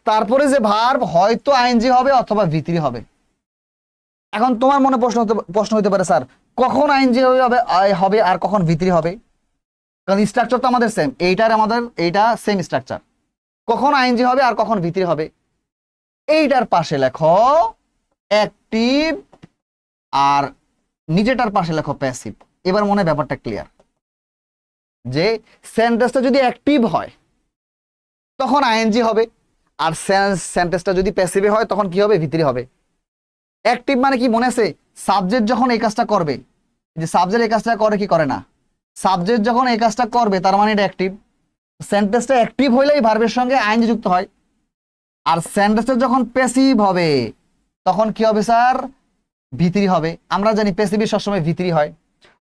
তারপরে যে ভার্ব হয়তো আইএনজি হবে অথবা ভিতরি হবে। এখন তোমার মনে প্রশ্ন হতে পারে স্যার কখন আইএনজি হবে আর কখন ভিতরি হবে? কারণ স্ট্রাকচার তো আমাদের সেম, এইটা সেম স্ট্রাকচার। কখন আইএনজি হবে আর কখন ভিতরি হবে? এইটার পাশে লেখো অ্যাক্টিভ আর নিচেটার পাশে লেখো প্যাসিভ। এবার মনে হয় ব্যাপারটা ক্লিয়ার, যে সেন্টেন্সটা যদি অ্যাক্টিভ হয় তখন আইএনজি হবে, আর সেন্টেন্সটা যদি প্যাসিভে হয় তখন কি হবে? ভিতরি হবে। অ্যাক্টিভ মানে কি মনে আছে? সাবজেক্ট যখন এই কাজটা করবে, যে সাবজেক্ট এই কাজটা করে কি করে না, সাবজেক্ট যখন এই কাজটা করবে তার মানে এটা অ্যাক্টিভ। সেন্টেন্সটা অ্যাক্টিভ হইলেই ভার্বের সঙ্গে আইএনজি যুক্ত হয়। আর সেন্টেন্সটা যখন প্যাসিভ হবে তখন কি হবে স্যার? ভিতরি হবে। আমরা জানি প্যাসিভই সবসময় ভিতরি হয়,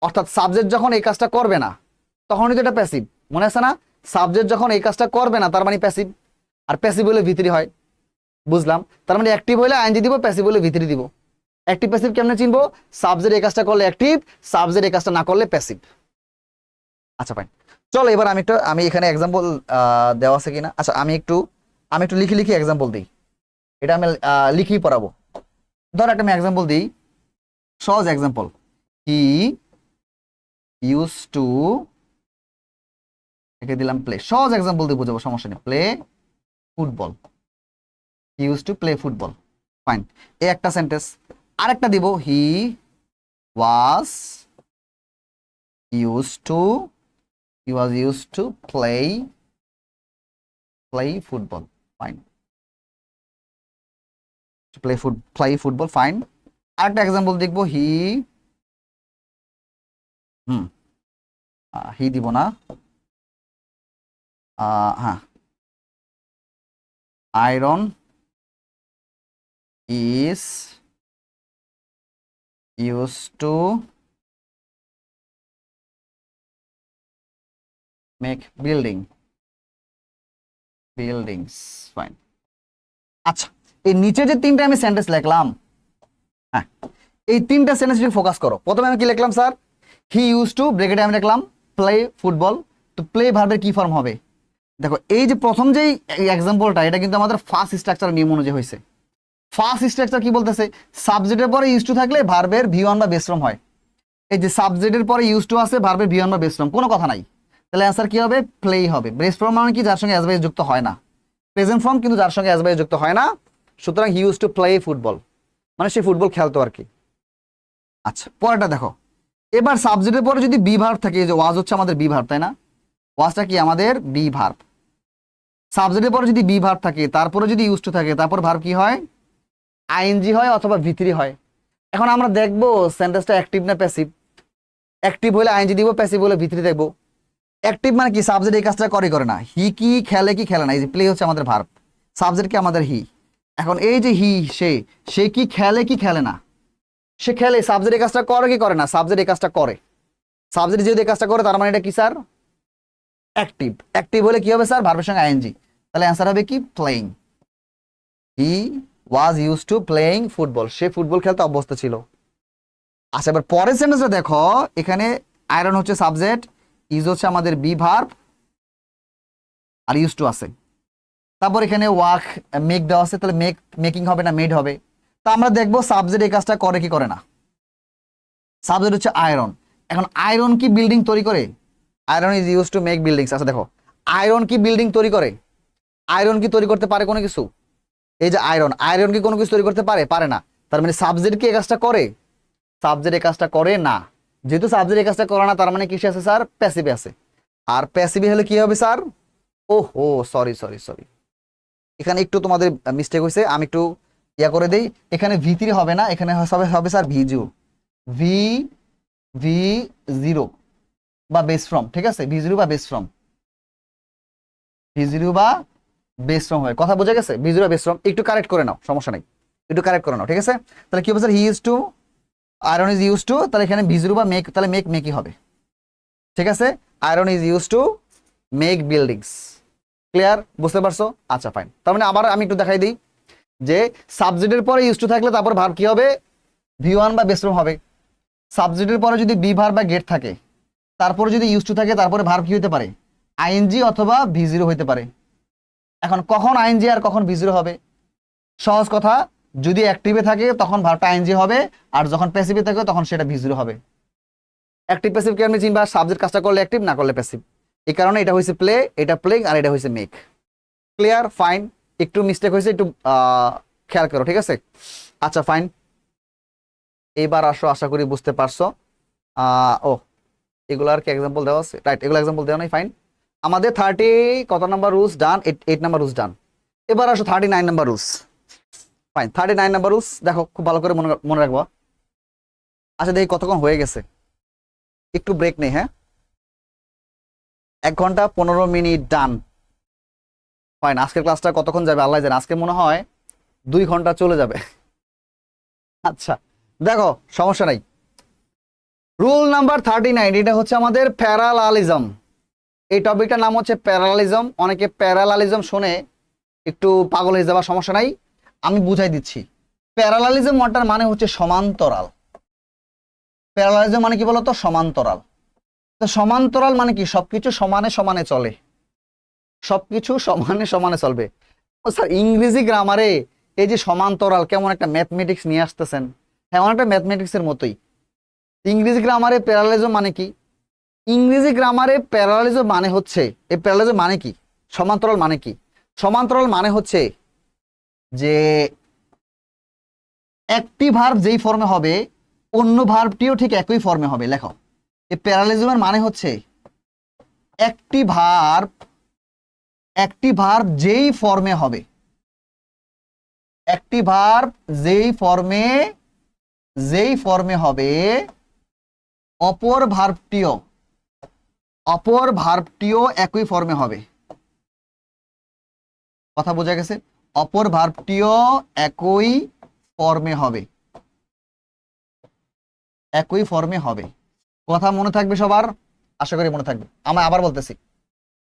অর্থাৎ সাবজেক্ট যখন এই কাজটা করবে না তখনই তো এটা প্যাসিভ, মনে আছে না? সাবজেক্ট যখন এই কাজটা করবে না তার মানে প্যাসিভ, আর প্যাসিভ হলে ভিতরি হয়। বুঝলাম, তার মানে অ্যাক্টিভ হলে আইএনজি দিব, প্যাসিভ হলে ভিতরি দিব। অ্যাক্টিভ প্যাসিভ কেমনে চিনবো? সাবজেক্ট এই কাজটা করলে অ্যাক্টিভ, সাবজেক্ট এই কাজটা না করলে প্যাসিভ। আচ্ছা ফাইন, চলো এবার আমি এখানে এক্সাম্পল দেওয়া আছে কিনা, আচ্ছা আমি একটু লিখে লিখে এক্সাম্পল দিই। এটা আমি লিখেই পড়াবো। ধর একটা আমি এক্সাম্পল দিই, সহজ এক্সাম্পল। হি ইউজ টু, একে দিলাম প্লে, সহজ এক্সাম্পল দিয়ে বুঝাবো, সমস্যা নেই। Play football, he use to play football, fine. এই একটা সেন্টেন্স। আরেকটা দিব, he was use to play football, fine. Play football, fine. আরেকটা এক্সাম্পল দেখবো, হি দিব না, হ্যাঁ, iron is use to make buildings, fine. আচ্ছা, এই নিচে যে তিনটা আমি সেন্টেন্স লিখলাম, হ্যাঁ, এই তিনটা সেন্টেন্স ফোকাস করো। প্রথমে আমি কি লিখলাম স্যার? হি ইউজ টু, ব্র্যাকেটে আমি লিখলাম প্লে ফুটবল। তো প্লে ভার্বের কি ফর্ম হবে? দেখো, এই যে প্রথম যেই এক্সাম্পলটা, এটা কিন্তু আমাদের ফার্স্ট স্ট্রাকচার নিয়ম অনুযায়ী হয়েছে। ফার্স্ট স্ট্রাকচার কি বলতেছে? সাবজেক্টের পরে ইউজ টু থাকলে ভার্বের ভি ওয়ান বা বেস ফর্ম হয়। এই যে সাবজেক্টের পরে ইউজ টু আছে, ভার্বের ভি ওয়ান বা বেস ফর্ম, কোনো কথা নাই। তাহলে অ্যান্সার কি হবে? প্লেই হবে। বেস ফর্ম মানে কি? যার সঙ্গে অ্যাজ বাইজ যুক্ত হয় না। প্রেজেন্ট ফর্ম কিন্তু যার সঙ্গে অ্যাজ বাইজ যুক্ত হয় না, সুতরাং হি ইউজ টু প্লে ফুটবল, মানে সে ফুটবল খেলতো আর কি। আচ্ছা, পরেরটা দেখো। এবার সাবজেক্টের পরে যদি বি ভার্ব থাকে, যে ওয়াজ হচ্ছে আমাদের বি ভার্ব, তাই না? ওয়াজটা কি আমাদের বি ভার্ব। সাবজেক্টের পরে যদি বি ভার্ব থাকে, তারপরে যদি ইউজ টু থাকে, তারপর ভার্ব কি হয়? আইএনজি হয় অথবা ভিতরি হয়। এখন আমরা দেখবো সেন্টেন্সটা অ্যাক্টিভ না প্যাসিভ। অ্যাক্টিভ হলে আইএনজি দিব, প্যাসিভ হলে ভিতরি দেখবো। অ্যাক্টিভ মানে কি? সাবজেক্ট এই কাজটা করে না। হি কি খেলে কি খেলে না? এই যে প্লে হচ্ছে আমাদের ভার্ব, সাবজেক্ট কি আমাদের হি। এখন এই যে হি, সে কি খেলে কি খেলে না? সে খেলে। সাবজেক্ট এই কাজটা করে কি করে না? সাবজেক্ট এই কাজটা করে। সাবজেক্ট যেহেতু এই কাজটা করে, তার মানে এটা কি স্যার? অ্যাক্টিভ। অ্যাক্টিভ হলে কি হবে স্যার? ভার্বের সঙ্গে আইএনজি। তাহলে অ্যান্সার হবে কি? Playing. He was use two playing football, say football খেলতে অভ্যস্ত ছিল। আচ্ছা, এবার পরের সেন্টেন্সটা দেখো। এখানে আয়রন হচ্ছে সাবজেক্ট, ইউজ হচ্ছে আমাদের বি ভার্ব, আর ইউজ টু আছে। তারপর এখানে ওয়াক মেক দেওয়া আছে, তাহলে মেকিং হবে না মেড হবে। তা আমরা দেখবো সাবজেক্ট এই কাজটা করে কি করে না। সাবজেক্ট হচ্ছে আয়রন। এখন আয়রন কি বিল্ডিং তৈরি করে? Iron is use to make buildings. আচ্ছা দেখো, আয়রন কি বিল্ডিং তৈরি করে? আয়রন কি তৈরি করতে পারে কোনো কিছু? এই যে আয়রন কি কোনো কিছু তৈরি করতে পারে? পারে না। তার মানে সাবজেক্ট কি এই কাজটা করে? সাবজেক্ট এই কাজটা করে না। যেহেতু সাবজেক্ট এই কাজটা করে না, তার মানে কিসে আছে স্যার? প্যাসিভে আছে। আর প্যাসিভে হলে কি হবে স্যার? ওহো, সরি, এখানে একটু তোমাদের মিস্টেক হয়েছে, আমি একটু ইয়া করে দেই। এখানে ভি3 হবে না, এখানে হবে স্যার ভি0, ভি0 বা বেস ফর্ম। ঠিক আছে, ভি0 বা বেস ফর্ম, ভি0 বা বেস ফর্ম হয়। কথা বোঝা গেছে? ভি0 বা বেস ফর্ম একটু কারেক্ট করে নাও, সমস্যা নেই, একটু কারেক্ট করে নাও। ঠিক আছে, তাহলে কি হবে sir? He use two, iron is use two, তাহলে এখানে ভি0 বা মেক, তাহলে মেকই হবে। ঠিক আছে, iron is use to make buildings. Clear? বুঝতে পারছো? আচ্ছা ফাইন। তার মানে আবার আমি একটু দেখাই দিই, যে সাবজেক্টের পরে ইউজ টু থাকলে তারপর ভার্ব কি হবে? ভি1 বা বেস ফর্ম হবে। সাবজেক্টের পরে যদি বি ভার্ব বা গেট থাকে, তারপরে যদি ইউজ টু থাকে, তারপরে ভার্ব কি হতে পারে? আইএনজি অথবা ভি0 হতে পারে। এখন কখন আইএনজি আর কখন ভি0 হবে? সহজ কথা, যদি অ্যাক্টিভে থাকে তখন ভার্বটা আইএনজি হবে, আর যখন প্যাসিভে থাকে তখন সেটা ভি0 হবে। অ্যাক্টিভ প্যাসিভ কেমনে চিনবা? সাবজেক্ট কাজটা করলে অ্যাক্টিভ, না করলে প্যাসিভ। এই কারণে এটা হয়েছে প্লে, এটা প্লেইং, আর এটা হয়েছে মেক। ক্লিয়ার? ফাইন। একটু মিস্টেক হয়েছে, একটু খেয়াল করো, ঠিক আছে? আচ্ছা ফাইন, এইবার আসো, আশা করি বুঝতে পারছো। ও এগুলো আর কি এক্সাম্পল দেওয়া আছে, রাইট, এগুলো এক্সাম্পল দেওয়া নাই, ফাইন। আমাদের 30 কত নাম্বার রুলস ডান, 8 নাম্বার রুলস ডান। এবার আসো 39 number rules. Fine, 39 number rules দেখো, খুব ভালো করে মনে রাখবো। আচ্ছা দেখি কতক্ষণ হয়ে গেছে, একটু ব্রেক নেই, হ্যাঁ? 1 ঘন্টা 15 মিনিট ডান। ফাইন, আজকের ক্লাসটা কতক্ষণ যাবে আল্লাহ জানে, আজকে মনে হয় 2 ঘন্টা চলে যাবে। আচ্ছা দেখো, সমস্যা নাই। রুল নাম্বার 39, এটা হচ্ছে আমাদের প্যারালালিজম। এই টপিকটার নাম হচ্ছে প্যারালালিজম। অনেকে প্যারালালিজম শুনে একটু পাগল হয়ে যাবা, সমস্যা নাই, আমি বুঝাই দিচ্ছি। প্যারালালিজম ওয়াটার মানে হচ্ছে সমান্তরাল। প্যারালালিজম মানে কি বলতো? সমান্তরাল। তো সমান্তরাল মানে কি? সবকিছু সমানে সমানে চলে, সবকিছু সমানে সমানে চলবে। ও স্যার, ইংরেজি গ্রামারে এই যে সমান্তরাল, কেমন একটা ম্যাথমেটিক্স নিয়ে আসতেছেন। হ্যাঁ, অনেকটা ম্যাথমেটিক্সের মতোই। ইংরেজি গ্রামারে প্যারালালিজম মানে কি? ইংরেজি গ্রামারে প্যারালালিজম মানে হচ্ছে, এই প্যারালালিজম মানে কি? সমান্তরাল মানে কি? সমান্তরাল মানে হচ্ছে যে একটি ভার্ব যেই ফর্মে হবে, অন্য ভার্বটিও ঠিক একই ফর্মে হবে। লেখো, এই প্যারালালিজমের মানে হচ্ছে একটি ভার্ব যেই ফর্মে হবে, একটি ভার্ব যেই ফর্মে হবে, অপর ভার্বটিও একই ফর্মে হবে। কথা বোঝা গেছে? অপর ভার্বটিও একই ফর্মে হবে, একই ফর্মে হবে। কথা মনে থাকবে সবার? আশা করি মনে থাকবে। আমি আবার বলতেছি,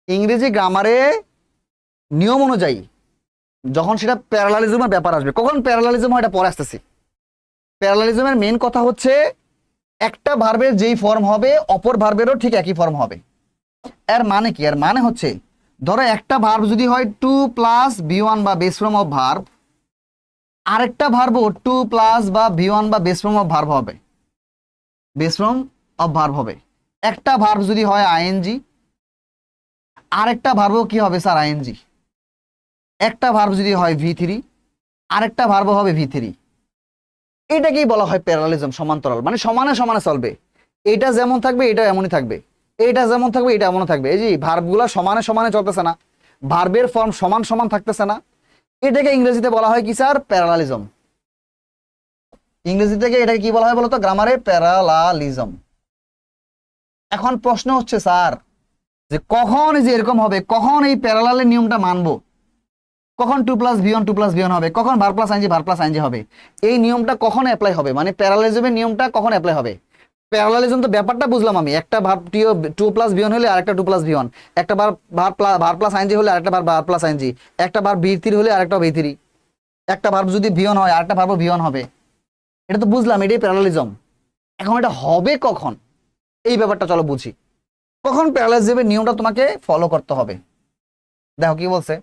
ইংরেজি গ্রামারে নিয়ম অনুযায়ী যখন সেটা প্যারালালিজমের ব্যাপার আসবে, কখন প্যারালালিজম হয় এটা পরে আসতেছি। প্যারালালিজমের মেন কথা হচ্ছে একটা ভার্বের যেই ফর্ম হবে, অপর ভার্বেরও ঠিক একই ফর্ম হবে। এর মানে কি? এর মানে হচ্ছে, ধরো একটা ভার্ব যদি হয় 2 প্লাস V1 বা বেস ফর্ম অফ ভার্ব, আরেকটা ভার্বও 2 প্লাস বা V1 বা বেস ফর্ম অফ ভার্ব হবে, বেস ফর্ম অফ ভার্ব হবে। একটা ভার্ব যদি হয় আইএনজি, আরেকটা ভার্বও কি হবে স্যার? আইএনজি। একটা ভার্ব যদি হয় V3, আরেকটা ভার্ব হবে V3। এটাকেই বলা হয় প্যারালালিজম, সমান্তরাল। মানে সমানে সমানে চলবে, এটা যেমন থাকবে এটা এমনই থাকবে, এটা যেমন থাকবে এটা এমনও থাকবে। এই যে ভার্বগুলো সমানে সমানে চলতেছে না, ভার্বের ফর্ম সমান সমান থাকতেছে না, এটাকে ইংরেজিতে বলা হয় কি স্যার? প্যারালালিজম। ইংরেজি থেকে এটাকে কি বলা হয় বলতো? গ্রামারে প্যারালালিজম। এখন প্রশ্ন হচ্ছে স্যার, যে কখন যে এরকম হবে, কখন এই প্যারালালের নিয়মটা মানবো, কখন 2 প্লাস V1 2 প্লাস V1 হবে, কখন ভার প্লাস আইএনজি হবে, এই নিয়মটা কখন অ্যাপ্লাই হবে? মানে প্যারালালিজমের নিয়মটা কখন অ্যাপ্লাই হবে? প্যারালালিজম তো ব্যাপারটা বুঝলাম আমি, একটা ভার্বটিও 2 প্লাস V1 হলে আরেকটা 2 প্লাস V1, একটা ভার প্লাস আইএনজি হলে আরেকটা ভার প্লাস আইএনজি, একটা ভার্ব V3 হলে আরেকটা V3, একটা ভার্ব যদি V1 হয় আরেকটা ভার্ব V1 হবে। এটা তো বুঝলাম, এটাই প্যারালালিজম। এখন এটা হবে কখন, এই ব্যাপারটা চলো বুঝি। কখন প্যারালালিজমের নিয়মটা তোমাকে ফলো করতে হবে। দেখো কি বলছে।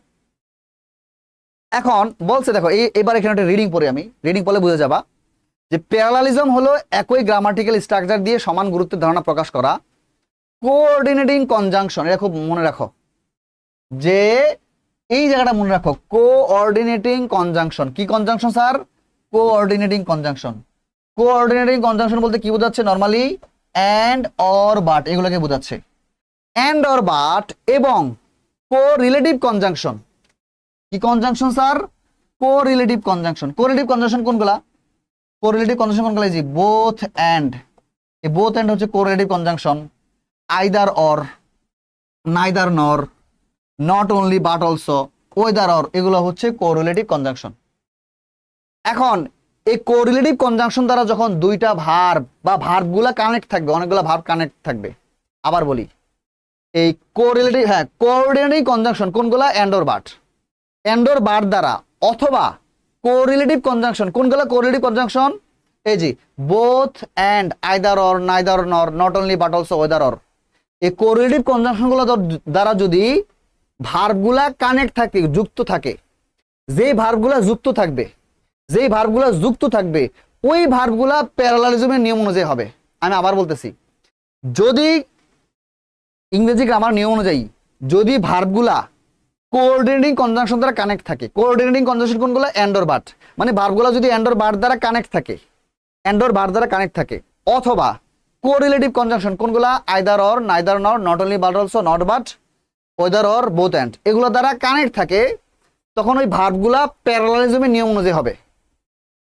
এখন বলছে দেখো, এবার এখানে একটা রিডিং পড়ি, আমি রিডিং পড়লে বুঝে যাবা যে প্যারালালিজম হলো একই গ্রামাটিক্যাল স্ট্রাকচার দিয়ে সমান গুরুত্বের ধারণা প্রকাশ করা। কোঅর্ডিনেটিং কনজাংশন, এটা খুব মনে রাখো, যে এই জায়গাটা মনে রাখো, কোঅর্ডিনেটিং কনজাংশন। কি conjunction sir? Coordinating conjunction. Coordinating conjunction বলতে কি বোঝাচ্ছে? নরমালি অ্যান্ড অর বাট, এগুলোকে বোঝাচ্ছে। অ্যান্ড অর বাট এবং কোরিলেটিভ কনজাংশন। কি conjunction sir? Correlative conjunction. Correlative conjunction কোনগুলা? কোরিলেটিভ কনজাংশন কোনগুলা? এই যে বোথ অ্যান্ড, এই বোথ অ্যান্ড হচ্ছে correlative conjunction. Either or, neither nor, not only but also, weather or, এগুলো হচ্ছে কোরিলেটিভ কনজাংশন। এখন এই কোরিলেটিভ কনজাংশন দ্বারা যখন দুইটা ভার্ব বা ভার্বগুলা কানেক্ট থাকবে, অনেকগুলো ভার্ব কানেক্ট থাকবে। আবার বলি, এই কোরিলেটিভ, হ্যাঁ, কোঅর্ডিনেটিং কনজাংশন কোনগুলা? And or but, and or but দ্বারা, অথবা কোরিলেটিভ কনজাংশন কোনগুলা? কোরিলেটিভ কনজাংশন এই যে both and, either or, neither nor, not only but also, weather or. এই কোরিলেটিভ কনজাংশনগুলো দ্বারা যদি ভার্বগুলা কানেক্ট থাকে, যুক্ত থাকে, যেই ভার্বগুলা যুক্ত থাকবে, যেই ভার্বগুলা যুক্ত থাকবে, ওই ভার্বগুলা প্যারালালিজমের নিয়ম অনুযায়ী হবে। আমি আবার বলতেছি, যদি ইংরেজি গ্রামার নিয়ম অনুযায়ী যদি ভার্বগুলা কোঅর্ডিনেটিং কনজাংশন দ্বারা কানেক্ট থাকে, কোঅর্ডিনেটিং কনজাংশন কোনগুলো? এন্ড অর বাট, মানে ভার্বগুলো যদি এন্ড অর বাট দ্বারা কানেক্ট থাকে, এন্ড অর বাট দ্বারা কানেক্ট থাকে, অথবা কোরিলেটিভ কনজাংশন কোনগুলা? Either or, neither nor, not only but also, not but, whether or, both and, এগুলো দ্বারা কানেক্ট থাকে, তখন ওই ভার্বগুলা প্যারালালিজমের নিয়ম অনুযায়ী হবে।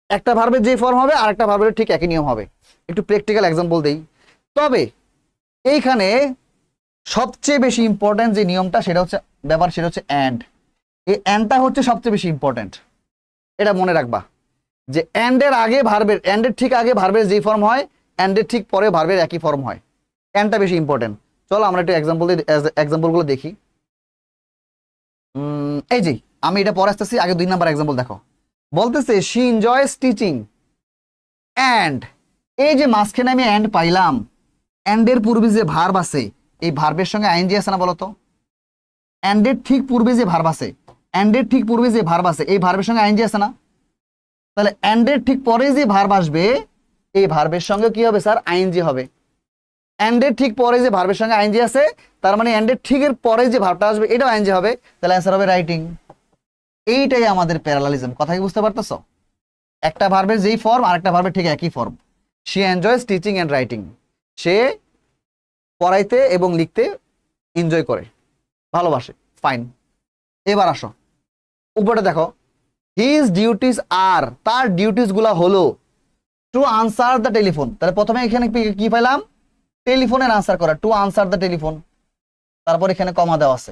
একটা ভার্বের যে ফর্ম হবে আরেকটা ভার্বের ঠিক একই নিয়ম হবে। একটু প্র্যাকটিক্যাল এক্সাম্পল দেই। তবে এইখানে সবচেয়ে বেশি ইম্পর্টেন্ট যে নিয়মটা সেটা হচ্ছে সেটা হচ্ছে অ্যান্ড। এই অ্যান্ডটা হচ্ছে সবচেয়ে বেশি ইম্পর্টেন্ট, এটা মনে রাখবা যে অ্যান্ডের আগে ভার্বের, অ্যান্ডের ঠিক আগে ভার্বের যে ফর্ম হয়, অ্যান্ডের ঠিক পরে ভার্বের একই ফর্ম হয়। অ্যান্ডটা বেশি ইম্পর্টেন্ট। চলো আমরা একটু এক্সাম্পলগুলো দেখি। এই যে আমি এটা পরে আসতেছি, আগে 2 নাম্বার এক্সাম্পল দেখো। বলতেছে শি এনজয়স টিচিং অ্যান্ড, এই যে মাঝখানে আমি অ্যান্ড পাইলাম, অ্যান্ডের পূর্বে যে ভার্ব আছে, এই ভার্বের সঙ্গে আইএনজি আছে না বলতো? অ্যান্ডের ঠিক পূর্বে যে ভার্ব আছে, অ্যান্ডের ঠিক পূর্বে যে ভার্ব আছে, এই ভার্বের সঙ্গে আইএনজি আছে না? তাহলে অ্যান্ডের ঠিক পরে যে ভার্ব আসবে, এই ভার্বের সঙ্গে কি হবে স্যার? আইএনজি হবে। অ্যান্ডের ঠিক পরে যে ভার্বের সঙ্গে আইএনজি আছে, তার মানে অ্যান্ডের ঠিকের পরে যে ভার্বটা আসবে এটাও আইএনজি হবে, তাহলে অ্যান্সার হবে রাইটিং। এইটাই আমাদের প্যারালালিজম। কথা কি বুঝতে পারতেছো? একটা ভার্বের যেই ফর্ম আরেকটা ভার্বের ঠিক একই form. She enjoys teaching and writing, সে পড়াইতে এবং লিখতে এনজয় করে, ভালোবাসে, ফাইন। এবার আসো উপরে দেখো, হিজ ডিউটিস আর, তার ডিউটিস গুলা হলো টু আনসার দ্য টেলিফোন। তাহলে প্রথমে এখানে কি পাইলাম? টেলিফোনের আনসার করা, টু আনসার দ্য টেলিফোন। তারপর এখানে কমা দেওয়া আছে,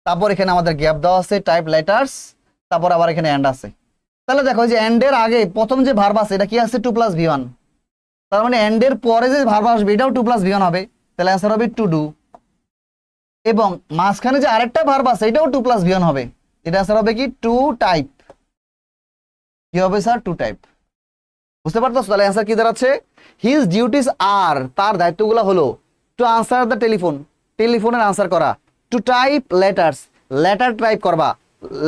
তারপর এখানে আমাদের গ্যাপ দেওয়া আছে, টাইপ লেটার্স, তারপর আবার এখানে এন্ড আছে। তাহলে দেখো যে এন্ডের আগে প্রথম যে ভার্ব আছে এটা কি আছে? 2+V1। তার মানে এন্ডের পরে যে ভার্ব আসবে এটাও 2+V1 হবে, তাহলে অ্যান্সার হবে টু ডু। এবং মাঝখানে যে আরেকটা ভার্ব আছে এটাও 2+V1 হবে, এটা অ্যান্সার হবে কি? To type. কি হবে স্যার? Two type. বুঝতে পারতেছো? তাহলে অ্যান্সার কি দাঁড়াচ্ছে? হিজ ডিউটিস আর, তার দায়িত্বগুলো হলো টু আনসার দ্য টেলিফোন, টেলিফোনের আনসার করা, to type letters, letter type করবা,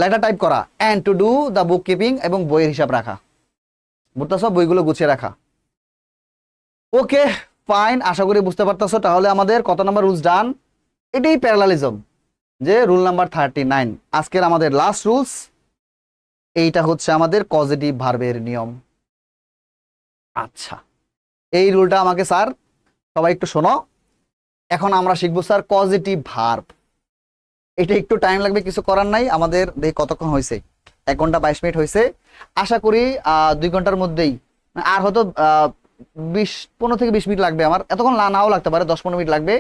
লেটার টাইপ করা, and to do the book keeping, এবং বইয়ের হিসাব রাখা। বুঝতেছো? বইগুলো গুছিয়ে রাখা। ওকে ফাইন, আশা করি বুঝতে পারতেছো। তাহলে আমাদের কত নাম্বার রুলস ডান? এটাই প্যারালালিজম, যে রুল নাম্বার 39, আজকের আমাদের লাস্ট রুলস। এইটা হচ্ছে আমাদের পজিটিভ ভার্বের নিয়ম। আচ্ছা, এই রুলটা আমাকে স্যার সবাই একটু শোনো। এখন আমরা শিখবো স্যার পজিটিভ ভার্ব। এটা একটু টাইম লাগবে, কিছু করার নাই। আমাদের দেখি কতক্ষণ হয়েছে, 1 ঘন্টা 22 মিনিট হয়েছে। আশা করি 2 ঘন্টার মধ্যেই, আর হয়তো 15 থেকে 20 মিনিট লাগবে আমার, এতক্ষণ নাও লাগতে পারে, 10-15 মিনিট লাগবে।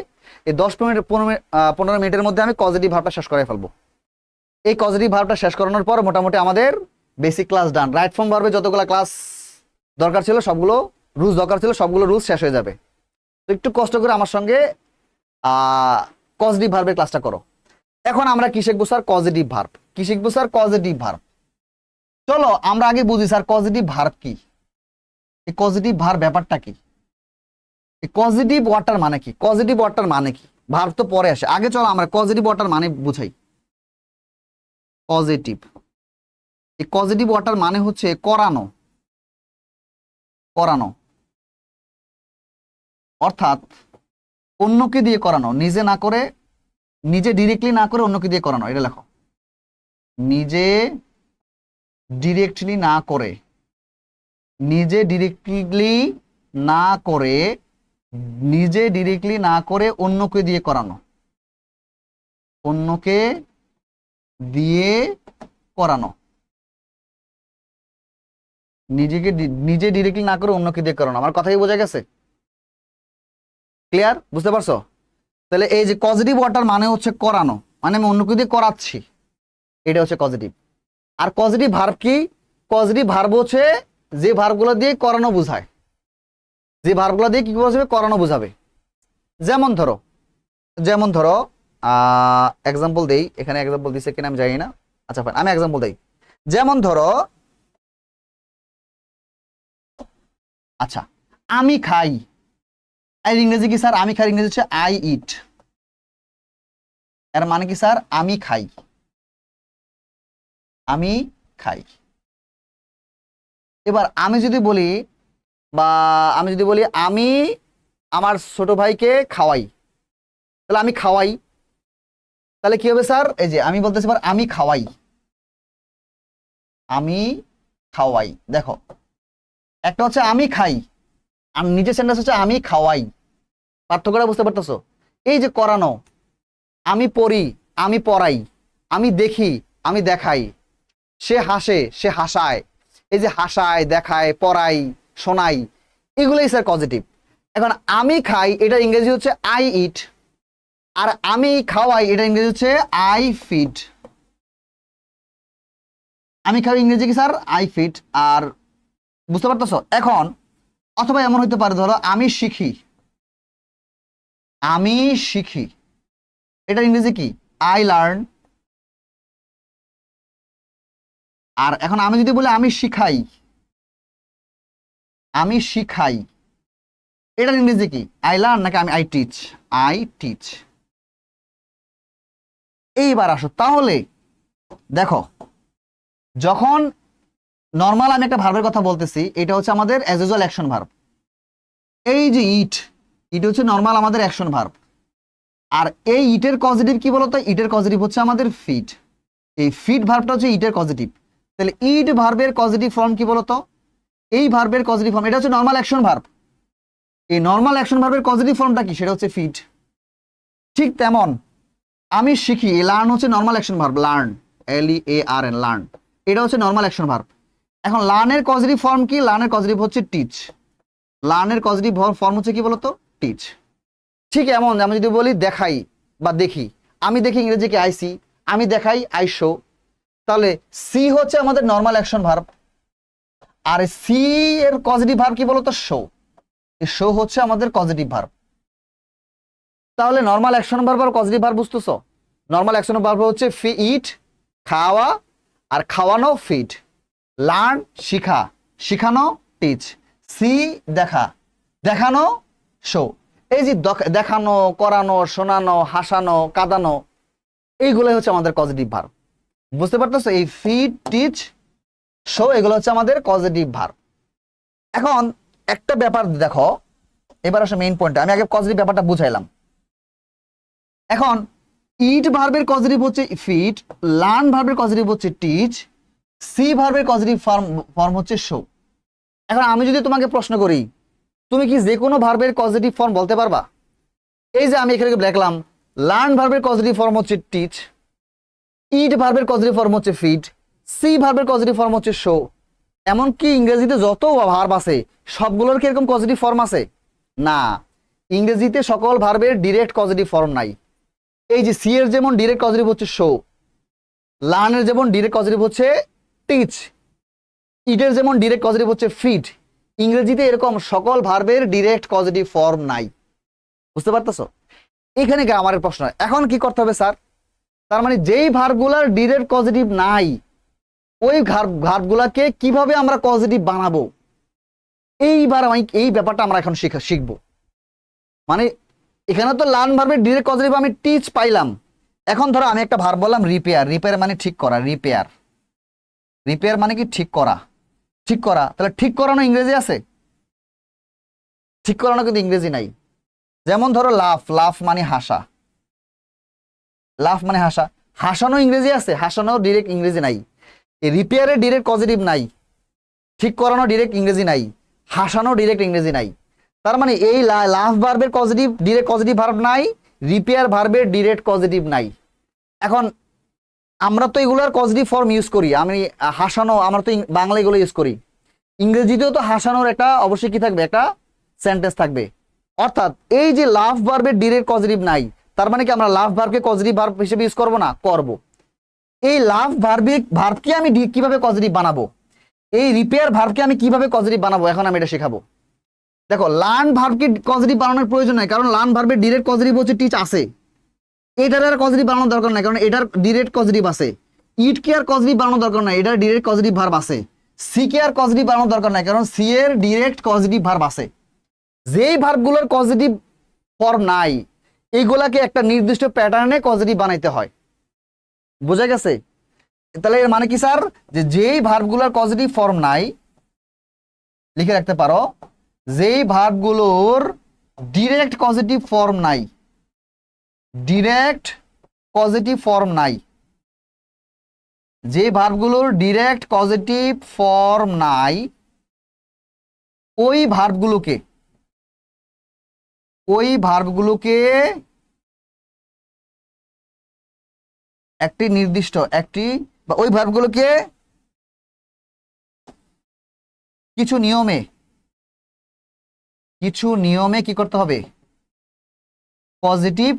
এই 10-15 মিনিটের মধ্যে আমি পজিটিভ ভার্বটা শেষ করে ফেলবো। এই পজিটিভ ভার্বটা শেষ করানোর পর মোটামুটি আমাদের বেসিক ক্লাস ডান। রাইট ফর্ম ভার্বে যতগুলো ক্লাস দরকার ছিল সবগুলো, রুলস দরকার ছিল সবগুলো রুলস শেষ হয়ে যাবে। তো একটু কষ্ট করে আমার সঙ্গে পজিটিভ ভার্বের ক্লাসটা করো। এখন আমরা কি শিখবো স্যার? Positive verb. কি শিখবো স্যার? Positive verb. চলো আমরা আগে বুঝি স্যার পজিটিভ ভার্ব কি। এই পজিটিভ ভার্ব ব্যাপারটা কি? এই পজিটিভ ওয়ার্ডটার মানে কি? পজিটিভ ওয়ার্ডটার মানে কি? ভার্ব তো পরে আসে, আগে চলো আমরা পজিটিভ ওয়ার্ডটার মানে বুঝাই। পজিটিভ, এই পজিটিভ ওয়ার্ডটার মানে হচ্ছে করানো, করানো অর্থাৎ অন্যকে দিয়ে করানো, নিজে না করে, নিজে ডিরেক্টলি না করে অন্যকে দিয়ে করানো। এটা লেখো, নিজে ডিরেক্টলি না করে, নিজে ডিরেক্টলি না করে, নিজে ডিরেক্টলি না করে অন্যকে দিয়ে করানো, অন্যকে দিয়ে করানো, নিজে ডিরেক্টলি না করে অন্যকে দিয়ে করানো। আমার কথাই বোঝা গেছে? ক্লিয়ার? বুঝতে পারছো? তাহলে এই যে পজিটিভ ওয়ার্ডটার মানে হচ্ছে করানো, মানে আমি অন্যকে দিয়ে করাচ্ছি, এটা হচ্ছে পজিটিভ। আর পজিটিভ ভার্ব কি? পজিটিভ ভার্ব হচ্ছে যে ভার্বগুলো দিয়ে করানো বোঝায়, যে ভার্বগুলো দিয়ে কি বোঝাবে? করানো বোঝাবে। যেমন ধরো, যেমন ধরো এক্সাম্পল দেই, এখানে এক্সাম্পল দিছে কিনা আমি জানি না। আচ্ছা ফাইন, আমি এক্সাম্পল দেই। যেমন ধরো, আচ্ছা আমি খাই, এর ইংরেজি কি স্যার? আমি খাই ইংরেজি হচ্ছে আই ইট। এর মানে কি স্যার? আমি খাই, আমি খাই। এবার আমি যদি বলি, বা আমি যদি বলি আমি আমার ছোট ভাইকে খাওয়াই, তাহলে আমি খাওয়াই, তাহলে কি হবে স্যার? এই যে আমি বলতেছি আমি খাওয়াই, আমি খাওয়াই। দেখো একটা হচ্ছে আমি খাই, আর নিচের সেন্টেন্স হচ্ছে আমি খাওয়াই। পার্থক্যটা বুঝতে পারতেছো? এই যে করানো, আমি পড়ি, আমি পড়াই, আমি দেখি, আমি দেখাই, সে হাসে, সে হাসায়, এই যে হাসায়, দেখায়, পড়াই, শোনাই, এগুলোই স্যার পজিটিভ। এখন আমি খাই এটা ইংরেজি হচ্ছে আই ইট, আর আমি খাওয়াই এটা ইংরেজি হচ্ছে আই ফিড। আমি খাওয়াই ইংরেজি কি স্যার? I feed. আর বুঝতে পারতেছো? এখন অথবা এমন হতে পারে, ধরো আমি শিখি, আমি শিখি, এটা ইংরেজি কি? I learn. আর এখন আমি যদি বলি আমি শিখাই, আমি শিখাই, এটার ইংরেজি কি? আই লার্ন নাকি আমি আই টিচ? I teach. এইবার আসো তাহলে দেখো, যখন নর্মাল আমি একটা ভার্বের কথা বলতেছি, এটা হচ্ছে আমাদের অ্যাজ ইউজুয়াল অ্যাকশন ভার্ব। এই যে ইট, ইট হচ্ছে নর্মাল আমাদের অ্যাকশন ভার্ব। আর এই ইটের পজিটিভ কি বলতো? ইটের পজিটিভ হচ্ছে আমাদের ফিড। এই ফিড ভার্বটা হচ্ছে ইটের পজিটিভ। তাহলে ইট ভার্বের পজিটিভ ফর্ম কি বলতো? এই ভার্বের পজিটিভ ফর্ম, এটা হচ্ছে নর্মাল অ্যাকশন ভার্ব। এই নর্মাল অ্যাকশন ভার্বের পজিটিভ ফর্মটা কি? সেটা হচ্ছে ফিড। ঠিক তেমন আমি শিখি, লার্ন হচ্ছে normal action verb, learn, LEARN, learn, এটা হচ্ছে নর্মাল অ্যাকশন ভার্ব। এখন লার্নের পজিটিভ ফর্ম কি? লার্নের পজিটিভ হচ্ছে টিচ। লার্নের পজিটিভ ফর্ম হচ্ছে কি বলতো? টিচ। ঠিক এমন আমি যদি বলি দেখাই বা দেখি, আমি দেখি ইংরেজি কি? I see. আমি দেখাই আই শো। তাহলে সি হচ্ছে আমাদের নর্মাল অ্যাকশন ভার্ব, আর সি এর পজিটিভ ভার্ব কি বলতো? শো। শো হচ্ছে আমাদের পজিটিভ ভার্ব। তাহলে নর্মাল অ্যাকশন ভার্ব আর পজিটিভ ভার্ব বুঝতেছো? নর্মাল অ্যাকশন ভার্ব হচ্ছে ইট, খাওয়া, আর খাওয়ানো ফিড। লার্ন শিখা, শিখানো টিচ। সি দেখা, দেখানো শো। এই যে দেখানো, করানো, শোনানো, হাসানো, কাঁদানো, এইগুলোই হচ্ছে আমাদের পজিটিভ ভার্ব। বুঝতে পারতেছো? এই ফিড, টিচ, শো এগুলো হচ্ছে আমাদের পজিটিভ ভার্ব। এখন একটা ব্যাপার দেখো, এবার আসলে মেইন পয়েন্ট। আমি আগে পজিটিভ ব্যাপারটা বুঝাইলাম। এখন ইট ভার্বের পজিটিভ হচ্ছে ফিড, লার্ন ভার্বের পজিটিভ হচ্ছে টিচ, সি ভার্বের পজিটিভ ফর্ম হচ্ছে শো। এখন আমি যদি তোমাকে প্রশ্ন করি, তুমি কি যে কোনো ভার্বের পজিটিভ ফর্ম বলতে পারবা? এই যে আমি এখানে দেখলাম, লার্ন ভার্বের পজিটিভ ফর্ম হচ্ছে টিচ, ইট ভার্বের পজিটিভ ফর্ম হচ্ছে ফিড, সি ভার্বের পজিটিভ ফর্ম হচ্ছে শো। এমনকি ইংরেজিতে যত ভার্ব আছে সবগুলোর কি এরকম পজিটিভ ফর্ম আছে? না, ইংরেজিতে সকল ভার্বের ডিরেক্ট পজিটিভ ফর্ম নাই। এই যে সি এর যেমন ডিরেক্ট পজিটিভ হচ্ছে শো, লার্নের যেমন ডিরেক্ট পজিটিভ হচ্ছে টিচ, ইটের যেমন ডিরেক্ট পজিটিভ হচ্ছে ফিড, ইংরেজিতে এরকম সকল ভার্বের ডিরেক্ট পজিটিভ ফর্ম নাই। বুঝতে পারতেছো? এখানে গ্রামারের প্রশ্ন। এখন কি করতে হবে স্যার? তার মানে যেই ভার্বগুলার ডিরেক্ট পজিটিভ নাই, ওই ভার্বগুলাকে কিভাবে আমরা পজিটিভ বানাবো, এইবার আমি এই ব্যাপারটা আমরা এখন শিখবো। মানে এখানে তো লার্ন ভার্বের ডিরেক্ট পজিটিভ আমি টিচ পাইলাম। এখন ধরো আমি একটা ভার্ব বললাম রিপেয়ার। রিপেয়ার মানে ঠিক করা, রিপেয়ার। রিপেয়ার মানে কি? ঠিক করা। ঠিক করা, তাহলে ঠিক করানো ইংরেজি আছে? ঠিক করানো কিন্তু ইংরেজি নাই। যেমন ধরো লাফ, লাফ মানে হাসা, লাফ মানে হাসা, হাসানো ইংরেজি আছে? হাসানো ডিরেক্ট ইংরেজি নাই। রিপেয়ারের ডিরেক্ট পজিটিভ নাই, ঠিক করানো ডিরেক্ট ইংরেজি নাই, হাসানো ডিরেক্ট ইংরেজি নাই। তার মানে এই লাফ ভার্বের পজিটিভ ডিরেক্ট পজিটিভ ভার্ব নাই, রিপেয়ার ভার্বের ডিরেক্ট পজিটিভ নাই। এখন আমরা তো এগুলোর পজিটিভ ফর্ম ইউজ করি। আমি হাসানো, আমরা তো বাংলা এগুলো ইউজ করি। ইংরেজিতেও তো হাসানোর একটা অবশ্যই কি থাকবে? একটা সেন্টেন্স থাকবে। অর্থাৎ এই যে লাভ ভার্বের ডিরেক্ট পজিটিভ নাই, তার মানে কি আমরা লাভ ভার্বকে পজিটিভ ভার্ব হিসেবে ইউজ করব না? করব। এই লাভ ভার্বকে আমি কিভাবে পজিটিভ বানাবো, এই রিপেয়ার ভার্বকে আমি কিভাবে পজিটিভ বানাবো, এখন আমি এটা শেখাবো। দেখো, লার্ন ভার্বকে পজিটিভ বানানোর প্রয়োজন নাই, কারণ লার্ন ভার্বের ডিরেক্ট পজিটিভ হচ্ছে টিচ আছে। এটার আর পজিটিভ বানানোর দরকার নাই, কারণ এটার ডিরেক্ট পজিটিভ আছে। ইট কে আর পজিটিভ বানানোর দরকার নাই, এটার ডিরেক্ট পজিটিভ ভার্ব আছে। সি কে আর পজিটিভ বানানোর দরকার নাই, কারণ সি এর ডিরেক্ট পজিটিভ ভার্ব আছে। যেই ভার্বগুলোর পজিটিভ ফর্ম নাই, এইগুলাকে একটা নির্দিষ্ট প্যাটার্নে পজিটিভ বানাইতে হয়। বোঝা গেছে? তাহলে এর মানে কি স্যার? যে যেই ভার্বগুলোর পজিটিভ ফর্ম নাই, লিখে রাখতে পারো, যেই ভার্বগুলোর ডিরেক্ট পজিটিভ ফর্ম নাই, ডিরেক্ট পজিটিভ ফর্ম নাই, যে ভার্বগুলোর ডিরেক্ট পজিটিভ ফর্ম নাই ওই ভার্বগুলোকে একটি নির্দিষ্ট একটি বা ওই ভার্বগুলোকে কিছু নিয়মে কি করতে হবে, পজিটিভ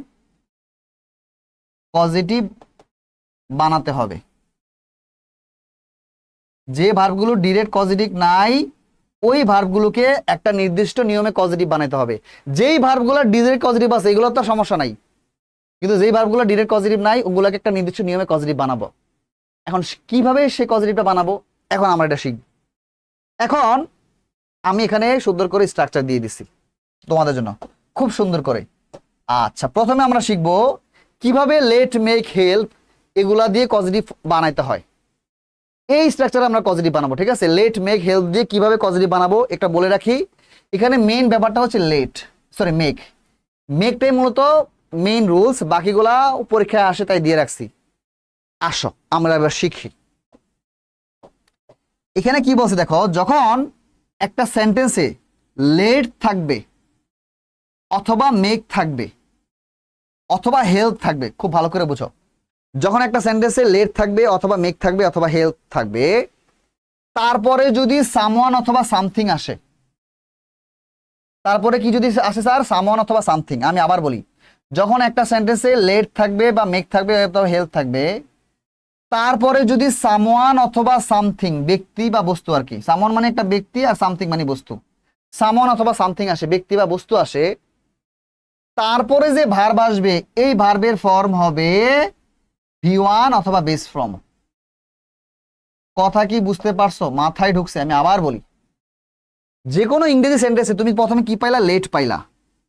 বানাতে হবে। যে ভার্বগুলো ডিরেক্ট পজিটিভ নাই ওই ভার্বগুলোকে একটা নির্দিষ্ট নিয়মে পজিটিভ বানাতে হবে। যেই ভার্বগুলো ডিরেক্ট পজিটিভ আছে এগুলো তো সমস্যা নাই, কিন্তু যেই ভার্বগুলো ডিরেক্ট পজিটিভ নাই ওগুলোকে একটা নির্দিষ্ট নিয়মে পজিটিভ বানাবো। এখন কিভাবে সেই পজিটিভটা বানাবো এখন আমরা এটা শিখব। এখন আমি এখানে সুন্দর করে স্ট্রাকচার দিয়ে দিছি তোমাদের জন্য, খুব সুন্দর করে। আচ্ছা, প্রথমে আমরা শিখব কিভাবে লেট, মেক, হেল্প এগুলা দিয়ে পজিটিভ বানাইতে হয়। এই স্ট্রাকচারে আমরা পজিটিভ বানাবো, ঠিক আছে? লেট, মেক, হেল্প দিয়ে কিভাবে পজিটিভ বানাবো একটা বলে রাখি। এখানে মেইন ব্যাপারটা হচ্ছে মেক। মেকটাই মূলত মেইন রুলস, বাকিগুলা পরীক্ষায় আসে তাই দিয়ে রাখছি। আসো আমরা এবার শিখি। এখানে কি বলছে দেখো, যখন একটা সেন্টেন্সে লেট থাকবে অথবা মেক থাকবে অথবা হেল্প থাকবে, খুব ভালো করে বুঝো, যখন একটা সেন্টেন্সে লেট থাকবে অথবা মেক থাকবে অথবা হেল্প থাকবে, তারপরে যদি সামওয়ান অথবা সামথিং আসে, তারপরে কি যদি আসে স্যার, সামওয়ান অথবা সামথিং। আমি আবার বলি, যখন একটা সেন্টেন্সে লেট থাকবে বা মেক থাকবে অথবা হেল্প থাকবে, তারপরে যদি সামওয়ান অথবা সামথিং, ব্যক্তি বা বস্তু আর কি, সামওয়ান মানে একটা ব্যক্তি আর সামথিং মানে বস্তু, সামওয়ান অথবা সামথিং আসে, ব্যক্তি বা বস্তু আসে, তারপরে যে ভার্ব আসবে এই ভার্বের ফর্ম হবে V1 অথবা বেস ফর্ম। কথা কি বুঝতে পারছো? মাথায় ঢুকছে? আমি আবার বলি, যে কোনো ইংরেজি সেন্টেন্সে তুমি প্রথমে কি পাইলা, লেট পাইলা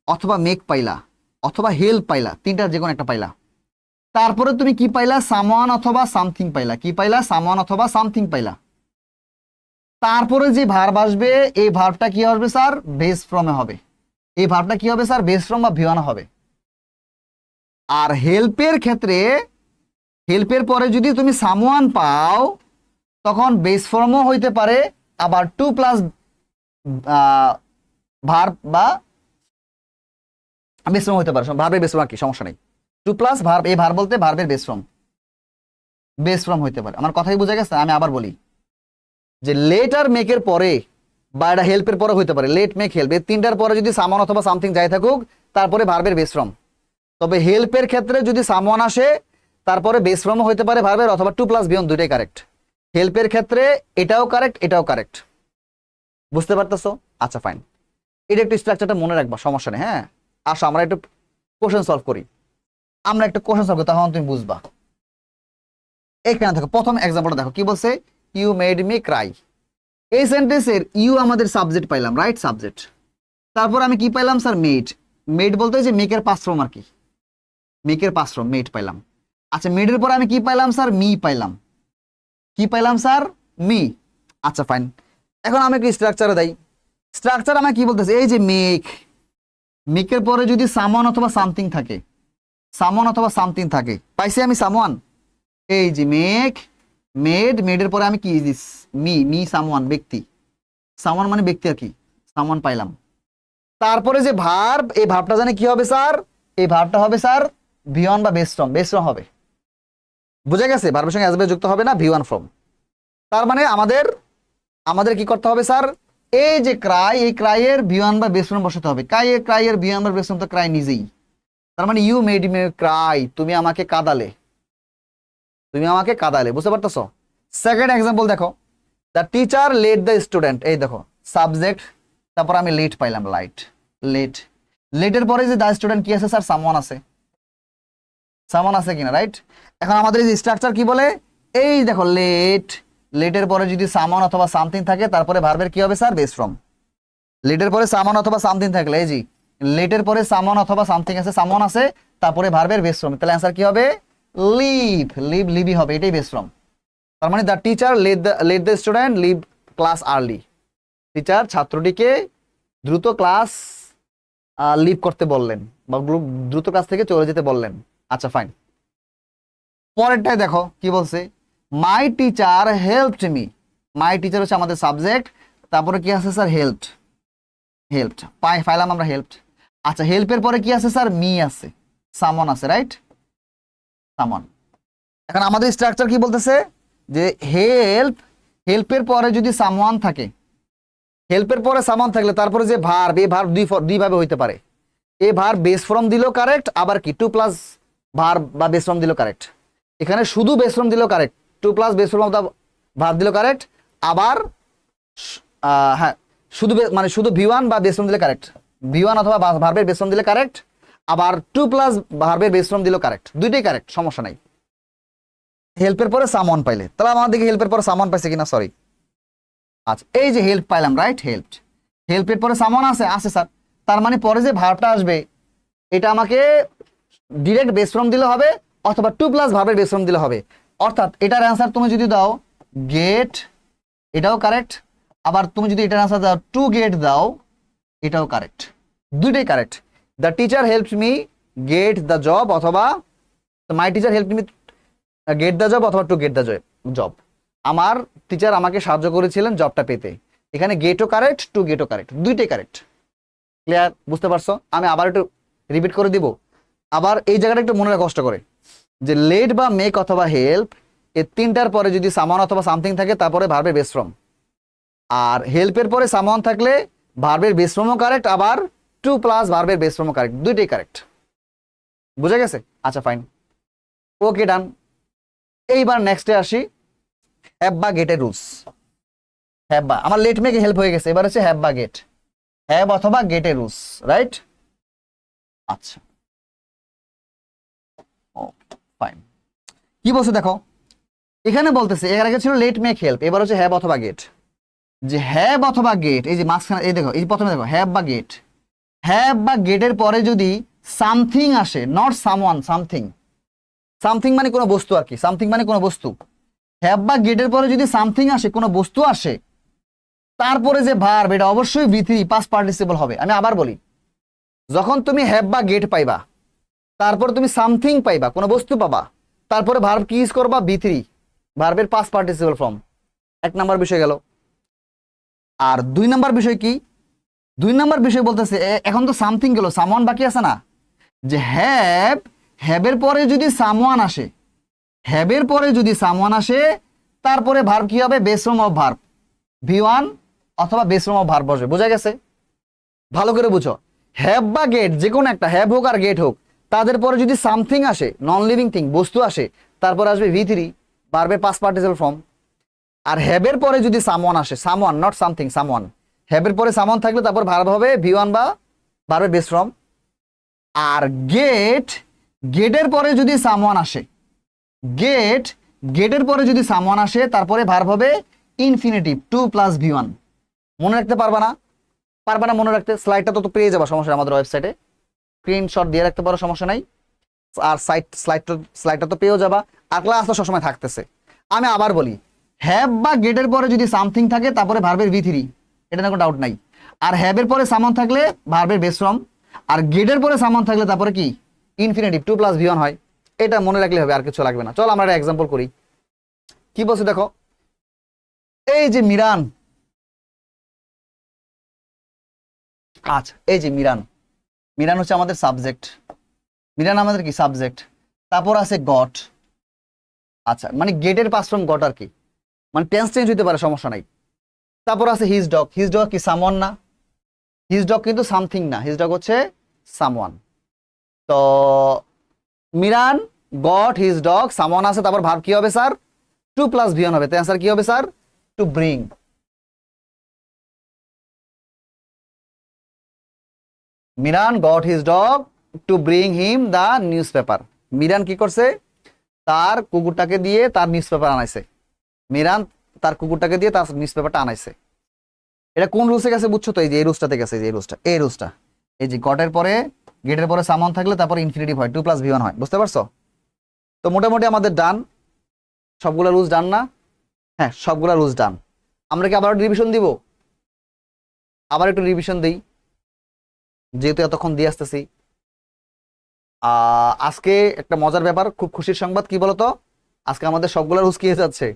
অথবা মেক পাইলা অথবা হেল্প পাইলা, তিনটার যে কোনো একটা পাইলা। তারপরে তুমি কি পাইলা, সামওয়ান অথবা সামথিং পাইলা। কি পাইলা? সামওয়ান অথবা সামথিং পাইলা। তারপরে যে ভার্ব আসবে এই ভার্বটা কি হবে স্যার, বেস ফর্মে হবে। এই ভার্বটা কি হবে স্যার, বেস ফর্ম বা V1 হবে। আর হেল্পের ক্ষেত্রে, হেল্পের পরে যদি তুমি সামওয়ান পাও তখন বেস ফর্মও হইতে পারে, আবার 2 প্লাস ভার্ব বা বেস ফর্ম হইতে পারে। ভার্বের বেস ফর্ম কি সমস্যা নেই, 2 প্লাস ভার্ব, এই ভার্ব বলতে ভার্বের বেস ফর্ম হইতে পারে। আমার কথাই বোঝা গেছে? আমি আবার বলি যে লেট আর মেকের পরে বা এটা হেল্পের পরে হইতে পারে, লেট, মেক, হেল্প, এই তিনটার পরে যদি সামওয়ান অথবা সামথিং যাই থাকুক তারপরে ভার্বের বেস ফর্ম। তবে হেল্পের ক্ষেত্রে যদি সামওয়ান আসে তারপরে বেস ফর্মও হইতে পারে ভার্বের, অথবা 2 প্লাস V1 দুইটাই কারেক্ট। হেল্পের ক্ষেত্রে এটাও কারেক্ট এটাও কারেক্ট। বুঝতে পারতেছো? আচ্ছা ফাইন, এটা একটু স্ট্রাকচারটা মনে রাখবা, সমস্যা নেই। হ্যাঁ, আসো আমরা একটু কোশ্চেন সলভ করি। আমরা একটা কোশ্চেন সলভ করি, তখন তুমি বুঝবা। এখানে দেখো প্রথম এক্সাম্পলটা দেখো কি বলছে, ইউ মেড মি ক্রাই। এই সেন্টেন্সের ইউ আমাদের সাবজেক্ট পাইলাম, রাইট, সাবজেক্ট। তারপর আমি কি পাইলাম স্যার, মেড। মেড বলতে যে মেকের পাস্ট ফর্ম আর কি, মেকের পাস্ট ফর্ম মেড পাইলাম। আচ্ছা, মেডের পর আমি কি পাইলাম স্যার, মি পাইলাম। কি পাইলাম স্যার, মি। আচ্ছা ফাইন, এখন আমি কি স্ট্রাকচারে দেই। স্ট্রাকচার আমার কি বলতেছে, এই যে মেক, মেকের পরে যদি সামওয়ান অথবা সামথিং থাকে, সামওয়ান অথবা সামথিং থাকে, পাইছি আমি সামওয়ান। এই যে মেক, মেড, মেডের পরে আমি কি দিস, মি সামওয়ান, ব্যক্তি, সামওয়ান মানে ব্যক্তি আর কি, সামওয়ান পাইলাম। তারপরে যে ভার্ব, এই ভার্বটা জানে কি হবে স্যার, এই ভার্বটা হবে স্যার V1 বা বেস ফর্ম হবে। বুঝা গেছে? ভার্বের সঙ্গে অ্যাস যুক্ত হবে না, V1 ফর্ম। তার মানে আমাদের কি করতে হবে স্যার, এই যে ক্রাই, এই ক্রাইয়ের V1 বা বেস ফর্ম বসাতে হবে। ক্রাইয়ের V1 বা বেস ফর্ম তো ক্রাই নিজেই। তার মানে ইউ মেড মি ক্রাই, তুমি আমাকে কাঁদালে, বুঝতে পারতেছো? সেকেন্ড এক্সাম্পল দেখো, the teacher let the student. এই দেখো সাবজেক্ট, তারপর আমি লেট পাইলাম, লেটের পরে যে দ্য স্টুডেন্ট কি আছে স্যার, সামওয়ান আছে কিনা, রাইট? এখন আমাদের এই স্ট্রাকচার কি বলে, এই দেখো লেটের পরে যদি সামওয়ান অথবা সামথিং থাকে তারপরে ভার্বের কি হবে স্যার, বেস ফর্ম। লেটের পরে সামওয়ান অথবা সামথিং থাকলে, এই জি লেটের পরে সামওয়ান অথবা সামথিং আছে, সামওয়ান আছে, তারপরে ভার্বের বেস ফর্ম, তাহলে অ্যান্সার কি হবে, লিভই হবে, এটাই বেস ফর্ম। তার মানে the teacher let the student leave class early, teacher ছাত্রটিকে দ্রুত ক্লাস লিভ করতে বললেন বা দ্রুত কাজ থেকে চলে যেতে বললেন। আচ্ছা ফাইন, পরেরটাই দেখো কি বলছে, মাই teacher helped me. My teacher হচ্ছে আমাদের সাবজেক্ট, তারপরে কি আছে স্যার, হেল্পড। হেল্পড পাইলাম আমরা হেল্পড। আচ্ছা হেল্পের পরে কি আছে স্যার, মি আছে, সামন আছে, রাইট, সামন। এখন আমাদের স্ট্রাকচার কি বলতেছে যে হেল্পের পরে যদি সামওয়ান থাকে, হেল্পের পরে সামওয়ান থাকলে তারপরে যে ভার্ব, এই ভার্ব দুই ভাবে হইতে পারে। এ ভার্ব বেস ফর্ম দিলেও কারেক্ট, আবার কি টু প্লাস ভার্ব বা বেস ফর্ম দিলেও কারেক্ট। এখানে শুধু বেস ফর্ম দিলেও correct, to plus base form of the verb দিলেও কারেক্ট, আবার হ্যাঁ শুধু মানে শুধু ভি1 বা বেস ফর্ম দিলে কারেক্ট, ভি1 অথবা ভার্বের বেস ফর্ম দিলে কারেক্ট, আবার টু প্লাস ভার্বের বেস ফর্ম দিলেও কারেক্ট, দুইটাই কারেক্ট, সমস্যা নাই। হেল্পের পরে সামওয়ান পাইলে, তাহলে আমার দিকে হেল্পের পরে সামওয়ান পাইছে কিনা, সরি। আচ্ছা এই যে হেল্প পাইলাম, রাইট, হেল্পড। হেল্পের পরে সামওয়ান আছে স্যার, তার মানে পরে যে ভার্বটা আসবে এটা আমাকে ডিরেক্ট বেস ফর্ম দিলে হবে অথবা টু প্লাস ভার্বের বেস ফর্ম দিলে হবে। অর্থাৎ এটার অ্যান্সার তুমি যদি দাও গেট, এটাও কারেক্ট, আবার তুমি যদি এটার অ্যান্সার দাও টু গেট দাও, এটাও কারেক্ট, দুইটাই correct. The teacher helped me get the job, অথবা my teacher helped me get the job, অথবা টু গেট দ্য জব। আমার টিচার আমাকে সাহায্য করেছিলেন জবটা পেতে। এখানে গেটও কারেক্ট, টু গেটও কারেক্ট, দুইটাই কারেক্ট। ক্লিয়ার, বুঝতে পারছো? আমি আবার একটু রিপিট করে দিব। আবার এই জায়গাটা একটু মনে রাখা কষ্ট করে, যে লেট বা মেক অথবা হেল্প, এই তিনটার পরে যদি সামান অথবা সামথিং থাকে তারপরে ভার্বের বেস ফর্ম, আর হেল্পের পরে সামান থাকলে ভার্বের বেস ফর্মও কারেক্ট, আবার টু প্লাস ভার্বের বেস ফর্মও কারেক্ট, দুইটাই কারেক্ট। বুঝা গেছে? আচ্ছা ফাইন, ওকে ডান। এইবার নেক্সটে আসি, হ্যাভ বা গেটের রুলস। হ্যাভ বা, আমার লেট মেক হেল্প হয়ে গেছে, এবার হচ্ছে হ্যাভ বা গেট, হ্যাভ অথবা গেটের রুলস, রাইট। আচ্ছা ফাইন, কি বলছে দেখো, এখানে বলতেছে এর আগে ছিল লেট মেক হেল্প, এবার হচ্ছে হ্যাভ অথবা গেট। যে হ্যাভ অথবা গেট, এই যে মাঝখানে এই দেখো, এই প্রথমে দেখো হ্যাভ বা গেট, হ্যাভ বা গেটের পরে যদি সামথিং আসে, নট সামওয়ান, সামথিং, সামথিং মানে কোনো বস্তু আর কি, সামথিং মানে কোনো বস্তু। হ্যাভ বা গেটের পরে যদি সামথিং আসে, কোনো বস্তু আসে, তারপরে যে ভার্ব এটা অবশ্যই ভি3 পাস্ট পার্টিসিপল হবে। আমি আবার বলি, যখন তুমি হ্যাভ বা গেট পাইবা, তারপর তুমি সামথিং পাইবা, কোনো বস্তু পাবা, তারপরে ভার্ব কি ইউজ করবা, ভি3, ভার্বের পাস্ট পার্টিসিপল ফর্ম। এক নাম্বার বিষয় গেল। আর দুই নাম্বার বিষয় কি, দুই নাম্বার বিষয় বলতেছে এখন তো সামথিং গেল, সামওয়ান বাকি আছে না, যে হ্যাভের পরে যদি সামওয়ান আসে, হ্যাভের পরে যদি সামওয়ান আসে, তারপরে ভার্ব কি হবে, base form of verb, V1 অথবা বেস ফর্ম অফ ভার্ব বসবে। বোঝা গেছে? ভালো করে বুঝো, হ্যাভ বা গেট যে কোনো একটা, হ্যাভ হোক আর গেট হোক, তাদের পরে যদি সামথিং আসে, নন লিভিং থিং, বস্তু আসে, তারপর আসবে ভি3, ভার্বের পাস্ট পার্টিসিপল ফর্ম। আর হ্যাভের পরে যদি সামওয়ান আসে, সামওয়ান নট সামথিং, সামওয়ান, হ্যাভের পরে সামওয়ান থাকলে তারপর ভার্ব হবে ভি1 বা ভার্বের বেস ফর্ম। আর গেটের পরে যদি সামওয়ান আসে, গেটের পরে যদি সামওয়ান আসে, তারপরে ভার্ব হবে ইনফিনিটিভ, টু প্লাস ভি1। মনে রাখতে পারবা না? পারবা না মনে রাখতে? স্লাইডটা তো পেয়ে যাবা, সমস্যা নেই, আমাদের ওয়েবসাইটে স্ক্রিনশট দিয়ে রাখতে পারো, সমস্যা নাই। আর স্লাইডটা তো পেয়েও যাবা, আর ক্লাস তো সবসময় থাকতেছে। আমি আবার বলি, হ্যাভ বা গেটের পরে যদি সামথিং থাকে, তারপরে ভার্বের ভি3, এটা না কোনো ডাউট নাই। আর হ্যাভের পরে সামন থাকলে ভার্বের বেস ফর্ম, আর গেটের পরে সামন থাকলে তারপরে কি, ইনফিনিটিভ, টু প্লাস ভি1 হয়। এটা মনে রাখলে হবে, আর কিছু লাগবে না। চল আমরা একটা এক্সাম্পল করি। কি বলছে দেখো, এই যে মিরান, আচ্ছা এই যে মিরান, মিরান হচ্ছে আমাদের সাবজেক্ট, মিরান আমাদের কি সাবজেক্ট, তারপর আছে গট। আচ্ছা মানে গেটের পাস ফ্রম গট আর কি, মানে টেন্স চেঞ্জ হতে পারে, সমস্যা নাই। তারপর আছে হিজ ডগ, হিজ ডগ কি সামওয়ান না? হিজ ডগ কিন্তু সামথিং না, হিজ ডগ হচ্ছে সামওয়ান। তো Miran goat his dog, someone আছে, তারপর ভার্ব কি হবে স্যার, টু প্লাস ভি1 হবে। তো অ্যান্সার কি হবে sir, to bring. Miran goat his dog to bring him the news paper. Miran কি করছে, তার কুকুরটাকে দিয়ে তার নিউজ পেপার আনাইছে। মিরান তার কুকুরটাকে দিয়ে তার নিউজ পেপারটা আনাইছে। এটা কোন রুলসে গেছে বুঝছো তো? এই যে এই রুলসটাতে গেছে, এই রুলসটা, এই রুলসটা, এই যে গটের পরে গেটের পরে সামন থাকলে তারপরে ইনফিনিটিভ হয়, টু প্লাস ভি1 হয়। বুঝতে পারছো? তো মোটামুটি আমাদের ডান, সবগুলা রুলস ডান না? হ্যাঁ সবগুলা রুলস ডান। আমরা কি আবার রিভিশন দিব? আবার একটু রিভিশন দিই। যেহেতু এতক্ষণ দিয়ে আসতেছি। আজকে একটা মজার ব্যাপার, খুব খুশির সংবাদ, কি বলতো, আজকে আমাদের সবগুলো রুলস কি হয়ে যাচ্ছে,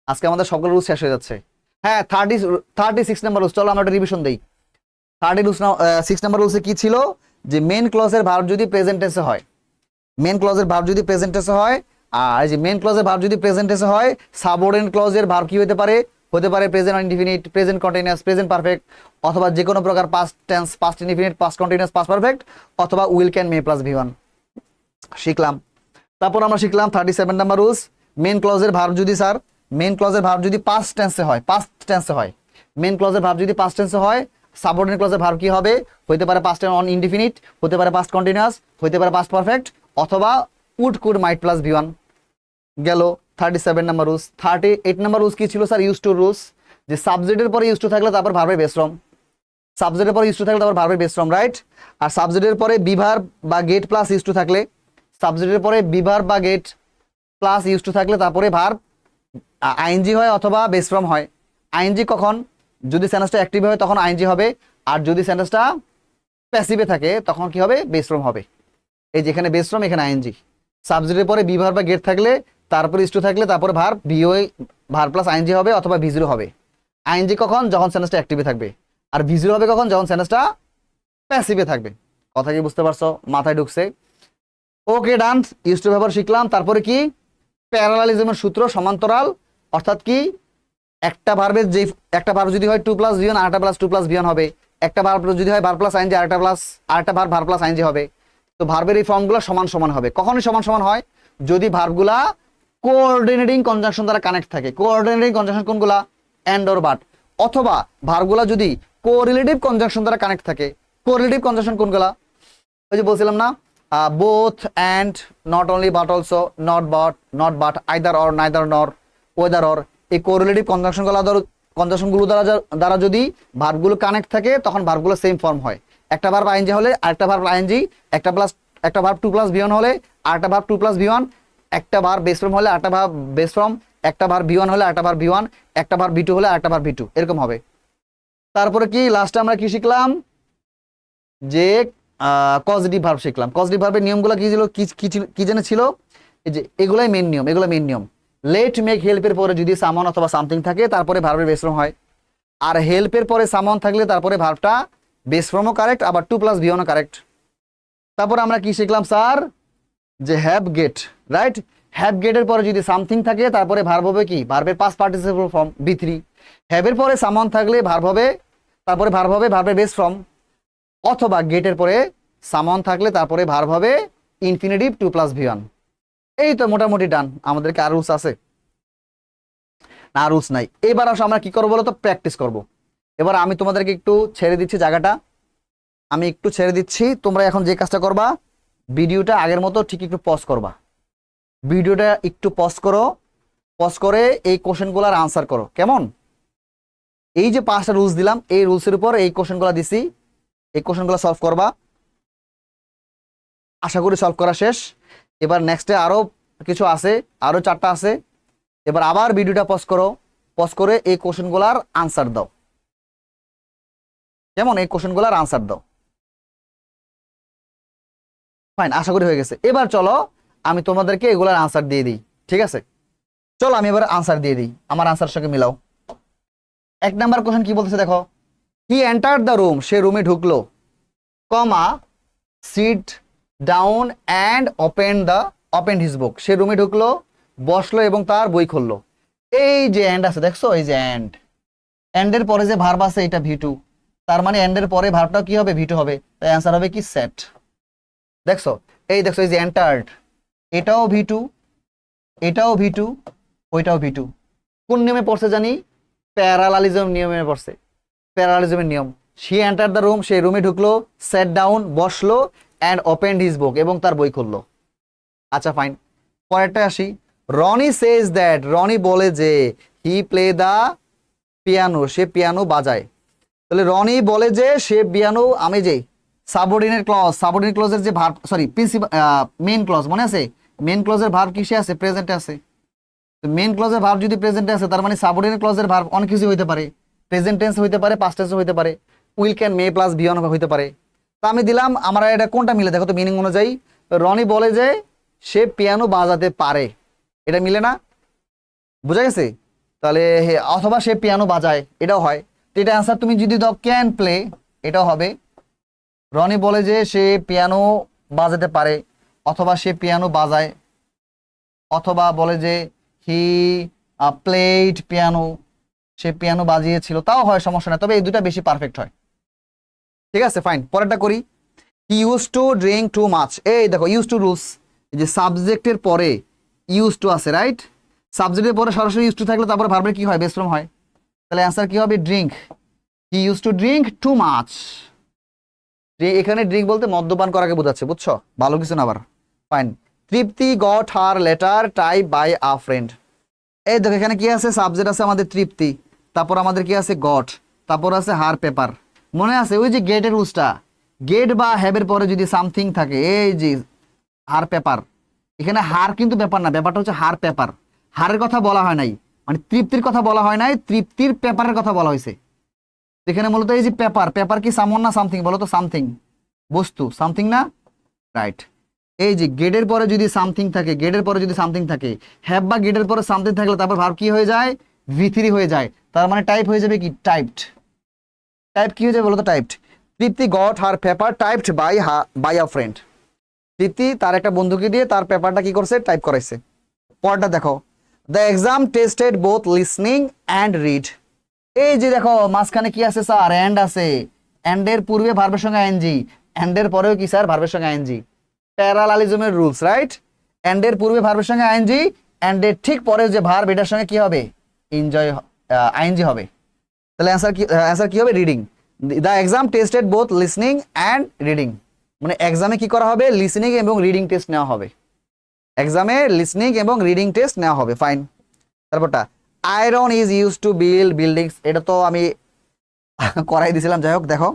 আজকে আমাদের সবগুলো রুলস শেষ হয়ে যাচ্ছে। হ্যাঁ, 36 নাম্বার রুলস, চলো আমরা একটা রিভিশন দিই। 36 নাম্বার রুলসে কি ছিল, যে মেন ক্লজের ভার্ব যদি প্রেজেন্ট টেন্সে হয়, মেন ক্লজের ভার্ব যদি প্রেজেন্ট টেন্সে হয়, আর যে মেন ক্লজের ভার্ব যদি প্রেজেন্ট টেন্সে হয়, সাবঅর্ডিনেট ক্লজের ভার্ব কি হতে পারে, হতে পারে present indefinite, present continuous, present perfect, অথবা যে কোনো প্রকার past tense, past indefinite, past continuous, past perfect, অথবা will, can, may plus V one শিখলাম। তারপর আমরা শিখলাম 37 নাম্বার রুলস, মেন ক্লজের ভার্ব যদি স্যার, মেন ক্লজের ভার্ব যদি পাস্ট টেন্সে হয়, পাস্ট টেন্সে হয়, মেন ক্লজের ভার্ব যদি পাস্ট টেন্সে হয়, সাবঅর্ডিনেট ক্লজের ভার্ব কি হবে, হতে পারে পাস্ট অন ইনডিফিনিট, হতে পারে পাস্ট কন্টিনিউয়াস, হতে পারে পাস্ট পারফেক্ট, অথবা would, could, might plus V one গেল। 37 নাম্বার রুলস। 38 নাম্বার রুলস কি ছিল স্যার, ইউজ টু রুলস, যে সাবজেক্টের পরে ইউজ টু থাকলে তারপর ভার্বের বেস ফর্ম, সাবজেক্টের পরে ইউজ টু থাকলে তারপর ভার্বের বেস ফর্ম, রাইট। আর সাবজেক্টের পরে বিভার বা গেট প্লাস ইউজ টু থাকলে, সাবজেক্টের পরে বিভার বা গেট প্লাস ইউজ টু থাকলে তারপরে ভার্ব আইএনজি হয় অথবা বেস ফর্ম হয়। আইএনজি কখন, যদি সেন্টেন্সটা অ্যাক্টিভ হয় তখন আইএনজি হবে, আর যদি সেন্টেন্সটা প্যাসিভে থাকে তখন কি হবে, বেস ফর্ম হবে। এই যেখানে বেস ফর্ম, এখানে আইএনজি। সাবজেক্টের পরে বিভার বা গেট থাকলে, তারপরে ইউজ টু থাকলে তারপরে ভার্ব ভিওই, ভার্ব প্লাস আইএনজি হবে অথবা ভিজিরো হবে। আইএনজি কখন, যখন সেন্টেন্সটা অ্যাক্টিভে থাকবে, আর ভিজিরো হবে কখন, যখন সেন্টেন্সটা প্যাসিভে থাকবে। কথা কি বুঝতে পারছো, মাথায় ঢুকছে? ওকে ডান, ইউজ টু ব্যবহার শিখলাম। তারপরে কি, প্যারালালিজমের সূত্র, সমান্তরাল, অর্থাৎ কি, একটা ভার্বের যে, একটা ভার্ব যদি হয় 2 প্লাস ভিওন, আরেকটা প্লাস 2 প্লাস ভিওন হবে। একটা ভার্ব যদি হয় ভার্ব প্লাস আইএনজি, আরেকটা ভার্ব ভার্ব প্লাস আইএনজি হবে। তো ভার্বের এই ফর্মগুলো সমান সমান হবে। কখনই সমান সমান হয়, যদি ভার্বগুলা কোঅর্ডিনেটিং কনজাংশন দ্বারা কানেক্ট থাকে। কোঅর্ডিনেটিং কনজাংশন কোনগুলা, এন্ড অর বাট, অথবা ভার্বগুলা যদি কোরিলেটিভ কনজাংশন দ্বারা কানেক্ট থাকে। কোরিলেটিভ কনজাংশন কোনগুলা, ওই যে বলছিলাম না, both, and, not only, but also, not but, either or, neither নর, ওয়েদার অর। এই কোরিলেটিভ কনজাংশনগুলো দ্বারা যদি ভার্বগুলো কানেক্ট থাকে তখন ভার্বগুলো সেম ফর্ম হয়। একটা ভার্ব আইএনজি হলে আরেকটা ভার্ব আইএনজি, একটা ভার্ব 2 প্লাস ভি1 হলে আরেকটা ভার্ব 2 প্লাস ভি1, একটা ভার্ব বেস ফর্ম হলে আরেকটা ভার্ব বেস ফর্ম, একটা ভার্ব ভি1 হলে আরেকটা ভার্ব ভি1, একটা ভার্ব ভি2 হলে আরেকটা ভার্ব ভি2, এরকম হবে। তারপরে কি লাস্টে আমরা কি শিখলাম, যে পজিটিভ ভার্ব শিখলাম। পজিটিভ ভার্বের নিয়মগুলো কি ছিল, কি জানে ছিল, এই যে এগুলাই মেইন নিয়ম, এগুলো মেইন নিয়ম। লেট, মেক, হেল্পের পরে যদি সামন অথবা সামথিং থাকে তারপরে ভার্বের বেস ফর্ম হয়। আর হেল্পের পরে সামন থাকলে তারপরে ভার্বটা বেস ফর্মও কারেক্ট, আবার 2 প্লাস ভিওনও কারেক্ট। তারপর আমরা কি শিখলাম স্যার, যে হ্যাভ গেট, রাইট। হ্যাভ গেটের পরে যদি সামথিং থাকে তারপরে ভার্ব হবে কি, ভার্বের পাস্ট পার্টিসিপল ফর্ম বি3। হ্যাভের পরে সামন থাকলে ভার্ব হবে, তারপরে ভার্ব হবে ভার্বের বেস ফর্ম, অথবা গেটের পরে সামন থাকলে তারপরে ভার্ব হবে ইনফিনিটিভ 2 প্লাস ভি1। এই তো মোটামুটি ডান। আমাদেরকে আর রুলস আছে না, রুলস নাই। এবার আসো আমরা কি করবো বলো তো, প্র্যাকটিস করব। এবার আমি তোমাদেরকে একটু ছেড়ে দিচ্ছি জায়গাটা, আমি একটু ছেড়ে দিচ্ছি। তোমরা এখন যে কাজটা করবা, ভিডিওটা আগের মতো ঠিক একটু পজ করবা, ভিডিওটা একটু পজ করো, পজ করে এই কোশ্চেনগুলোর আনসার করো, কেমন? এই যে 5টা রুলস দিলাম, এই রুলসের উপর এই কোশ্চেনগুলো দিছি, এই কোশ্চেনগুলো সলভ করবা। আশা করি সলভ করা শেষ। এবার নেক্সটে আরো কিছু আছে, আরো 4টা আছে। এবার আবার ভিডিওটা পজ করো, পজ করে এই কোশ্চেনগুলোর আনসার দাও, কেমন? এই কোশ্চেনগুলোর আনসার দাও। ফাইন, আশা করি হয়ে গেছে। এবার চলো আমি তোমাদেরকে এগুলার আনসার দিয়ে দিই, ঠিক আছে? চলো আমি এবার আনসার দিয়ে দিই, আমার আনসার সঙ্গে মিলাও। 1 নাম্বার কোশ্চেন কি বলতেছে দেখো, হি এন্টার্ড দ্য রুম, সে রুমে ঢুকলো, comma, sit down and open his book, সে রুমে ঢুকলো, বসলো এবং তার বই খুললো। এই যে এন্ড আছে দেখছো, এই যে এন্ডের পরে যে ভার্ব আছে এটা ভি2, তার মানে এন্ডের পরে ভার্বটাও কি হবে, ভি2 হবে। তাই অ্যান্সার হবে কি, সেট। দেখছো, এই দেখছো, এই যে এন্টার্ড, এটাও ভি2, এটাও ভি2, ওইটাও ভি2। কোন নিয়মে পড়ছে জানি, প্যারালালিজম নিয়মে পড়ছে, প্যারালালিজমের নিয়ম। শি এন্টার দ্য রুম, সে রুমে ঢুকলো, সেট ডাউন, বসলো, অ্যান্ড ওপেন্ড হিজ বুক, এবং তার বই খুললো। আচ্ছা ফাইন, পরেরটা আসি। রনি সেজ দ্যাট, রনি বলে যে, হি প্লে দ্য পিয়ানো, সে পিয়ানো বাজায়। তাহলে রনি বলে যে সে পিয়ানো, আমি যে সাবঅর্ডিনেট ক্লজের যে verb, sorry principal, main clause মনে আছে, মেইন ক্লজের ভার্ব কিসে আছে, প্রেজেন্টে আছে। তো মেইন ক্লজের ভার্ব যদি প্রেজেন্টে আছে, তার মানে সাবঅর্ডিনেট ক্লজের ভার্ব অনেক কিছু হইতে পারে, প্রেজেন্ট টেন্স হইতে পারে, পাস্ট টেন্স হইতে পারে, will, can, may plus V1 হইতে পারে। তা আমি দিলাম, আমরা এটা কোনটা মিলে দেখো তো মিনিং অনুযায়ী। রনি বলে যে সে পিয়ানো বাজাতে পারে, এটা মিলে না? বুঝা গেছে? তাহলে অথবা সে পিয়ানো বাজায়, এটাও হয়। তো এটা অ্যান্সার তুমি যদি দাও ক্যান প্লে, এটাও হবে। রনি বলে যে সে পিয়ানো বাজাতে পারে, অথবা সে পিয়ানো বাজায়, অথবা বলে যে হি প্লেড পিয়ানো, সে পিয়ানো বাজিয়েছিল, তাও হয়, সমস্যা নাই। তবে এই দুটা বেশি পারফেক্ট হয়। ঠিক আছে, ফাইন। পরেরটা করি। হি use to drink too much. এই দেখো ইউজ টু রুলস, এই যে সাবজেক্টের পরে ইউজ টু আছে, রাইট? সাবজেক্টের পরে সরাসরি ইউজ টু থাকলে তারপরে ভার্বের কি হয়? বেস ফর্ম হয়। তাহলে অ্যান্সার কি হবে? Drink. He use to drink too much. এখানে ড্রিঙ্ক বলতে মদ্যপান করাকে বোঝাচ্ছে, বুঝছো? ভালো কিছু না আবার। Fine. Tripti got her letter type by a friend. এই দেখো এখানে কি আছে? সাবজেক্ট আছে আমাদের তৃপ্তি, তারপর আমাদের কি আছে? গট, তারপর আছে হার পেপার। মনে আছে ওই যে গেটের রুলসটা, গেট বা হ্যাবের পরে যদি সামথিং থাকে, এই যে হার পেপার, এখানে হার কিন্তু ব্যাপার না, ব্যাপারটা হচ্ছে হার পেপার। হারের কথা বলা হয় নাই, মানে তৃপ্তির কথা বলা হয় নাই, তৃপ্তির পেপারের কথা বলা হয়েছে। এখানে মূলত এই যে পেপার, পেপার কি সামন না সামথিং? বলো তো, সামথিং, বস্তু, সামথিং না? রাইট। এই যে গেটের পরে যদি সামথিং থাকে, গেটের পরে যদি সামথিং থাকে, হ্যাভ বা গেটের পরে সামথিং থাকলে তারপর ভার্ব কি হয়ে যায়? ভি3 হয়ে যায়। তার মানে টাইপ হয়ে যাবে কি? টাইপড। টাইপ কি হয়ে যাবে বলো তো? Typed. Tripti got her paper typed by a friend. Tripti তার একটা বন্ধুকে দিয়ে তার পেপারটা কি করছে? টাইপ করাইছে। পরটা দেখো, the exam tested both listening and read. এই যে দেখো মাঝখানে কি আছে স্যার? অ্যান্ড আছে। অ্যান্ড এর পূর্বে ভার্বের সঙ্গে আইএনজি, অ্যান্ড এর পরেও কি স্যার? ভার্বের সঙ্গে আইএনজি। প্যারালালিজমের রুলস, রাইট? অ্যান্ড এর পূর্বে ভার্বের সঙ্গে আইএনজি, অ্যান্ড এর ঠিক পরে যে ভার্ব এটার সঙ্গে কি হবে? এনজয়, আইএনজি হবে। তাহলে অ্যান্সার কি হবে? Reading. The exam tested both listening and reading, মানে এক্সামে কি করা হবে? লিসনিং এবং রিডিং টেস্ট নেওয়া হবে। এক্সামে লিসনিং এবং রিডিং টেস্ট নেওয়া হবে। ফাইন। তারপরটা, iron is use to build buildings. এটা তো আমি করাই দিয়েছিলাম, যাই হোক দেখো,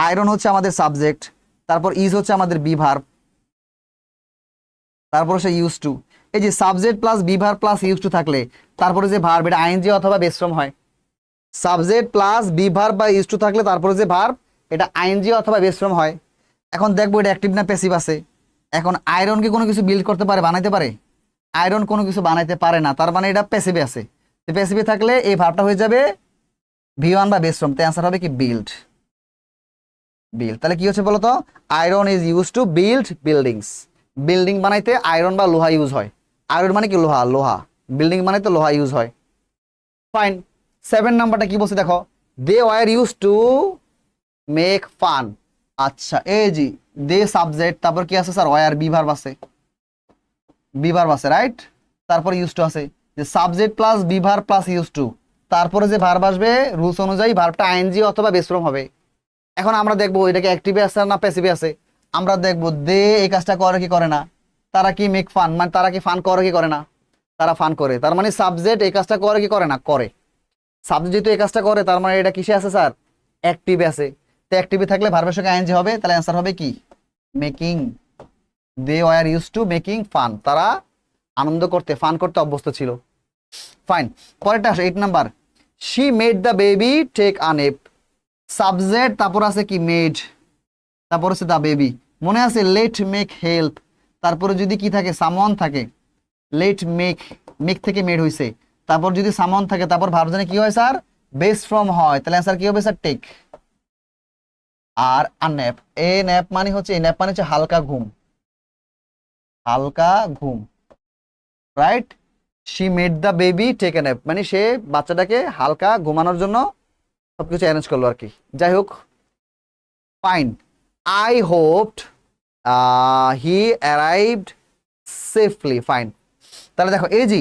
আয়রন হচ্ছে আমাদের সাবজেক্ট, তারপর ইজ হচ্ছে আমাদের বি ভার্ব, তারপর সে ইউজ টু। এই যে subject plus be verb plus use two থাকলে তারপরে যে ভার্ব, এটা আইএনজি অথবা বেস ফর্ম হয়। সাবজেক্ট প্লাস বি ভার্ব বা ইউজ টু থাকলে তারপরে যে ভার্ব, এটা আইএনজি অথবা বেস ফর্ম হয়। এখন দেখবো এটা অ্যাক্টিভ না প্যাসিভ আছে। এখন আয়রন কি কোনো কিছু বিল্ড করতে পারে, বানাইতে পারে? আয়রন কোনো কিছু বানাইতে পারে না, তার মানে এটা প্যাসিভে আছে। প্যাসিভে থাকলে এই ভার্বটা হয়ে যাবে ভি1 বা বেস ফর্ম। তো অ্যান্সার হবে কি? বিল্ড। বিল্ড। তাহলে কি হচ্ছে বলো তো? Iron is use to build buildings. Building বানাইতে আয়রন বা লোহা ইউজ হয়। আয়রন মানে কি? লোহা, লোহা। বিল্ডিং বানাইতে লোহা ইউজ হয়। ফাইন। 7 নাম্বারটা কি বলছে দেখো, they were use to make fun. আচ্ছা, এই জি দে সাবজেক্ট, তারপর কি আছে স্যার? ওয়ার, বি ভার্ব আছে, বি ভার্ব আছে, রাইট? তারপর ইউজ টু আছে। যে subject plus be verb plus use to, তারপরে যে ভার্ব আসবে রুলস অনুযায়ী ভার্বটা আইএনজি অথবা বেস ফর্ম হবে। এখন আমরা দেখবো এটাকে অ্যাক্টিভে আছে না প্যাসিভে আছে। আমরা দেখবো দে এই কাজটা করে কি করে না? তারা কি মেক ফান, মানে তারা কি ফান করে কি করে না? তারা ফান করে। তার মানে সাবজেক্ট এই কাজটা করে কি করে না? করে। সাবজেক্ট যেহেতু এই কাজটা করে, তার মানে এটা কিসে আছে স্যার? অ্যাক্টিভে আছে। তো অ্যাক্টিভে থাকলে ভার্বের সঙ্গে আইএনজি হবে, তাহলে অ্যান্সার হবে কি? Making. They were use to making fun. তারা আনন্দ করতে, ফান করতে অভ্যস্ত ছিল। ফাইন। পরেরটা আসে 8 number, she made the baby take a nap. Subject, তারপর আছে কি? মেড, তারপর আছে দ্য বেবি। মনে আছে লেট মেক হেল্প, তারপরে যদি কি থাকে? সামওয়ান থাকে। লেট মেক, মেক থেকে মেড হইছে, তারপর যদি সামওয়ান থাকে তারপর ভার্ব জানে কি হয় স্যার? বেস ফর্ম হয়। তাহলে অ্যান্সার কি হবে স্যার? টেক। আর আ ন্যাপ, এ ন্যাপ মানে হচ্ছে, ন্যাপ মানে হচ্ছে হালকা ঘুম, হালকা ঘুম, right? She made the baby take a nap, মানে সে বাচ্চাটাকে হালকা ঘুমানোর জন্য সবকিছু অ্যারেঞ্জ করলো আর কি। যাই হোক, fine. I hopped he arrived safely. Fine. তাহলে দেখো এই যে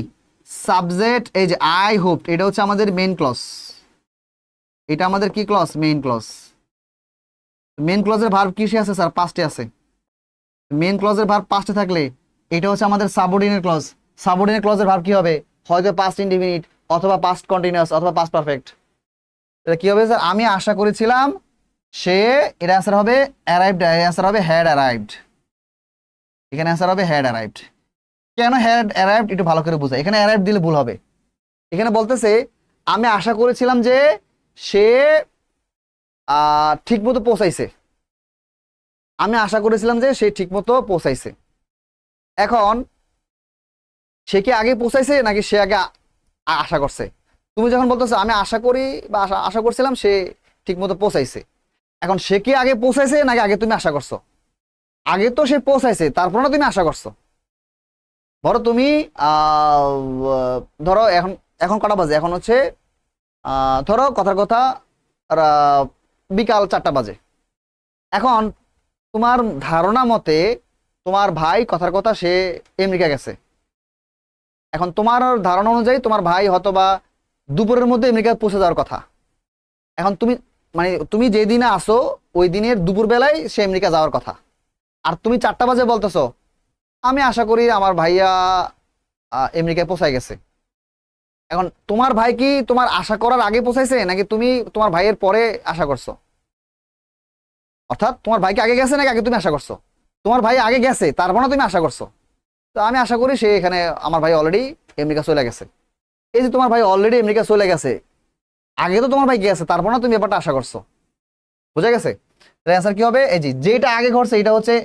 সাবজেক্ট, এই যে আই হোপড, এটা হচ্ছে আমাদের মেইন ক্লজ। এটা আমাদের কি ক্লজ? Main clause. মেইন ক্লজের ভার্ব কিসে আছে স্যার? পাস্টে আছে। মেইন ক্লজের ভার্ব পাস্টে থাকলে এটা হচ্ছে আমাদের সাবঅর্ডিনেট ক্লজ। সাবঅর্ডিনেট ক্লজের ভার্ব কি হবে? হয়তো পাস্ট ইনডিফিনিট, অথবা পাস্ট কন্টিনিউয়াস, অথবা পাস্ট পারফেক্ট। এটা কি হবে স্যার? আমি আশা করেছিলাম সে, এটা অ্যান্সার হবে অ্যারাইভড, অ্যান্সার হবে হ্যাড অ্যারাইভড। এখানে অ্যান্সার হবে হ্যাড অ্যারাইভড। কেন হ্যাড অ্যারাইভড একটু ভালো করে বোঝা, এখানে অ্যারাইভড দিলে ভুল হবে। এখানে বলতেছে আমি আশা করেছিলাম যে সে ঠিক মতো পৌঁছাইছে, আমি আশা করেছিলাম যে সে ঠিকমতো পৌঁছাইছে। এখন সে কি আগে পৌঁছাইছে নাকি সে আগে আশা করছে? তুমি যখন বলতেছো আমি আশা করি বা আশা করছিলাম সে ঠিকমতো পৌঁছাইছে, এখন সে কি আগে পৌঁছাইছে নাকি আগে তুমি আশা করছো? আগে তো সে পৌঁছাইছে, তারপর না তুমি আশা করছো। ধরো তুমি ধরো এখন এখন কটা বাজে, এখন হচ্ছে ধরো কথার কথা বিকাল 4টা বাজে। এখন তোমার ধারণা মতে তোমার ভাই কথার কথা সে আমেরিকা গেছে। এখন তোমার ধারণা অনুযায়ী তোমার ভাই হয়তো বা দুপুরের মধ্যে আমেরিকা পৌঁছে যাওয়ার কথা। এখন তুমি মানে তুমি যে দিনে আসো ওই দিনের দুপুর বেলায় সে আমেরিকা যাওয়ার কথা, আর তুমি 4টা বাজে বলতেছো আমি আশা করি আমার ভাইয়া আমেরিকায় পৌঁছায় গেছে। এখন তোমার ভাই কি তোমার আশা করার আগে পৌঁছাইছে নাকি তুমি তোমার ভাইয়ের পরে আশা করছো? অর্থাৎ তোমার ভাই কি আগে গেছে নাকি আগে তুমি আশা করছো? তোমার ভাই আগে গেছে, তারপর না তুমি আশা করছো। তো আমি আশা করি সে এখানে আমার ভাই অলরেডি আমেরিকা চলে গেছে। এই যে তোমার ভাই অলরেডি আমেরিকা চলে গেছে, আগে তো তোমার ভাই গেছে, তারপর না তুমি ব্যাপারটা আশা করছো। বুঝা গেছে? তাহলে অ্যান্সার কি হবে? এই যে যেটা আগে ঘটছে এটা হচ্ছে,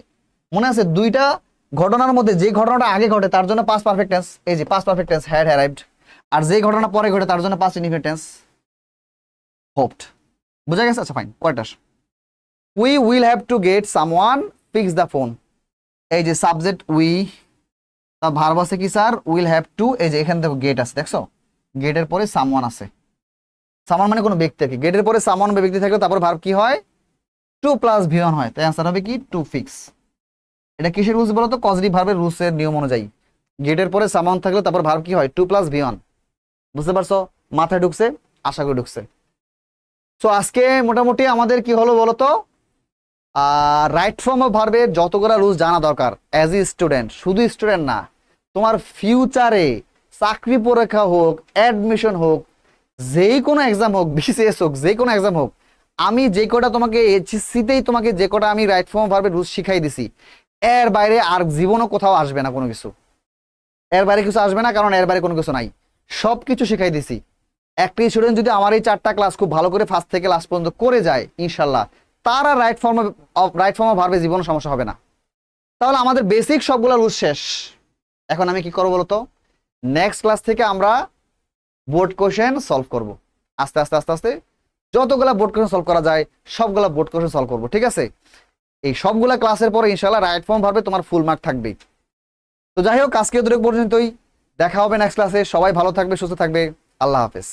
মনে আছে দুইটা ঘটনার মধ্যে যে ঘটনাটা আগে ঘটে তার জন্য পাস্ট পারফেক্ট টেন্স, এই যে past perfect tense had arrived, আর যে ঘটনা পরে ঘটে তার জন্য পাস্ট ইনডিফিনিট টেন্স হোপড। বুঝা গেছে? আচ্ছা ফাইন, কয়টা? We will have to get someone fix the phone. এই যে সাবজেক্ট উই, ভার্ব আছে কি স্যার? Will have to. এই যে এখানে দেখো গেট আছে, দেখছো গেটের পরে সামওয়ান আছে। সামওয়ান মানে কোনো ব্যক্তি, কি গেটের পরে সামওয়ান বা ব্যক্তি থাকলে তারপর ভার্ব কি হয়? টু প্লাস ভি1 হয়। তাই অ্যান্সার হবে কি? To fix. এটা কিসের রুলস বলো তো? কজটিভ ভার্বের রুলসের নিয়ম অনুযায়ী গেটের পরে সামওয়ান থাকলে তারপর ভার্ব কি হয়? টু প্লাস ভি1। বুঝতে পারছো? মাথায় ঢুকছে? আশা করি ঢুকছে। সো আজকে মোটামুটি আমাদের কি হলো বলো তো, রাইট ফর্ম অফ ভার্বের যতগুলো রুলস জানা দরকার অ্যাজ এ স্টুডেন্ট, শুধু স্টুডেন্ট না, তোমার ফিউচারে চাকরি পরীক্ষা হোক, অ্যাডমিশন হোক, যেই কোনো এক্সাম হোক, বিসিএস হোক, যে কোনো এক্সাম হোক, আমি যে কটা তোমাকে এইচএসসিতেই তোমাকে যে কটা আমি রাইট ফর্ম অফ ভার্বের রুলস শিখাই দিছি, এর বাইরে আর জীবনও কোথাও আসবে না কোনো কিছু। এর বাইরে কিছু আসবে না, কারণ এর বাইরে কোনো কিছু নাই, সব কিছু শিখাই দিছি। একটা স্টুডেন্ট যদি আমার এই 4টা ক্লাস খুব ভালো করে ফার্স্ট থেকে লাস্ট পর্যন্ত করে যায় ইনশাল্লাহ, তারা রাইট ফর্ম অফ ভার্বে জীবন সমস্যা হবে না। তাহলে আমাদের বেসিক সবগুলো রুলস শেষ। এখন আমি কি করবো বলতো, নেক্সট ক্লাস থেকে আমরা বোর্ড কোশ্চেন সলভ করব। আস্তে আস্তে আস্তে আস্তে যতগুলা বোর্ড কোশ্চেন সলভ করা যায় সবগুলা বোর্ড কোশ্চেন সলভ করবো, ঠিক আছে? এই সবগুলা ক্লাসের পরে ইনশাল্লাহ রাইট ফর্ম ভার্বে তোমার ফুল মার্ক থাকবেই। তো যাই হোক, আজকে এতটুকু পর্যন্তই। দেখা হবে নেক্সট ক্লাসে। সবাই ভালো থাকবে, সুস্থ থাকবে। আল্লাহ হাফেজ।